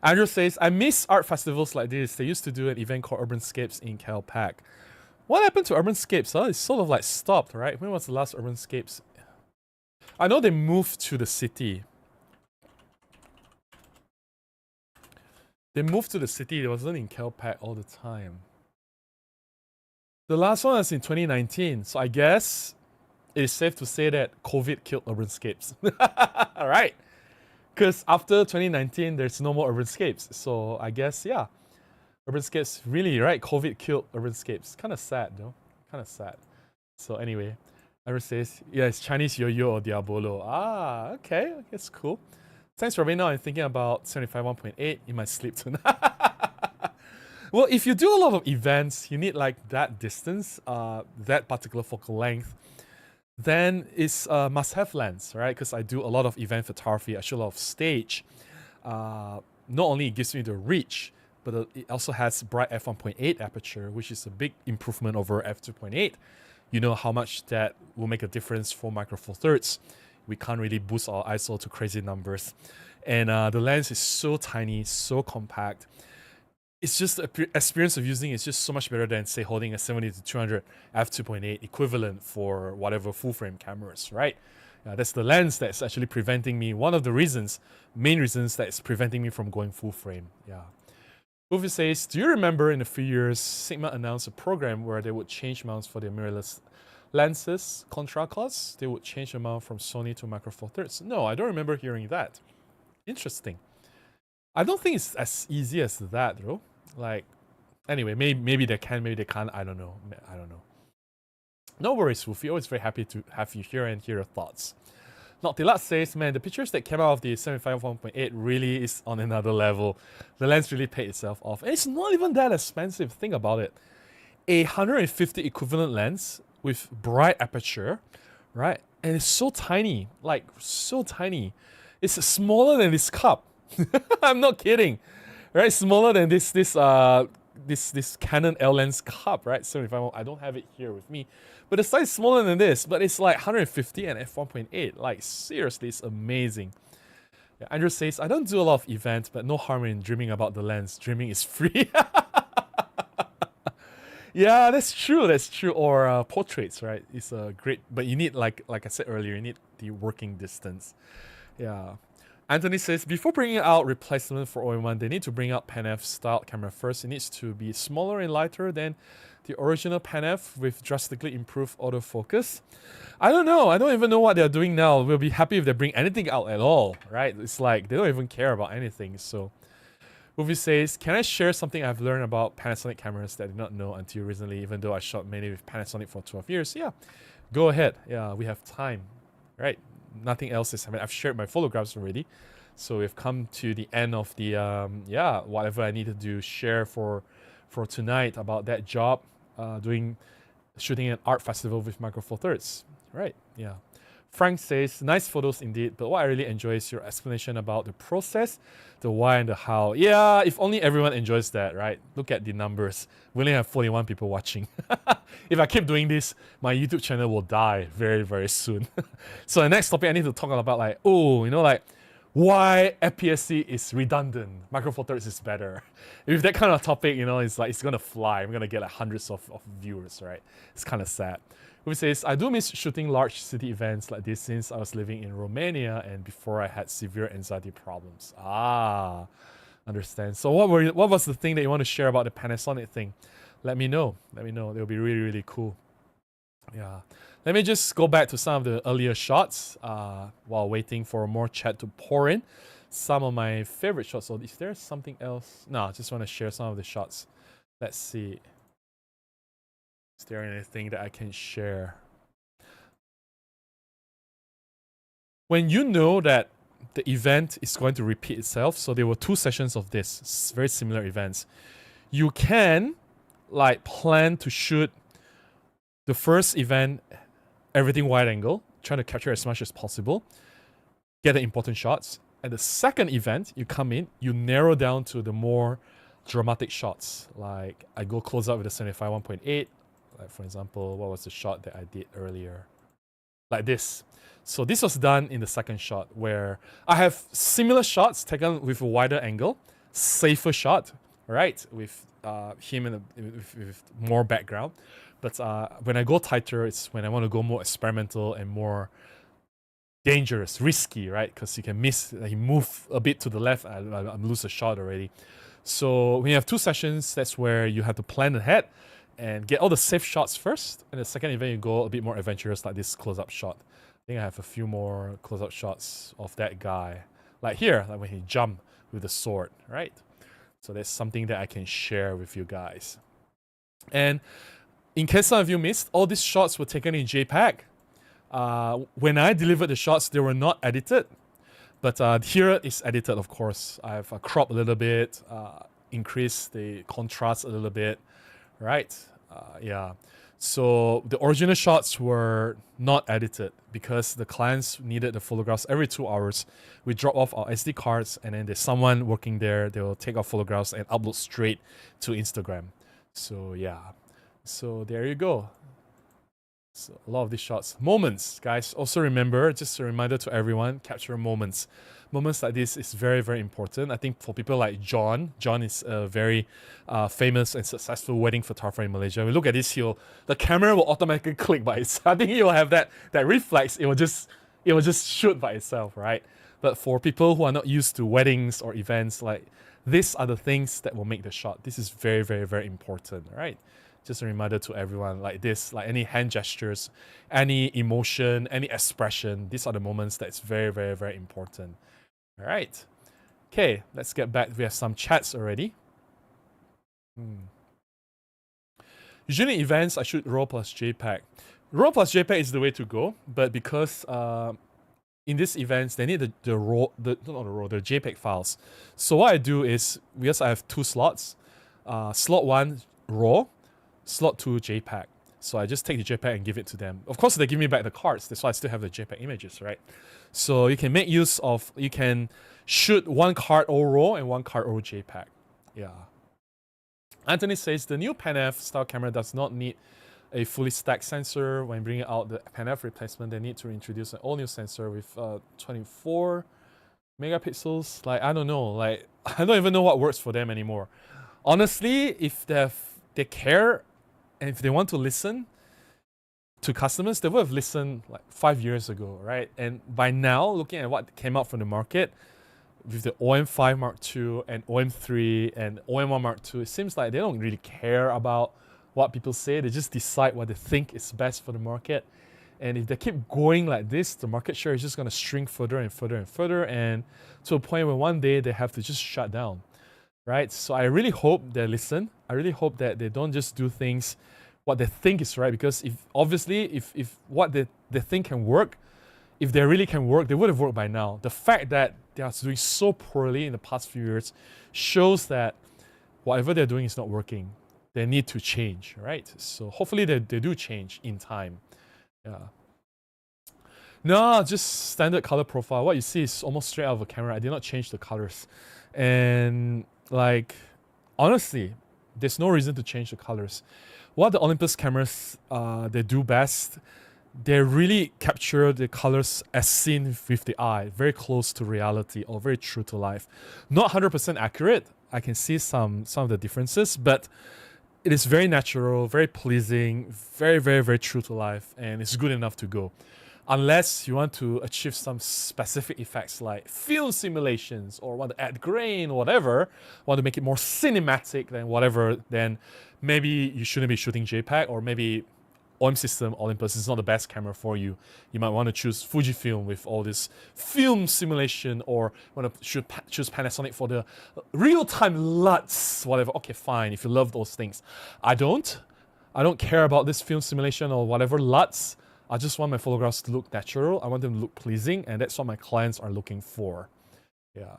Andrew says, I miss art festivals like this. They used to do an event called Urbanscapes in KLPAC. What happened to Urbanscapes? Huh? It's sort of like stopped, right? When was the last Urbanscapes? I know they moved to the city. They moved to the city. It wasn't in KLPAC all the time. The last one was in 2019. So I guess it is safe to say that COVID killed Urbanscapes. All right. Because after 2019, there's no more Urbanscapes. So I guess, yeah. Urbanscapes, really, right? COVID killed Urbanscapes. Kind of sad, though. kind of sad. So anyway, Ira says, yeah, it's Chinese yo-yo or Diabolo. Ah, okay, that's cool. Thanks, Robin. Now I'm thinking about 75 1.8 in my sleep tonight. Well, if you do a lot of events, you need like that distance, that particular focal length, then it's a must-have lens, right? Because I do a lot of event photography, I shoot a lot of stage. Not only it gives me the reach, but it also has bright f1.8 aperture, which is a big improvement over f2.8. You know how much that will make a difference for Micro Four Thirds. We can't really boost our ISO to crazy numbers. And the lens is so tiny, so compact. It's just the experience of using it's just so much better than, say, holding a 70-200 f2.8 equivalent for whatever full frame cameras, right? That's the lens that's actually preventing me. One of the reasons, main reasons that's preventing me from going full frame. Yeah. Goofy says, do you remember in a few years, Sigma announced a program where they would change mounts for their mirrorless lenses, contra costs? They would change the mount from Sony to Micro Four Thirds. No, I don't remember hearing that. Interesting. I don't think it's as easy as that, though. Like, anyway, maybe they can, maybe they can't. I don't know. No worries, Woofy. Always very happy to have you here and hear your thoughts. Noctilat says, man, the pictures that came out of the 75 1.8 really is on another level. The lens really paid itself off. And it's not even that expensive. Think about it. A 150 equivalent lens with bright aperture, right? And it's so tiny, like so tiny. It's smaller than this cup. I'm not kidding, right? Smaller than this Canon L lens cup, right? 75. I don't have it here with me, but the size is smaller than this. But it's like 150 and f1.8. Like seriously, it's amazing. Yeah, Andrew says, I don't do a lot of events, but no harm in dreaming about the lens. Dreaming is free. Yeah, that's true. That's true. Or portraits, right? It's a great, but you need like I said earlier, you need the working distance. Yeah. Anthony says, before bringing out replacement for OM1, they need to bring out Pan F style camera first. It needs to be smaller and lighter than the original Pan F with drastically improved autofocus. I don't know. I don't even know what they're doing now. We'll be happy if they bring anything out at all, right? It's like they don't even care about anything. So, Movie says, can I share something I've learned about Panasonic cameras that I did not know until recently, even though I shot many with Panasonic for 12 years? Yeah, go ahead. Yeah, we have time, right? Nothing else is, I mean, I've shared my photographs already. So we've come to the end of the, yeah, whatever I needed to share for tonight about that job, shooting an art festival with Micro Four Thirds. Right, yeah. Frank says, nice photos indeed, but what I really enjoy is your explanation about the process, the why and the how. Yeah, if only everyone enjoys that, right? Look at the numbers. We only have 41 people watching. If I keep doing this, my YouTube channel will die very, very soon. So the next topic I need to talk about, like, like, why FPSC is redundant. Micro Four Thirds is better. If that kind of topic, it's like, it's gonna fly. I'm gonna get like hundreds of viewers, right? It's kind of sad. Who says, I do miss shooting large city events like this since I was living in Romania and before I had severe anxiety problems. Ah, understand. So what was the thing that you want to share about the Panasonic thing? Let me know. Let me know. It'll be really, really cool. Yeah. Let me just go back to some of the earlier shots while waiting for more chat to pour in. Some of my favorite shots. So is there something else? No, I just want to share some of the shots. Let's see. Is there anything that I can share? When you know that the event is going to repeat itself, so there were 2 sessions of this, very similar events, you can like plan to shoot the first event, everything wide angle, trying to capture as much as possible, get the important shots. And the second event, you come in, you narrow down to the more dramatic shots. Like I go close up with the 75 1.8. Like for example, what was the shot that I did earlier? Like this. So this was done in the second shot where I have similar shots taken with a wider angle, safer shot, right? With him with more background. But when I go tighter, it's when I want to go more experimental and more dangerous, risky, right? Because you can miss, you move a bit to the left, I lose a shot already. So when you have 2 sessions, that's where you have to plan ahead and get all the safe shots first. And the second event, you go a bit more adventurous, like this close-up shot. I think I have a few more close-up shots of that guy. Like here, like when he jumped with the sword, right? So that's something that I can share with you guys. And in case some of you missed, all these shots were taken in JPEG. When I delivered the shots, they were not edited. But here it's edited, of course. I've cropped a little bit, increased the contrast a little bit, right? Yeah. So the original shots were not edited because the clients needed the photographs every 2 hours. We drop off our SD cards and then there's someone working there. They will take our photographs and upload straight to Instagram. So yeah. So there you go. So a lot of these shots. Moments, guys. Also remember, just a reminder to everyone, capture moments. Moments like this is very, very important. I think for people like John is a very famous and successful wedding photographer in Malaysia. When we look at this, the camera will automatically click by itself. I think it will have that reflex. It will just shoot by itself, right? But for people who are not used to weddings or events, like these are the things that will make the shot. This is very, very, very important, right? Just a reminder to everyone, like this, like any hand gestures, any emotion, any expression, these are the moments that's very, very, very important. All right. Okay, let's get back. We have some chats already. Usually events, I shoot RAW plus JPEG. RAW plus JPEG is the way to go, but because in these events, they need the JPEG files. So what I do is, because I have 2 slots, slot 1 RAW, slot 2 JPEG. So I just take the JPEG and give it to them. Of course, they give me back the cards. That's why I still have the JPEG images, right? So you can make use of, you can shoot 1 card all RAW and 1 card all JPEG. Yeah. Anthony says the new Pan F style camera does not need a fully stacked sensor. When bringing out the Pan F replacement, they need to introduce an all new sensor with 24 megapixels. Like, I don't know. Like, I don't even know what works for them anymore. Honestly, if they care and if they want to listen to customers, they would have listened like 5 years ago, right? And by now, looking at what came out from the market with the OM5 Mark II and OM3 and OM1 Mark II, it seems like they don't really care about what people say. They just decide what they think is best for the market. And if they keep going like this, the market share is just going to shrink further and further and further, and to a point where one day they have to just shut down, right? So I really hope they listen. I really hope that they don't just do things what they think is right, because if what they think can work, if they really can work, they would have worked by now. The fact that they are doing so poorly in the past few years shows that whatever they're doing is not working. They need to change, right? So hopefully they do change in time. Yeah. No, just standard color profile. What you see is almost straight out of a camera. I did not change the colors. And like, honestly, there's no reason to change the colors. What the Olympus cameras they do best, they really capture the colors as seen with the eye, very close to reality or very true to life. Not 100% accurate. I can see some of the differences, but it is very natural, very pleasing, very, very, very true to life, and it's good enough to go. Unless you want to achieve some specific effects like film simulations or want to add grain or whatever, want to make it more cinematic than whatever, then maybe you shouldn't be shooting JPEG, or maybe OM system, Olympus, is not the best camera for you. You might want to choose Fujifilm with all this film simulation, or want to choose Panasonic for the real-time LUTs, whatever. Okay, fine, if you love those things. I don't care about this film simulation or whatever LUTs. I just want my photographs to look natural. I want them to look pleasing, and that's what my clients are looking for. Yeah.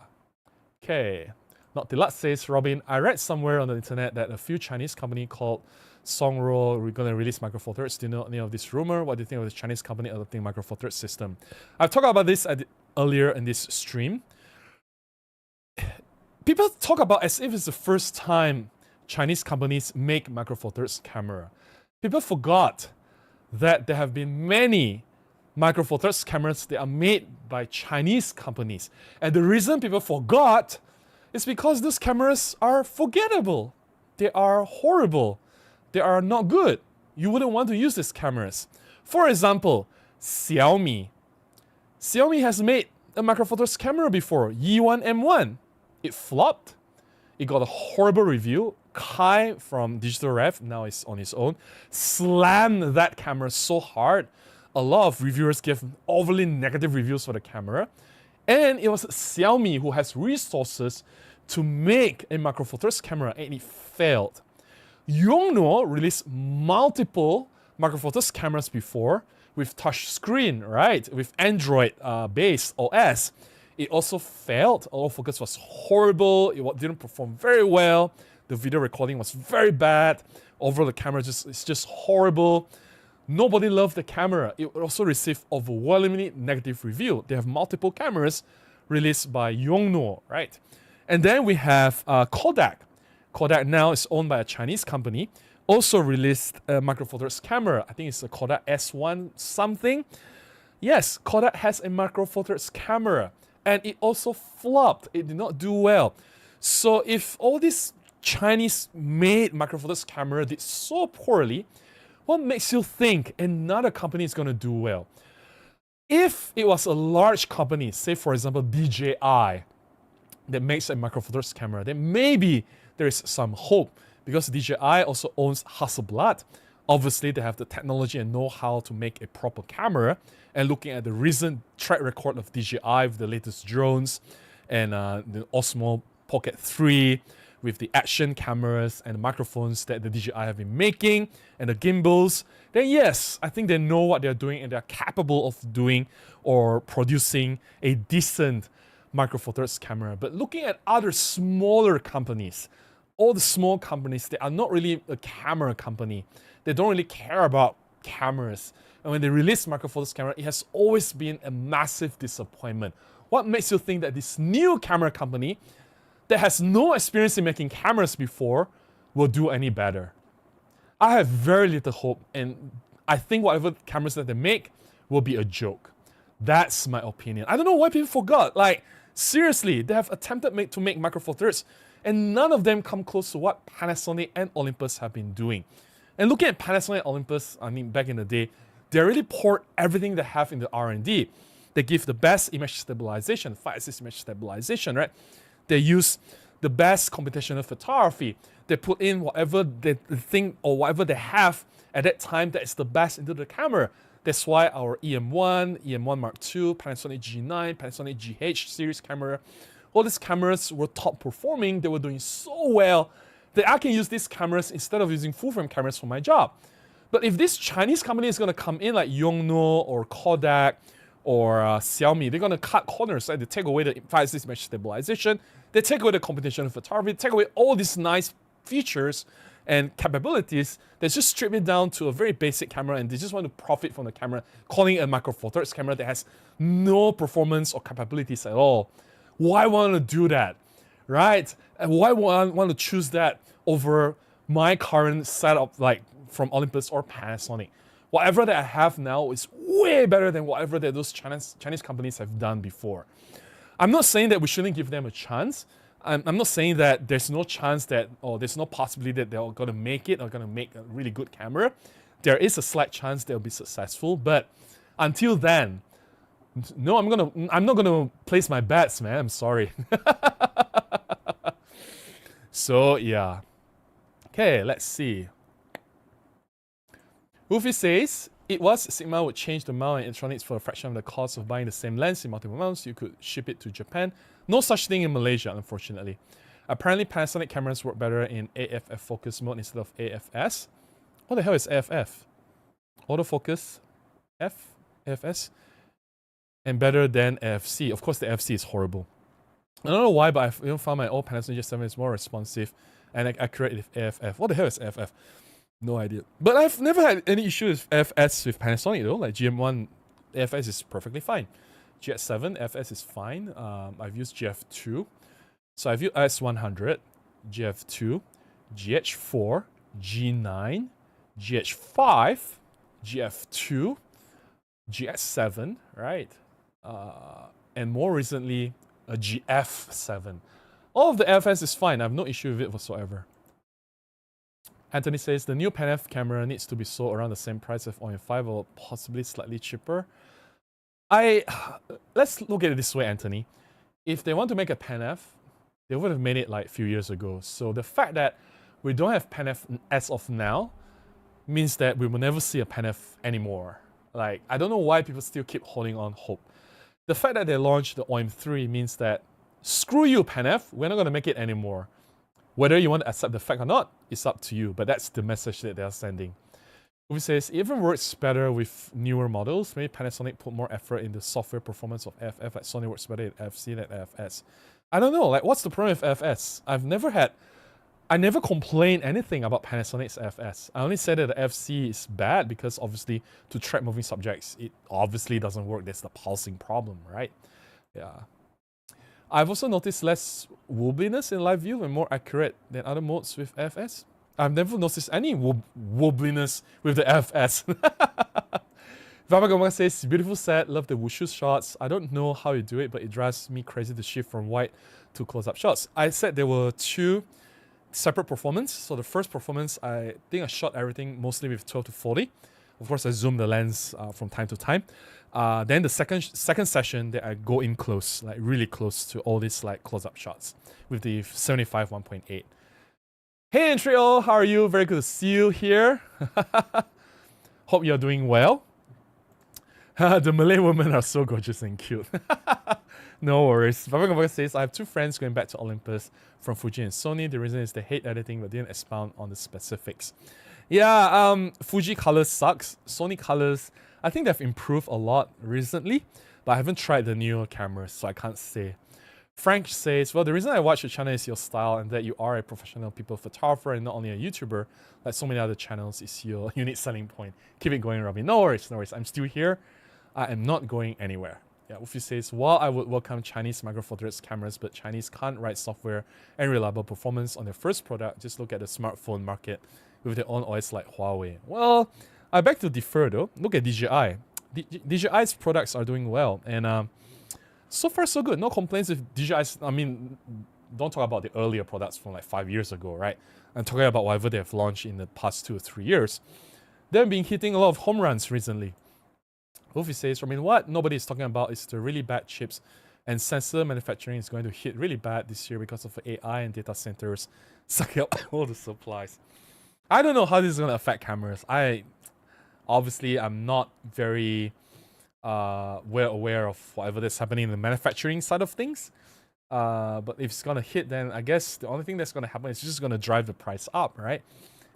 Okay. Not the LUT says, Robin, I read somewhere on the internet that a few Chinese company called Songro are going to release Micro Four Thirds. Do you know any of this rumor? What do you think of this Chinese company adopting Micro Four Thirds system? I've talked about this earlier in this stream. People talk about as if it's the first time Chinese companies make Micro Four Thirds camera. People forgot that there have been many Micro Four Thirds cameras that are made by Chinese companies. And the reason people forgot is because those cameras are forgettable. They are horrible. They are not good. You wouldn't want to use these cameras. For example, Xiaomi. Xiaomi has made a Micro Four Thirds camera before, Yi1 M1. It flopped. It got a horrible review. Kai from Digital Rev, now is on his own, slammed that camera so hard. A lot of reviewers gave overly negative reviews for the camera. And it was Xiaomi who has resources to make a Micro Four Thirds camera, and it failed. Yongnuo released multiple micro four thirds cameras before with touch screen, right? With Android based OS. It also failed. Autofocus was horrible. It didn't perform very well. The video recording was very bad. Overall, the camera it's just horrible. Nobody loved the camera. It also received overwhelmingly negative review. They have multiple cameras released by Yongnuo, right? And then we have Kodak. Kodak now is owned by a Chinese company. Also released a micro four thirds camera. I think it's a Kodak S1 something. Yes, Kodak has a micro four thirds camera. And it also flopped. It did not do well. So if all these Chinese-made micro four thirds camera did so poorly, what makes you think another company is going to do well? If it was a large company, say for example DJI, that makes a micro four thirds camera, then maybe there is some hope because DJI also owns Hasselblad. Obviously, they have the technology and know-how to make a proper camera. And looking at the recent track record of DJI with the latest drones and the Osmo Pocket 3 with the action cameras and the microphones that the DJI have been making and the gimbals, then yes, I think they know what they're doing and they're capable of doing or producing a decent micro four thirds camera. But looking at other smaller companies, all the small companies, they are not really a camera company. They don't really care about cameras. And when they release micro four thirds camera, it has always been a massive disappointment. What makes you think that this new camera company that has no experience in making cameras before will do any better? I have very little hope, and I think whatever cameras that they make will be a joke. That's my opinion. I don't know why people forgot. Like, seriously, they have attempted to make micro four thirds, and none of them come close to what Panasonic and Olympus have been doing. And looking at Panasonic and Olympus, I mean, back in the day, they really poured everything they have into R&D. They give the best image stabilization, 5-axis image stabilization, right? They use the best computational photography. They put in whatever they think or whatever they have at that time that is the best into the camera. That's why our EM1, EM1 Mark II, Panasonic G9, Panasonic GH series camera, all these cameras were top performing. They were doing so well that I can use these cameras instead of using full frame cameras for my job. But if this Chinese company is going to come in like Yongnuo or Kodak or Xiaomi, they're going to cut corners, right? They take away the 5-axis image stabilization, they take away the computational photography, they take away all these nice features and capabilities. They just strip it down to a very basic camera, and they just want to profit from the camera, calling it a micro four thirds camera that has no performance or capabilities at all. Why want to do that, right? And why want to choose that over my current setup, like from Olympus or Panasonic? Whatever that I have now is way better than whatever that those Chinese companies have done before. I'm not saying that we shouldn't give them a chance. I'm not saying that there's no chance that, or there's no possibility that they're going to make it or going to make a really good camera. There is a slight chance they'll be successful, but until then, no, I'm not gonna place my bets, man. I'm sorry. So yeah. Okay, let's see. Wolfie says, it was Sigma would change the mount and electronics for a fraction of the cost of buying the same lens in multiple mounts. You could ship it to Japan. No such thing in Malaysia, unfortunately. Apparently, Panasonic cameras work better in AFF focus mode instead of AFS. What the hell is AFF? Autofocus F? AFS? And better than AFC. Of course, the AFC is horrible. I don't know why, but I've found my old Panasonic G7 is more responsive and accurate with AFF. What the hell is AFF? No idea. But I've never had any issue with FS with Panasonic though. Like GM1 AFS is perfectly fine. GX7 FS is fine. I've used GF2. So I've used S100, GF2, GH4, G9, GH5, GF2, GX7, right? And more recently, a GF7. All of the FS is fine. I have no issue with it whatsoever. Anthony says the new Pan-F camera needs to be sold around the same price as OM5 or possibly slightly cheaper. Let's look at it this way, Anthony. If they want to make a Pan-F, they would have made it like a few years ago. So the fact that we don't have Pan-F as of now means that we will never see a Pan-F anymore. Like, I don't know why people still keep holding on hope. The fact that they launched the OM3 means that screw you, Pan-F, we're not going to make it anymore. Whether you want to accept the fact or not, it's up to you, but that's the message that they're sending. Ufi says, it even works better with newer models. Maybe Panasonic put more effort in the software performance of FF, like Sony works better in FC than FS. I don't know, like what's the problem with FS? I never complained anything about Panasonic's FS. I only said that the FC is bad because obviously to track moving subjects, it obviously doesn't work. There's the pulsing problem, right? Yeah. I've also noticed less wobbliness in live view and more accurate than other modes with FS. I've never noticed any wobbliness with the FS. Vamagama says, beautiful set, love the wushu shots. I don't know how you do it, but it drives me crazy to shift from wide to close-up shots. I said there were two separate performance. So the first performance, I think I shot everything mostly with 12 to 40. Of course, I zoom the lens from time to time. Then the second session that I go in close, like really close to all these like close-up shots with the 75 1.8. Hey Entrio, how are you? Very good to see you here. Hope you're doing well. The Malay women are so gorgeous and cute. No worries. Vavagavaga says, I have two friends going back to Olympus from Fuji and Sony. The reason is they hate editing but didn't expound on the specifics. Yeah, Fuji colors sucks. Sony colors, I think they've improved a lot recently, but I haven't tried the newer cameras, so I can't say. Frank says, well, the reason I watch your channel is your style and that you are a professional people photographer and not only a YouTuber, like so many other channels, is your unique selling point. Keep it going, Robbie. No worries, no worries. I'm still here. I am not going anywhere. Yeah, Ufi says, while I would welcome Chinese Micro Four Thirds cameras, but Chinese can't write software and reliable performance on their first product, just look at the smartphone market with their own OS like Huawei. Well, I beg to differ though. Look at DJI. DJI's products are doing well, and so far so good. No complaints with DJI's. I mean, don't talk about the earlier products from like 5 years ago, right? I'm talking about whatever they've launched in the past 2 or 3 years. They've been hitting a lot of home runs recently. Wolfie says, I mean, what nobody is talking about is the really bad chips, and sensor manufacturing is going to hit really bad this year because of AI and data centers sucking up all the supplies. I don't know how this is going to affect cameras. I'm not very well aware of whatever that's happening in the manufacturing side of things. But if it's going to hit, then I guess the only thing that's going to happen is just going to drive the price up, right?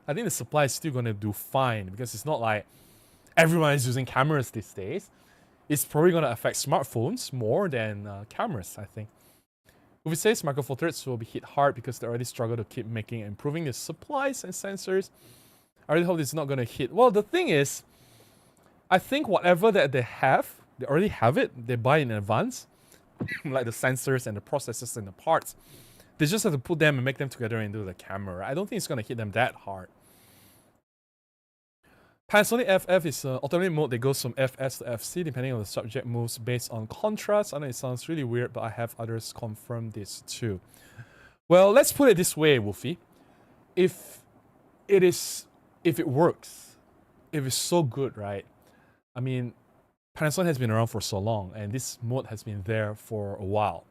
I think the supply is still going to do fine because it's not like everyone is using cameras these days. It's probably going to affect smartphones more than cameras, I think. Uvi says Micro Four Thirds will be hit hard because they already struggle to keep making and improving their supplies and sensors. I really hope it's not going to hit. Well, the thing is, I think whatever that they already have it. They buy in advance, like the sensors and the processors and the parts. They just have to put them and make them together and do the camera. I don't think it's going to hit them that hard. Panasonic FF is an alternate mode that goes from FS to FC depending on the subject moves based on contrast. I know it sounds really weird, but I have others confirm this too. Well, let's put it this way, Wolfie. If it works, if it's so good, right? I mean, Panasonic has been around for so long, and this mode has been there for a while.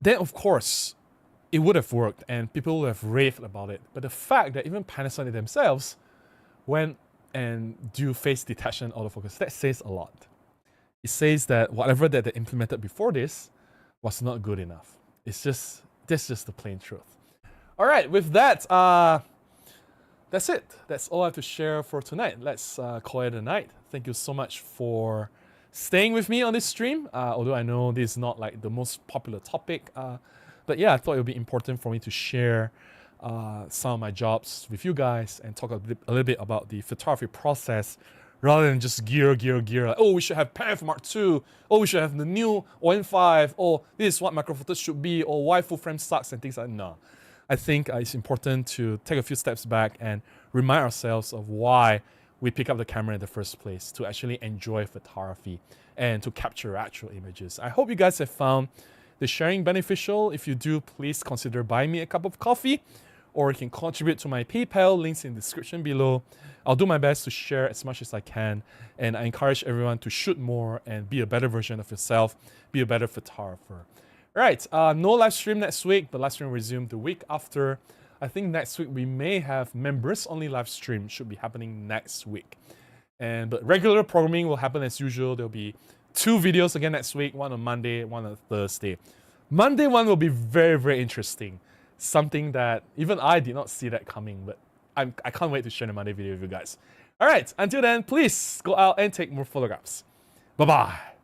Then, of course, it would have worked, and people would have raved about it. But the fact that even Panasonic themselves went and do face detection autofocus, that says a lot. It says that whatever that they implemented before this was not good enough. That's just the plain truth. All right, with that, that's it. That's all I have to share for tonight. Let's call it a night. Thank you so much for staying with me on this stream. Although I know this is not like the most popular topic, but yeah, I thought it would be important for me to share some of my jobs with you guys and talk a little bit about the photography process rather than just gear. Like, oh, we should have Pan Mark II. Oh, we should have the new ON5. Oh, this is what Micro Four Thirds should be. Or why full frame sucks and things like that. No. I think it's important to take a few steps back and remind ourselves of why we pick up the camera in the first place, to actually enjoy photography and to capture actual images. I hope you guys have found the sharing beneficial. If you do, please consider buying me a cup of coffee, or you can contribute to my PayPal, links in the description below. I'll do my best to share as much as I can, and I encourage everyone to shoot more and be a better version of yourself, be a better photographer. Right, no live stream next week, but live stream resumed the week after. I think next week we may have members only live stream, should be happening next week. But regular programming will happen as usual. There'll be 2 videos again next week, one on Monday, one on Thursday. Monday one will be very, very interesting. something that even I did not see that coming, but I can't wait to share the Monday video with you guys. Alright, until then, please go out and take more photographs. Bye-bye.